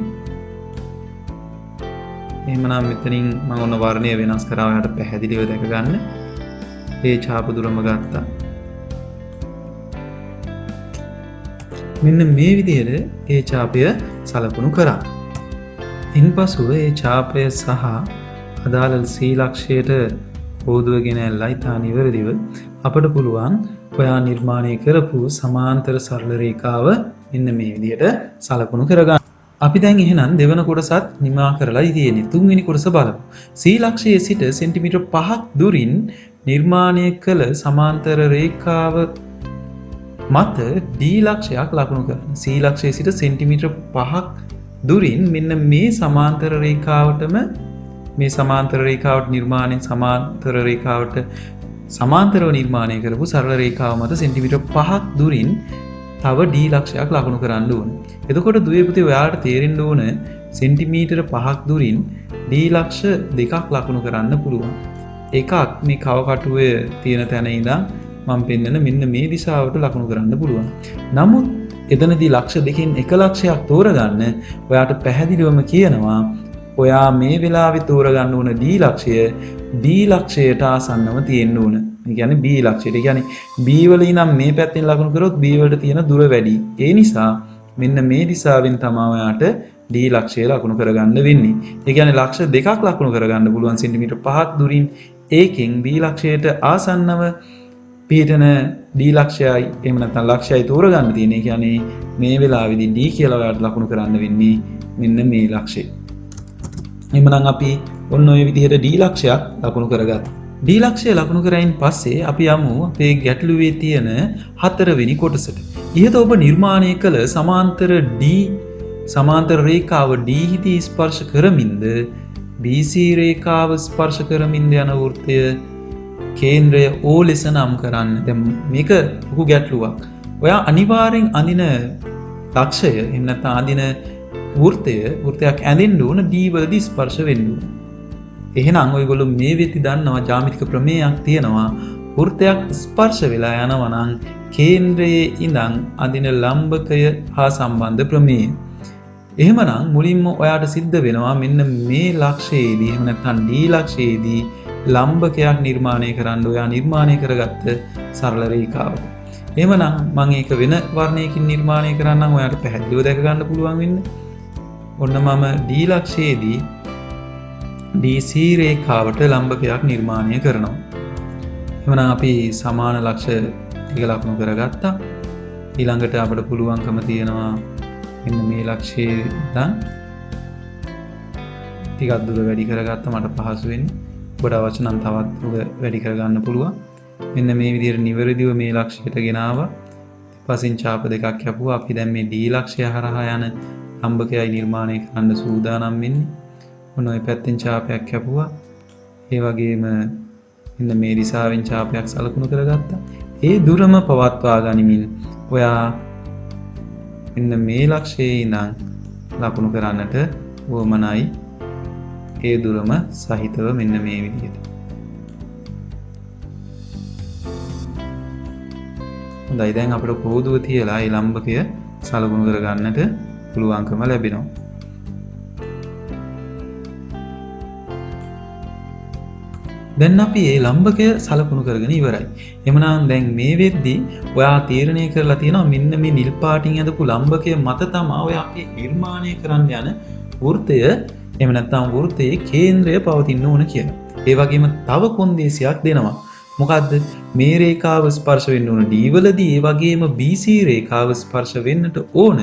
එහෙමනම් මෙතනින් මම ඔන්න වර්ණය වෙනස් කරා ඔයාලට පැහැදිලිව දැක ගන්න. මේ ඡාප දුරම ගත්තා. මෙන්න මේ විදිහට ඒ ඡාපය සලකුණු කරා. ඉන්පසුව ඒ ඡාපය සහ අදාළ C ලක්ෂයට බෝධුවගෙන ඇල්ලයි තා නිවැරදිව අපට පුළුවන් ඔයා නිර්මාණය කරපු සමාන්තර සරල රේඛාව මෙන්න මේ විදිහට සලකුණු කරගන්න. අපි දැන් එහෙනම් දෙවන කොටසත් නිමා කරලා තියෙන්නේ. තුන්වෙනි කොටස බලමු. C ලක්ෂයේ සිට සෙන්ටිමීටර් 5ක් දුරින් නිර්මාණය කළ සමාන්තර රේඛාව මත D ලක්ෂයක් ලකුණු කරන්න. C ලක්ෂයේ සිට සෙන්ටිමීටර් 5ක් දුරින් මෙන්න මේ සමාන්තර රේඛාවටම මේ සමාන්තර රේඛාවට සමාන්තරව නිර්මාණය කරපු සරල රේඛාව මත සෙන්ටිමීටර් 5ක් දුරින් තව D ලක්ෂයක් ලකුණු කරන්න ඕන. එතකොට දුවේ පුතේ ඔයාලට තේරෙන්න ඕන සෙන්ටිමීටර 5ක් දුරින් D ලක්ෂ දෙකක් ලකුණු කරන්න පුළුවන්. එකක් මේ කව කටුවේ තියෙන තැන ඉඳන් මම පෙන්නන මෙන්න මේ දිශාවට ලකුණු කරන්න පුළුවන්. නමුත් එතනදී ලක්ෂ දෙකෙන් එක ලක්ෂයක් තෝරගන්න ඔයාට පැහැදිලිවම කියනවා ඔයා මේ වෙලාවේ තෝරගන්න ඕන D ලක්ෂය D ලක්ෂයට ආසන්නව තියෙන්න ඕන. ඒ කියන්නේ B ලක්ෂයට. ඒ කියන්නේ B වල ඉනම් මේ පැත්තෙන් ලකුණු කරොත් B වලට තියෙන දුර වැඩි. ඒ නිසා මෙන්න මේ දිශාවෙන් තමයි ඔයාට D ලක්ෂය ලකුණු කරගන්න වෙන්නේ. ඒ කියන්නේ ලක්ෂ දෙකක් ලකුණු කරගන්න පුළුවන් සෙන්ටිමීටර් 5ක් දුරින්. ඒකෙන් B ලක්ෂයට ආසන්නව පිටන D ලක්ෂයයි එහෙම නැත්නම් ලක්ෂයයි තෝරගන්න තියෙන. ඒ කියන්නේ මේ වෙලාවේදී D කියලා ඔයාලට ලකුණු කරන්න වෙන්නේ මෙන්න මේ ලක්ෂය. එහෙනම් අපි ඔන්න ඔය විදිහට D ලක්ෂයක් ලකුණු කරගත්තා. D ලක්ෂය ලකුණු කරයින් පස්සේ අපි යමු අපේ ගැටලුවේ තියෙන හතරවෙනි කොටසට. ඉහත ඔබ නිර්මාණය කළ සමාන්තර රේඛාව D හිටි ස්පර්ශ කරමින්ද BC රේඛාව ස්පර්ශ කරමින්ද යන වෘත්තය කේන්ද්‍රය O ලෙස නම් කරන්න. දැන් මේක ලොකු ගැටලුවක්. ඔයා අනිවාර්යෙන් අඳින ලක්ෂය එහෙම නැත්නම් අඳින වෘත්තයක් ඇඳෙන්න ඕන D වලදී ස්පර්ශ වෙන්න ඕන. එහෙනම් ඔයගොල්ලෝ මේ වෙති දන්නවා ජ්‍යාමිතික ප්‍රමේයයක් තියෙනවා. වෘත්තයක් ස්පර්ශ වෙලා යනවා නම් කේන්ද්‍රයේ ඉඳන් අඳින ලම්බකය හා සම්බන්ධ ප්‍රමේය. එහෙමනම් මුලින්ම ඔයාට සිද්ධ වෙනවා මෙන්න මේ ලක්ෂයේදී එහෙම නැත්නම් D ලක්ෂයේදී ලම්බකයක් නිර්මාණය කරන්න ඔයා නිර්මාණය කරගත්ත සරල රේඛාවට. එහෙමනම් මම ඒක වෙන වර්ණයකින් නිර්මාණය කරන්නම් ඔයාට පැහැදිලිව දැක ගන්න පුළුවන් වෙන්නේ. ඔන්න මම D ලක්ෂයේදී DC රේඛාවට ලම්බකයක් නිර්මාණය කරනවා. එහෙනම් අපි සමාන ලක්ෂ ටික ලකුණු කරගත්තා. ඊළඟට අපිට පුළුවන්කම තියෙනවා මෙන්න මේ ලක්ෂයේ ඉඳන් ටිකක් දුර වැඩි කරගත්තා මට පහසු වෙන්නේ. ඔබට අවශ්‍ය නම් තවත් දුර වැඩි කරගන්න පුළුවන්. මෙන්න මේ විදිහට නිවැරදිව මේ ලක්ෂයට ගෙනාවා. පසින් ඡාප දෙකක් යපුවා. අපි දැන් මේ D ලක්ෂය හරහා යන ලම්බකයයි නිර්මාණය කරන්න සූදානම් වෙන්නේ. ඔන්න ඔය පැත්තෙන් ඡාපයක් යපුවා. ඒ වගේම මෙන්න මේ දිශාවෙන් ඡාපයක් සලකුණු කරගත්තා. ඒ දුරම පවත්වා ගනිමින් ඔයා මෙන්න මේ ලක්ෂයේ ඉඳන් ලකුණු කරන්නට වමනයි. ඒ දුරම සහිතව මෙන්න මේ විදිහට. හොඳයි දැන් අපිට කෝදුව තියලා ඒ ලම්බකය සලකුණු කරගන්නට පුළුවන්කම ලැබෙනවා. දැන් අපි මේ ලම්බකය සලකුණු කරගෙන ඉවරයි. එhmenan දැන් මේ වෙද්දී ඔයා තීරණය කරලා තියෙනවා මෙන්න මේ නිල් පාටින් ඇඳපු ලම්බකය මත තමයි ඔයා අපි නිර්මාණය කරන්න යන වෘත්තය එහෙම නැත්නම් වෘත්තයේ කේන්ද්‍රය පවතින්න ඕන කියලා. ඒ වගේම තව කොන්දේසියක් දෙනවා. මොකද්ද? මේ රේඛාව ස්පර්ශ වෙන්න ඕන D වලදී ඒ වගේම BC රේඛාව ස්පර්ශ වෙන්නට ඕන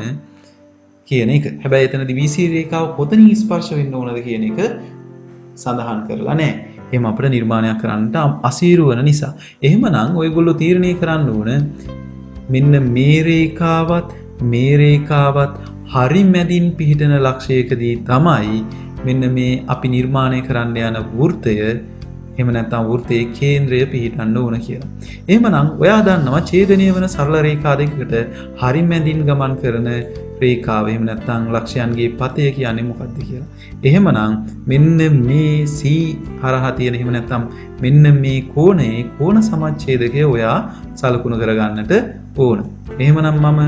කියන එක. හැබැයි එතනදී BC රේඛාව කොතනින් ස්පර්ශ වෙන්න ඕනද කියන එක සඳහන් කරලා නැහැ. එහෙම අපිට නිර්මාණයක් කරන්නට අසීරු වෙන නිසා. එහෙමනම් ඔයගොල්ලෝ තීරණය කරන්න ඕන මෙන්න මේ රේඛාවත් හරි මැදින් පිහිටන ලක්ෂයකදී තමයි මෙන්න මේ අපි නිර්මාණය කරන්න යන වෘත්තය එහෙම නැත්නම් වෘත්තයේ කේන්ද්‍රය පිහිටන්න ඕන කියලා. එහෙමනම් ඔයා දන්නවා ඡේදනීය වන සරල රේඛා දෙකකට හරි මැදින් ගමන් කරන රේඛාව එහෙම නැත්නම් ලක්ෂයන්ගේ පතය කියන්නේ මොකක්ද කියලා. එහෙමනම් මෙන්න මේ C හරහා තියෙන එහෙම නැත්නම් මෙන්න මේ කෝණයේ කෝණ සමච්ඡේදකය ඔයා සලකුණු කරගන්නට ඕන. එහෙමනම් මම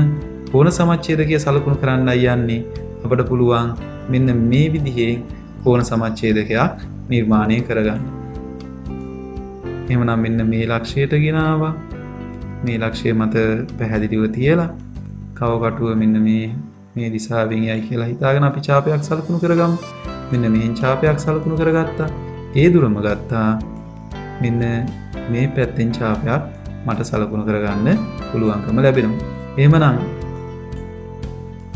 කෝණ සමච්ඡේදකය සලකුණු කරන්නයි යන්නේ. අපිට පුළුවන් මෙන්න මේ විදිහේ කෝණ සමච්ඡේදකයක් නිර්මාණය කරගන්න. එහෙමනම් මෙන්න මේ ලක්ෂයට ගෙනාවා. මේ ලක්ෂය මත පැහැදිලිව තියලා කවකටුව මෙන්න මේ දිශාවෙන් යයි කියලා හිතාගෙන අපි ඡාපයක් සලකුණු කරගමු. මෙන්න මෙහෙන් ඡාපයක් සලකුණු කරගත්තා. ඒ දුරම ගත්තා. මෙන්න මේ පැත්තෙන් ඡාපයක් මට සලකුණු කරගන්න පුළුවන්කම ලැබෙනවා. එහෙමනම්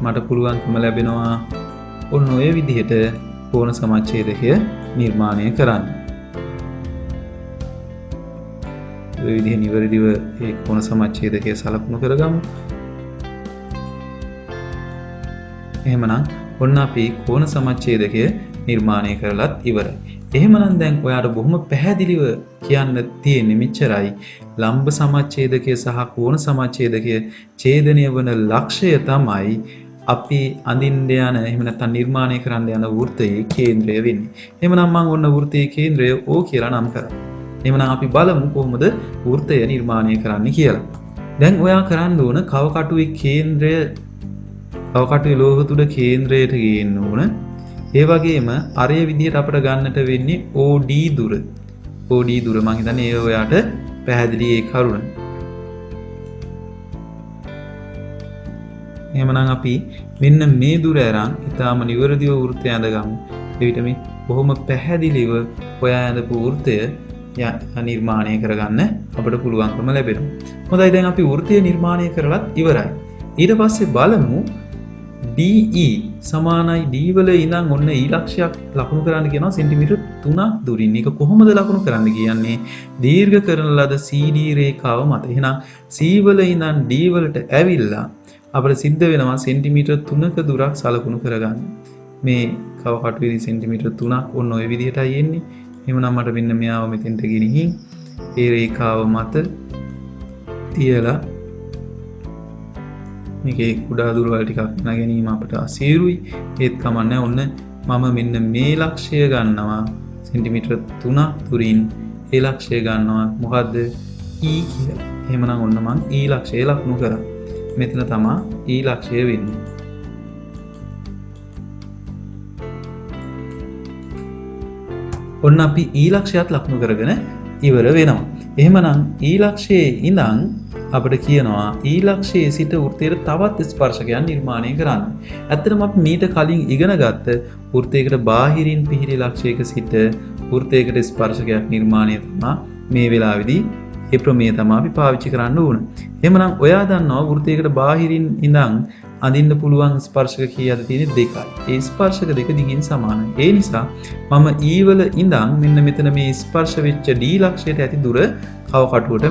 මට පුළුවන්කම ලැබෙනවා ඔන්න ඔය විදිහට කෝණ සමච්ඡේදකය නිර්මාණය කරන්න. ඔය විදිහ නිවැරදිව ඒ කෝණ සමච්ඡේදකය සලකුණු කරගමු. එහෙමනම් ඔන්න අපි කෝණ සමච්ඡේදකය නිර්මාණය කරලත් ඉවරයි. එහෙමනම් දැන් ඔයාට බොහොම පැහැදිලිව කියන්න තියෙන්නේ මෙච්චරයි. ලම්බ සමච්ඡේදකය සහ කෝණ සමච්ඡේදකය ඡේදනය වන ලක්ෂය තමයි අපි අඳින්න යන එහෙම නැත්නම් නිර්මාණය කරන්න යන වෘත්තයේ කේන්ද්‍රය වෙන්නේ. එහෙමනම් මම ඔන්න වෘත්තයේ කේන්ද්‍රය O කියලා නම් කරා. එහෙමනම් අපි බලමු කොහොමද වෘත්තය නිර්මාණය කරන්න කියලා. දැන් ඔයා කරන්න ඕන කවකටුවේ කේන්ද්‍රය කවකටුවේ ලෝහ තුඩ කේන්ද්‍රයට ගේන්න ඕන. ඒ වගේම අරය විදිහට අපිට ගන්නට වෙන්නේ OD දුර. OD දුර මම හිතන්නේ ඒ ඔයාට පැහැදිලි ඒ කරුණ. එහෙමනම් අපි මෙන්න මේ දුර අරන් ඊටාම නිවැරදිව වෘත්තය ඇඳගමු. ඒ විට මේ බොහොම පැහැදිලිව ඔයා ඇඳපු වෘත්තය නිර්මාණය කරගන්න අපිට පුළුවන්කම ලැබෙනවා. හොඳයි දැන් අපි වෘත්තය නිර්මාණය කරලත් ඉවරයි. ඊට පස්සේ බලමු DE සමානයි D වල ඉඳන් ඔන්න E ලක්ෂයක් ලකුණු කරන්න කියනවා සෙන්ටිමීටර් 3ක් දුරින්. ඒක කොහොමද ලකුණු කරන්න කියන්නේ? දීර්ඝ කරන ලද CD රේඛාව මත. එහෙනම් C වල ඉඳන් D වලට ඇවිල්ලා අපිට සිද්ධ වෙනවා සෙන්ටිමීටර් 3ක දුරක් සලකුණු කරගන්න. මේ කවකටුවේදී සෙන්ටිමීටර් 3ක් ඔන්න ඔය විදිහටයි එන්නේ. එහෙමනම් මට මෙන්න මෙයාව මෙතෙන්ට ගෙනිහින් ඒ රේඛාව මත තියලා මේකේ කුඩා දුර වල ටිකක් නැගීම අපට අසීරුයි. ඒත් කමන්නේ ඔන්න මම මෙන්න මේ ලක්ෂය ගන්නවා සෙන්ටිමීටර් 3ක් දුරින් ඒ ලක්ෂය ගන්නවා මොකද්ද E කියලා. එහෙමනම් ඔන්න මම E ලක්ෂය ලකුණු කරා. මෙතන තමයි E ලක්ෂය වෙන්නේ. ඔන්න අපි E ලක්ෂයත් ලකුණු කරගෙන ඉවර වෙනවා. එහෙමනම් E ලක්ෂයේ ඉඳන් අපිට කියනවා E ලක්ෂයේ සිට වෘත්තයට තවත් ස්පර්ශකයන් නිර්මාණය කරන්න. ඇත්තටම අපි මීට කලින් ඉගෙන ගත්ත වෘත්තයකට බාහිරින් පිහිටි ලක්ෂයක සිට වෘත්තයකට ස්පර්ශකයක් නිර්මාණය තමයි මේ වෙලාවේදී ඒ ප්‍රමේය තමයි අපි පාවිච්චි කරන්න ඕන. එහෙමනම් ඔයා දන්නවා වෘත්තයකට බාහිරින් ඉඳන් අඳින්න පුළුවන් ස්පර්ශක කීයද තියෙන්නේ දෙකයි. ඒ ස්පර්ශක දෙක දිගින් සමානයි. ඒ නිසා මම E වල ඉඳන් මෙන්න මෙතන මේ ස්පර්ශ වෙච්ච D ලක්ෂයට ඇති දුර කවකටුවට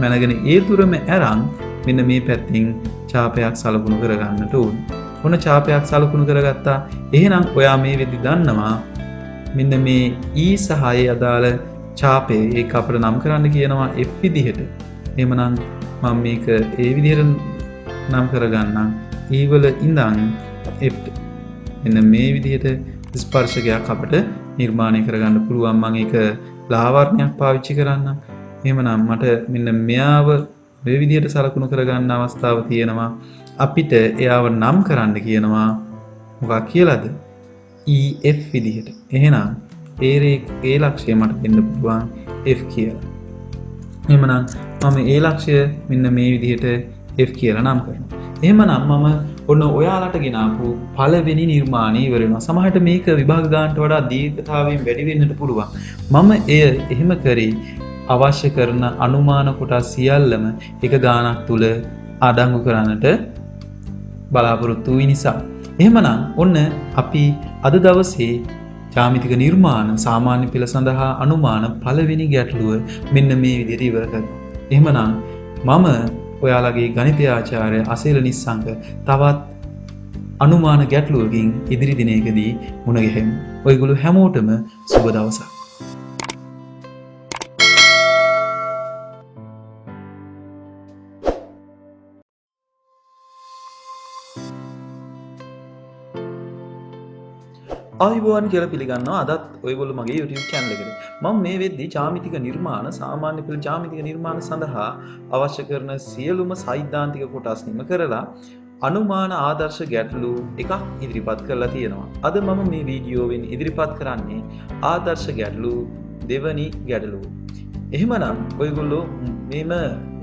මැනගෙන ඒ දුරම අරන් මෙන්න මේ පැත්තෙන් ඡාපයක් සලකුණු කරගන්නට ඕන. ඔන්න ඡාපයක් සලකුණු කරගත්තා. එහෙනම් ඔයා මේ වෙද්දි දන්නවා මෙන්න මේ E සහ ඒ අදාළ ඡාපය ඒක අපිට නම් කරන්න කියනවා F විදිහට. එහෙමනම් මම මේක ඒ විදිහට නම් කරගන්නම්. E වල ඉඳන් F මෙන්න මේ විදිහට ස්පර්ශකයක් අපිට නිර්මාණය කරගන්න පුළුවන්. මම ඒක ලාවර්ණයක් පාවිච්චි කරන්නම්. එහෙමනම් මට මෙන්න මෙයාව මේ විදිහට සලකුණු කරගන්න අවස්ථාව තියෙනවා. අපිට එයාව නම් කරන්න කියනවා මොකක් කියලාද? EF විදිහට. එහෙනම් ඒ ලක්ෂය මට දෙන්න පුළුවන් F කියලා. එහෙමනම් මම ඒ ලක්ෂය මෙන්න මේ විදිහට F කියලා නම් කරනවා. එහෙමනම් මම ඔන්න ඔයාලට ගෙනාපු පළවෙනි නිර්මාණය ඉවර වෙනවා. සමහරට මේක විභාග ගන්නට වඩා දීර්ඝතාවයෙන් වැඩි වෙන්නට පුළුවන්. මම එය එහෙම කරේ අවශ්‍ය කරන අනුමාන කොටස් සියල්ලම එක ගානක් තුල අඩංගු කරන්නට බලාපොරොත්තු වූ නිසා. එහෙමනම් ඔන්න අපි අද දවසේ ජ්‍යාමිතික නිර්මාණ සාමාන්‍ය පෙළ සඳහා අනුමාන පළවෙනි ගැටලුව මෙන්න මේ විදිහට ඉවර කරනවා. එහෙමනම් මම ඔයාලගේ ගණිත ආචාර්ය අසේල නිස්සංක තවත් අනුමාන ගැටලුවකින් ඉදිරි දිනයකදී මුණ ගැහෙමු. ඔයගොල්ලෝ හැමෝටම සුබ දවසක්. ආයුබෝවන් කියලා පිළිගන්නවා. අදත් ඔයගොල්ලෝ මගේ YouTube channel එකට. මම මේ වෙද්දී ජ්‍යාමිතික නිර්මාණ සාමාන්‍ය පෙළ ජ්‍යාමිතික නිර්මාණ සඳහා අවශ්‍ය කරන සියලුම සෛද්ධාන්තික කොටස් නිම කරලා අනුමාන ආදර්ශ ගැටලු එකක් ඉදිරිපත් කරලා තියෙනවා. අද මම මේ වීඩියෝවෙන් ඉදිරිපත් කරන්නේ ආදර්ශ ගැටලු දෙවනි ගැටලුව. එහෙමනම් ඔයගොල්ලෝ මේම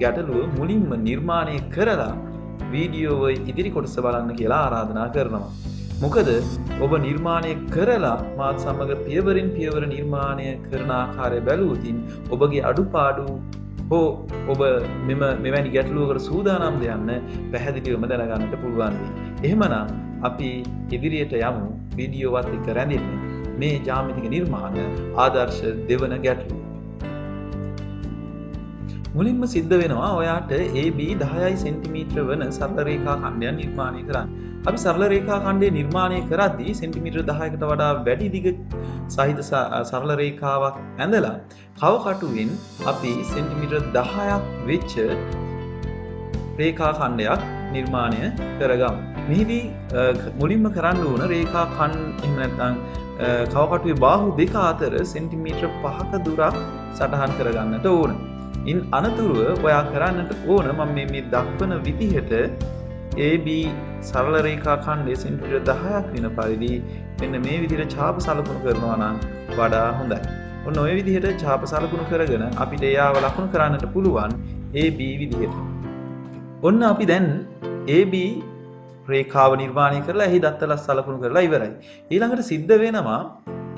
ගැටලුව මුලින්ම නිර්මාණය කරලා වීඩියෝව ඉදිරි කොටස බලන්න කියලා ආරාධනා කරනවා. මොකද ඔබ නිර්මාණය කරලා මාත් සමග පියවරින් පියවර නිර්මාණය කරන ආකාරය බැලුවොතින් ඔබගේ අඩුපාඩු හෝ ඔබ මෙවැනි ගැටලුවකට සූදානම්ද යන්න පැහැදිලිවම දැනගන්නට පුළුවන් වෙයි. එහෙමනම් අපි ඉදිරියට යමු වීඩියෝවත් එක්ක රැඳෙන්න මේ ජ්‍යාමිතික නිර්මාණ ආදර්ශ දෙවන ගැටලුව. මුලින්ම සිද්ධ වෙනවා ඔයාට AB 10 සෙන්ටිමීටර වන සරල රේඛා khණ්ඩයක් නිර්මාණය කරන්න. අපි සරල රේඛා khණ්ඩය නිර්මාණය කරද්දී සෙන්ටිමීටර 10කට වඩා වැඩි දිග සහිත සරල රේඛාවක් ඇඳලා කව කටුවෙන් අපි සෙන්ටිමීටර 10ක් වෙච්ච රේඛා khණ්ඩයක් නිර්මාණය කරගමු. මෙහිදී මුලින්ම කරන්න ඕන රේඛා khණ්ඩ එහෙම නැත්නම් කව කටුවේ බාහු දෙක අතර සෙන්ටිමීටර 5ක දුරක් සටහන් කරගන්නට ඕන. ඉන් අනතුරුව ඔයා කරන්නට ඕන මම මේ දක්වන විදිහට AB සරල රේඛා ඛණ්ඩයේ සෙන්ටිමීටර 10ක් වෙන පරිදි මෙන්න මේ විදිහට ඡාප සලකුණු කරනවා නම් වඩා හොඳයි. ඔන්න ඔය විදිහට ඡාප සලකුණු කරගෙන අපිට එයාව ලකුණු කරන්නට පුළුවන් AB විදිහට. ඔන්න අපි දැන් AB රේඛාව නිර්මාණය කරලා එහි දත්තලස් සලකුණු කරලා ඉවරයි. ඊළඟට සිද්ධ වෙනවා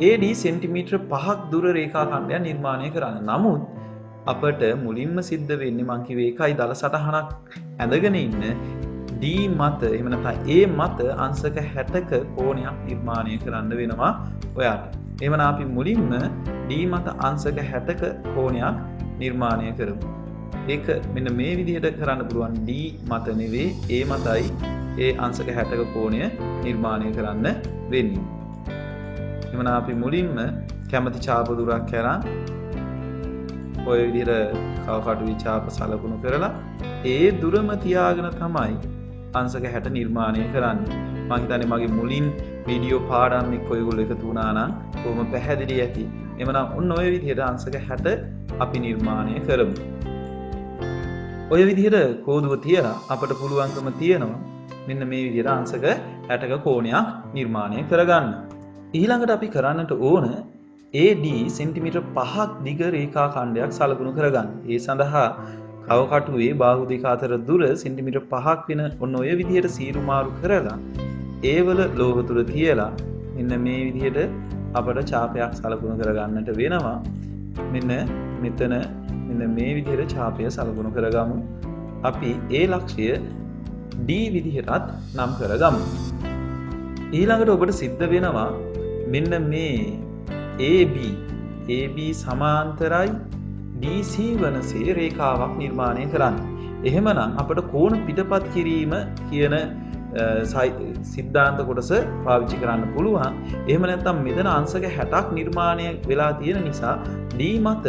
AD සෙන්ටිමීටර 5ක් දුර රේඛා ඛණ්ඩයක් නිර්මාණය කරන්න. නමුත් අපට මුලින්ම සිද්ධ වෙන්නේ මං කිව්වේ ඒකයි දල සටහනක් ඇඳගෙන ඉන්න D මත එහෙම නැත්නම් A මත අංශක 60ක කෝණයක් නිර්මාණය කරන්න වෙනවා ඔයාට. එහෙමනම් අපි මුලින්ම D මත අංශක 60ක කෝණයක් නිර්මාණය කරමු. ඒක මෙන්න මේ විදිහට කරන්න පුළුවන් D මත නෙවෙයි A මතයි ඒ අංශක 60ක කෝණය නිර්මාණය කරන්න වෙන්නේ. එහෙමනම් අපි මුලින්ම කැමති ඡාප දුරක් කරන් ඔය විදිහට කව කටුවේ ඡාප සලකුණු කරලා ඒ දුරම තියාගෙන තමයි අංශක 60 නිර්මාණය කරන්නේ. මම හිතන්නේ මගේ මුලින් වීඩියෝ පාඩම් එක්ක ඔයගොල්ලෝ එකතු වුණා නම් කොහොම පැහැදිලි ඇති. එhmenan ඔන්න ඔය විදිහට අංශක 60 අපි නිර්මාණය කරමු. ඔය විදිහට කෝදුව තියලා අපට පුළුවන්කම තියෙනවා මෙන්න මේ විදිහට අංශක 60ක කෝණයක් නිර්මාණය කරගන්න. ඊළඟට අපි කරන්නට ඕන AD සෙන්ටිමීටර 5ක් දිග රේඛා ඛණ්ඩයක් සලකුණු කරගන්න. ඒ සඳහා කව කටුවේ බාහු දෙක අතර දුර සෙන්ටිමීටර 5ක් වෙන ඔන්න ඔය විදිහට සීරු මාරු කරලා ඒවල ලෝහ තුර තියලා මෙන්න මේ විදිහට අපට ඡාපයක් සලකුණු කරගන්නට වෙනවා. මෙන්න මෙතන මෙන්න මේ විදිහට ඡාපය සලකුණු කරගමු. අපි ඒ ලක්ෂ්‍ය D විදිහටත් නම් කරගමු. ඊළඟට ඔබට සිද්ධ වෙනවා මෙන්න මේ AB සමාන්තරයි DC වනසේ රේඛාවක් නිර්මාණය කරන්න. එහෙමනම් අපට කෝණ පිටපත් කිරීම කියන සිද්ධාන්ත කොටස පාවිච්චි කරන්න පුළුවන්. එහෙම නැත්නම් මෙතන අංශක 60ක් නිර්මාණය වෙලා තියෙන නිසා D මත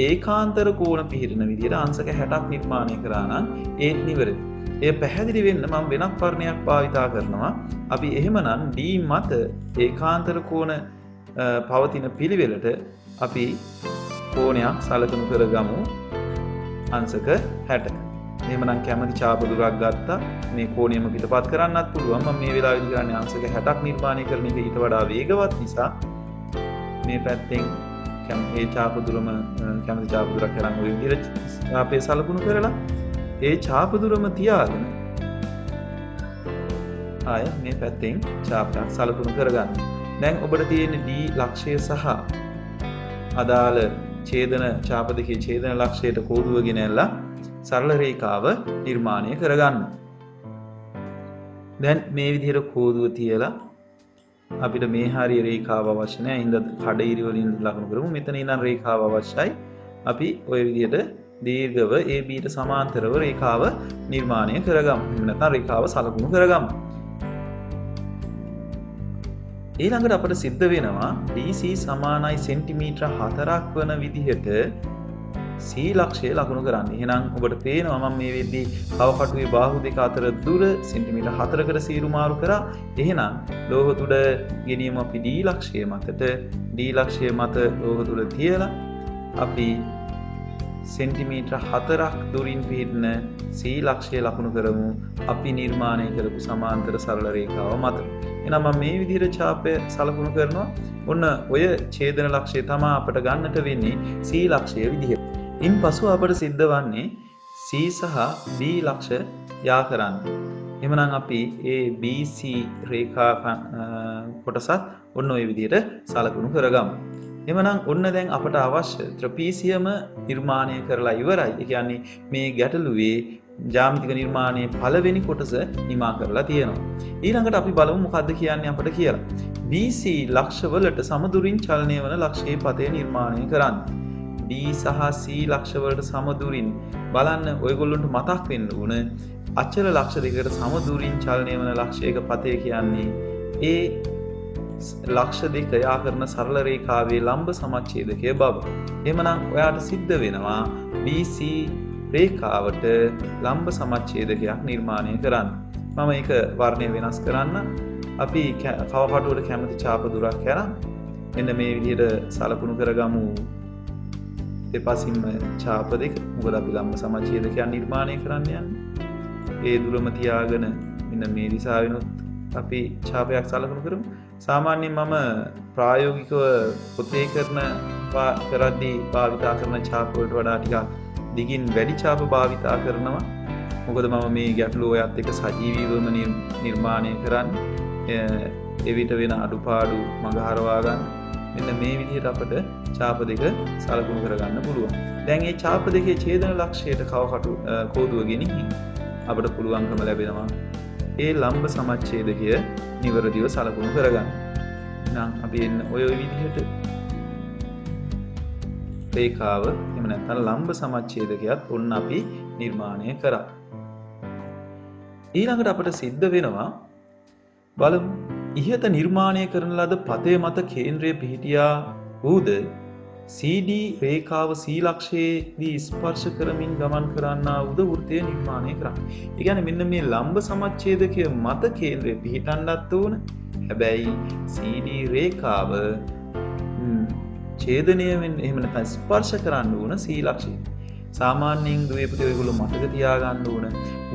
ඒකාන්තර කෝණ පිහිටන විදිහට අංශක 60ක් නිර්මාණය කරා නම් ඒත් නිවැරදි. එය පැහැදිලි වෙන්න මම වෙනත් වර්ණයක් භාවිතා කරනවා. අපි එහෙමනම් D මත ඒකාන්තර කෝණ පවතින පිළිවෙලට අපි කෝණයක් සලකනු කරගමු අංශක 60ක. එහෙමනම් කැමති ඡාප දුරක් ගත්තා මේ කෝණයම පිටපත් කරන්නත් පුළුවන්. මම මේ වෙලාවේදී කරන්නේ අංශක 60ක් නිර්මාණය කරන එක ඊට වඩා වේගවත් නිසා මේ පැත්තෙන් කැමති ඡාප දුරම කැමති ඡාප දුරක් කරන් ඔය විදිහට ඡාපය සලකුණු කරලා ඒ ඡාප දුරම තියාගෙන ආය මේ පැත්තෙන් ඡාපයක් සලකුණු කරගන්න. දැන් ඔබට තියෙන D ලක්ෂය සහ අදාළ ඡේදන ඡාප දෙකේ ඡේදන ලක්ෂයට කෝදුව ගෙනල්ලා සරල රේඛාව නිර්මාණය කරගන්න. දැන් මේ විදිහට කෝදුව තියලා අපිට මේ හරිය රේඛාව අවශ්‍ය නැහැ. ඉඳ කඩිරි වලින් ලකුණු කරමු. මෙතන ඉඳන් රේඛාව අවශ්‍යයි. අපි ওই විදිහට දීර්ඝව AB ට සමාන්තරව රේඛාව නිර්මාණය කරගමු. එහෙම නැත්නම් රේඛාව සලකුණු කරගමු. ඊළඟට අපට සිද්ධ වෙනවා DC සමානයි සෙන්ටිමීටර 4ක් වන විදිහට C ලක්ෂය ලකුණු කරන්න. එහෙනම් ඔබට පේනවා මම මේ වෙද්දී කවකටුවේ බාහුව දෙක අතර දුර සෙන්ටිමීටර 4කට සීරු මාරු කරා. එහෙනම් ලෝහ තුඩ ගෙනියමු අපි D ලක්ෂය මතට. D ලක්ෂය මත ලෝහ තුඩ තියලා අපි සෙන්ටිමීටර 4ක් දුරින් පිහිටන C ලක්ෂය ලකුණු කරමු අපි නිර්මාණය කරපු සමාන්තර සරල රේඛාව මත. එහෙනම් මම මේ විදිහට ඡාපය සලකුණු කරනවා. ඔන්න ඔය ඡේදන ලක්ෂය තමයි අපට ගන්නට වෙන්නේ C ලක්ෂය විදිහට. ඉන්පසු අපට සිද්ධ වන්නේ C සහ D ලක්ෂ යා කරන්න. එහෙනම් අපි ABC රේඛා කොටසත් ඔන්න ඔය විදිහට සලකුණු කරගමු. එමනම් ඔන්න දැන් අපට අවශ්‍ය ත්‍රපීසියම නිර්මාණය කරලා ඉවරයි. ඒ කියන්නේ මේ ගැටලුවේ ජ්‍යාමිතික නිර්මාණයේ පළවෙනි කොටස නිමා කරලා තියෙනවා. ඊළඟට අපි බලමු මොකද්ද කියන්නේ අපට කියලා. BC ලක්ෂවලට සමදුරින් චලනය වන ලක්ෂයේ පතය නිර්මාණය කරන්න. D සහ C ලක්ෂවලට සමදුරින් බලන්න ඔයගොල්ලන්ට මතක් වෙන්න ඕන අචල ලක්ෂ දෙකකට සමදුරින් චලනය වන ලක්ෂයක පතය කියන්නේ ඒ ලක්ෂ දෙක යා කරන සරල රේඛාවේ ලම්බ සමච්ඡේදකය බව. එහෙමනම් ඔයාට සිද්ධ වෙනවා BC රේඛාවට ලම්බ සමච්ඡේදකයක් නිර්මාණය කරන්න. මම ඒක වර්ණය වෙනස් කරන්න. අපි කවකටුවට කැමති ඡාප දුරක් කරන් මෙන්න මේ විදිහට සලකුණු කරගමු. දෙපසින්ම ඡාප දෙක. මොකද අපි ලම්බ සමච්ඡේදකයක් නිර්මාණය කරන්න යන්නේ. ඒ දුරම තියාගෙන මෙන්න මේ දිශාවෙනුත් අපි ඡාපයක් සලකුණු කරමු. සාමාන්‍යයෙන් මම ප්‍රායෝගිකව පොතේ කරද්දී භාවිතා කරන ඡාප වලට වඩා ටිකක් දිගින් වැඩි ඡාප භාවිතා කරනවා. මොකද මම මේ ගැටලුව ඔයත් එක්ක සජීවීවම නිර්මාණය කරන්නේ. එවිට වෙන අඩුපාඩු මගහරවා ගන්න. මෙන්න මේ විදිහට අපිට ඡාප දෙක සලකුණු කරගන්න පුළුවන්. දැන් මේ ඡාප දෙකේ ඡේදන ලක්ෂයට කවකටු කෝදුව ගෙනිහින් අපිට පුළුවන්කම ලැබෙනවා ඒ ලම්බ සමච්ඡේදකය නිවැරදිව සලකුණු කරගන්න. එහෙනම් අපි එන්න ඔය විදිහට රේඛාව එහෙම නැත්නම් ලම්බ සමච්ඡේදකයත් ඔන්න අපි නිර්මාණය කරා. ඊළඟට අපට සිද්ධ වෙනවා බලමු ඉහත නිර්මාණය කරන ලද පතය මත කේන්ද්‍රය පිහිටියා වූද CD රේඛාව C ලක්ෂයේදී ස්පර්ශ කරමින් ගමන් කරන්නා වූද වෘත්තය නිර්මාණය කරන්න. ඒ කියන්නේ මෙන්න මේ ලම්බ සමච්ඡේදකය මත කේන්ද්‍රය පිහිටන්නත් ඕන. හැබැයි CD රේඛාව ඡේදනය වෙන්න එහෙම නැත්නම් ස්පර්ශ කරන්න ඕන C ලක්ෂය. සාමාන්‍යයෙන් දුවේ පුතේ ඔයගොල්ලෝ මතක තියාගන්න ඕන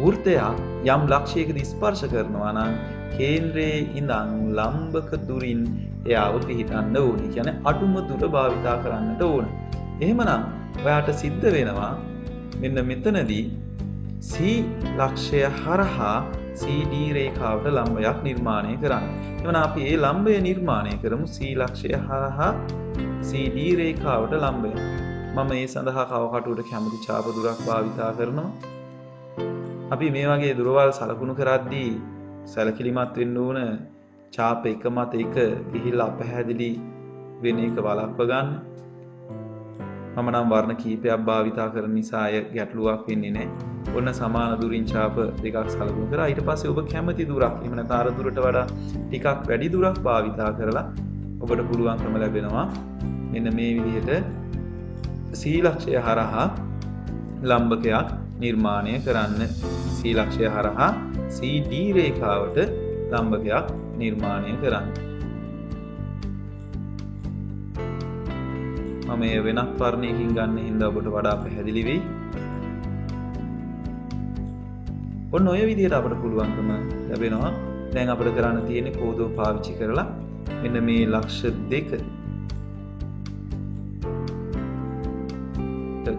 වෘත්තයක් යම් ලක්ෂයකදී ස්පර්ශ කරනවා නම් කේන්ද්‍රයේ ඉඳන් ලම්බක දුරින් එයාව පිහිටන්න ඕනේ. කියන්නේ අඩුම දුර භාවිතා කරන්නට ඕන. එහෙමනම් ඔයාට සිද්ධ වෙනවා මෙන්න මෙතනදී C ලක්ෂය හරහා CD රේඛාවට ලම්බයක් නිර්මාණය කරන්න. එහෙනම් අපි මේ ලම්බය නිර්මාණය කරමු C ලක්ෂය හරහා CD රේඛාවට ලම්බය. මම මේ සඳහා කවකටුවට කැමති ඡාප දුරක් භාවිතා කරනවා. අපි මේ වගේ දුරවල් සලකුණු කරද්දී සැලකිලිමත් වෙන්න ඕන ඡාප එක මත එක ගිහිල්ලා අපහැදිලි වෙන එක වළක්ව ගන්න. මම නම් වර්ණ කීපයක් භාවිතා කරන නිසා අය ගැටලුවක් වෙන්නේ නැහැ. ඔන්න සමාන දුරින් ඡාප දෙකක් සලකුණු කරා. ඊට පස්සේ ඔබ කැමති දුරක් එහෙම නැත්නම් අර දුරට වඩා ටිකක් වැඩි දුරක් භාවිතා කරලා ඔබට පුළුවන්කම ලැබෙනවා මෙන්න මේ විදිහට C ලක්ෂය හරහා ලම්බකයක් නිර්මාණය කරන්න. C ලක්ෂය හරහා CD රේඛාවට ලම්බකයක් නිර්මාණය කරන්න. මම මේ වෙනත් වර්ණයකින් ගන්න හින්දා ඔබට වඩා පැහැදිලි වෙයි. ඔන්න ඔය විදිහට අපට පුළුවන්කම ලැබෙනවා. දැන් අපිට කරන්න තියෙන්නේ කෝදුව පාවිච්චි කරලා මෙන්න මේ ලක්ෂ දෙක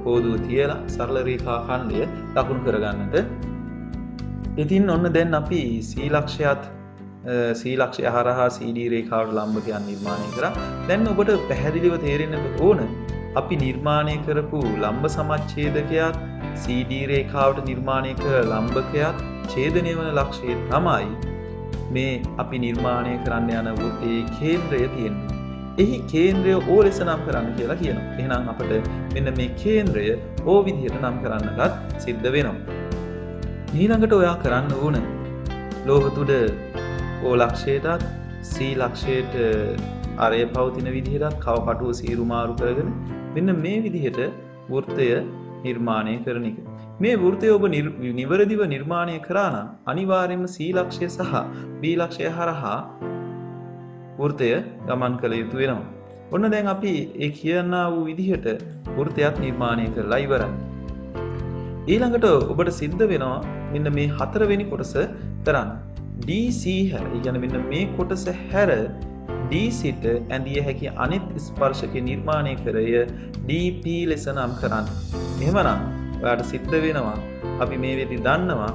කෝදුව තියලා සරල රේඛා ඛණ්ඩය ලකුණු කරගන්නට. ඉතින් ඔන්න දැන් අපි C ලක්ෂය හරහා CD රේඛාවට ලම්බකයක් නිර්මාණය කරා. දැන් ඔබට පැහැදිලිව තේරෙන්න ඕන අපි නිර්මාණය කරපු ලම්බ සමච්ඡේදකයත් CD රේඛාවට නිර්මාණය කර ලම්බකයත් ඡේදනය වන ලක්ෂය තමයි මේ අපි නිර්මාණය කරන්න යන වෘත්තයේ කේන්ද්‍රය තියෙන්නේ. එහි කේන්ද්‍රය O ලෙස නම් කරන්න කියලා කියනවා. එහෙනම් අපිට මෙන්න මේ කේන්ද්‍රය O විදිහට නම් කරන්නටත් සිද්ධ වෙනවා. ඊළඟට ඔයා කරන්න ඕන ලෝහ තුඩ O ලක්ෂයටත් C ලක්ෂයට අරය පවතින විදිහට කවකටුව සීරු මාරු කරගෙන මෙන්න මේ විදිහට වෘත්තය නිර්මාණය කරන එක. මේ වෘත්තය ඔබ නිවැරදිව නිර්මාණය කරා නම් අනිවාර්යයෙන්ම C ලක්ෂය සහ B ලක්ෂය හරහා වෘත්තය ගමන් කළ යුතු වෙනවා. ඔන්න දැන් අපි ඒ කියනා වූ විදිහට වෘත්තයක් නිර්මාණය කරලා ඉවරයි. ඊළඟට ඔබට සිද්ධ වෙනවා මෙන්න මේ හතරවෙනි කොටස කරන්න. DC හැර, ඒ කියන්නේ මෙන්න මේ කොටස හැර DCට ඇඳිය හැකි අනිත් ස්පර්ශක නිර්මාණය කරය DP ලෙස නම් කරන්න. එහෙමනම් ඔයාලට සිද්ධ වෙනවා අපි මේ වෙලෙදි දන්නවා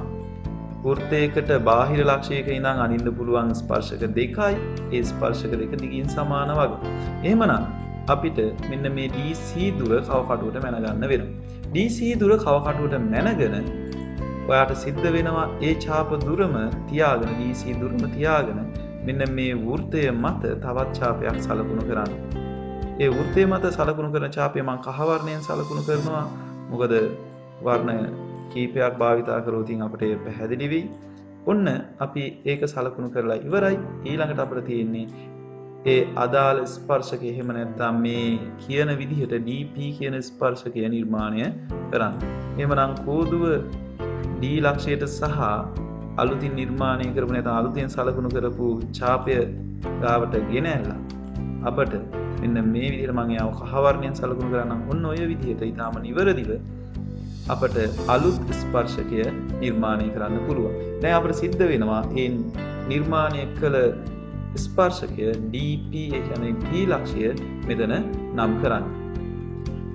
වෘත්තයකට බාහිර ලක්ෂයක ඉඳන් අනින්න පුළුවන් ස්පර්ශක දෙකයි. ඒ ස්පර්ශක දෙක දිගින් සමාන වගේ. එහෙමනම් අපිට මෙන්න මේ DC දුර කවකටුවට මැන ගන්න වෙනවා. DC දුර කවකටුවට මැනගෙන ඔයාට සිද්ධ වෙනවා ඒ ඡාප දුරම තියාගෙන DC දුරම තියාගෙන මෙන්න මේ වෘත්තය මත තවත් ඡාපයක් සලකුණු කරන්න. ඒ වෘත්තය මත සලකුණු කරන ඡාපය මම කහ වර්ණයෙන් සලකුණු කරනවා. මොකද වර්ණ කීපයක් භාවිතා කරොත් අපිට පැහැදිලි වෙයි. ඔන්න අපි ඒක සලකුණු කරලා ඉවරයි. ඊළඟට අපිට තියෙන්නේ ඒ අදාළ ස්පර්ශකය එහෙම නැත්නම් මේ කියන විදිහට DP කියන ස්පර්ශකය නිර්මාණය කරන්න. එහෙමනම් කෝදුව D ලක්ෂයට සහ අලුතින් නිර්මාණය කරපු නැත්නම් අලුතෙන් සලකුණු කරපු ඡාපය ගාවට ගෙන ඇල්ලා අපට මෙන්න මේ විදිහට මම යාව කහ වර්ණයෙන් සලකුණු කරනම් ඔන්න ඔය විදිහට ඊටාම නිවැරදිව අපට අලුත් ස්පර්ශකය නිර්මාණය කරන්න පුළුවන්. දැන් අපිට සිද්ධ වෙනවා මේ නිර්මාණය කළ ස්පර්ශකය DP ඒ කියන්නේ D ලක්ෂය මෙතන නම් කරන්න.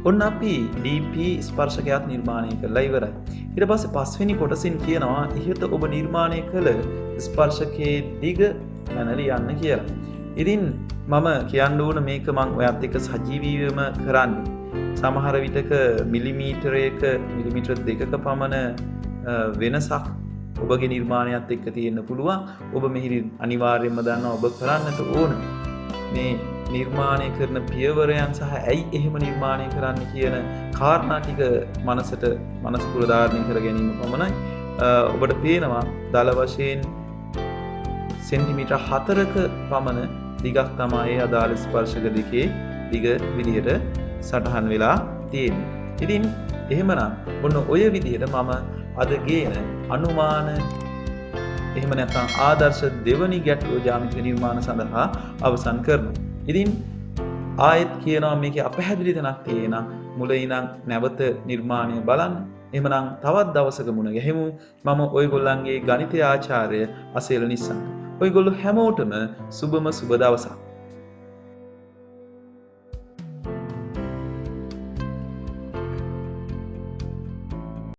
ඔන්න අපි DP ස්පර්ශකයක් නිර්මාණය කරලා ඉවරයි. ඊට පස්සේ පස්වෙනි කොටසින් කියනවා ඉහත ඔබ නිර්මාණය කළ ස්පර්ශකයේ දිග මැනලි යන්න කියලා. ඉතින් මම කියන්න ඕන මේක මම ඔයත් එක්ක සජීවීවම කරන්නේ. සමහර විටක මිලිමීටරයක මිලිමීටර 2ක පමණ වෙනසක් ඔබගේ නිර්මාණයත් එක්ක තියෙන්න පුළුවන්. ඔබ මෙහි අනිවාර්යයෙන්ම දන්නවා ඔබ කරන්නට ඕන මේ නිර්මාණය කරන පියවරයන් සහ ඇයි එහෙම නිර්මාණය කරන්න කියන කාරණා ටික මනස තුල ධාරණය කර ගැනීම පමණයි. ඔබට පේනවා දල වශයෙන් සෙන්ටිමීටර් 4ක පමණ දිගක් තමයි අදාළ ස්පර්ශක දෙකේ දිග විදිහට සටහන් වෙලා තියෙන්නේ. ඉතින් එහෙමනම් ඔන්න ඔය විදිහට මම අද ගේන අනුමාන එහෙම නැත්නම් ආදර්ශ දෙවනි ගැටුව ජ්‍යාමිතික නිර්මාණ සඳහා අවසන් කරනවා. ඉතින් ආයෙත් කියනවා මේකේ අපහැදිලි තැනක් තියෙනවා. මුල ඉඳන් නැවත නිර්මාණය බලන්න. එහෙමනම් තවත් දවසක මුණ ගැහෙමු. මම ඔයගොල්ලන්ගේ ගණිත ආචාර්ය අසේල නිස්සංක. ඔයගොල්ලෝ හැමෝටම සුබම සුබ දවසක්.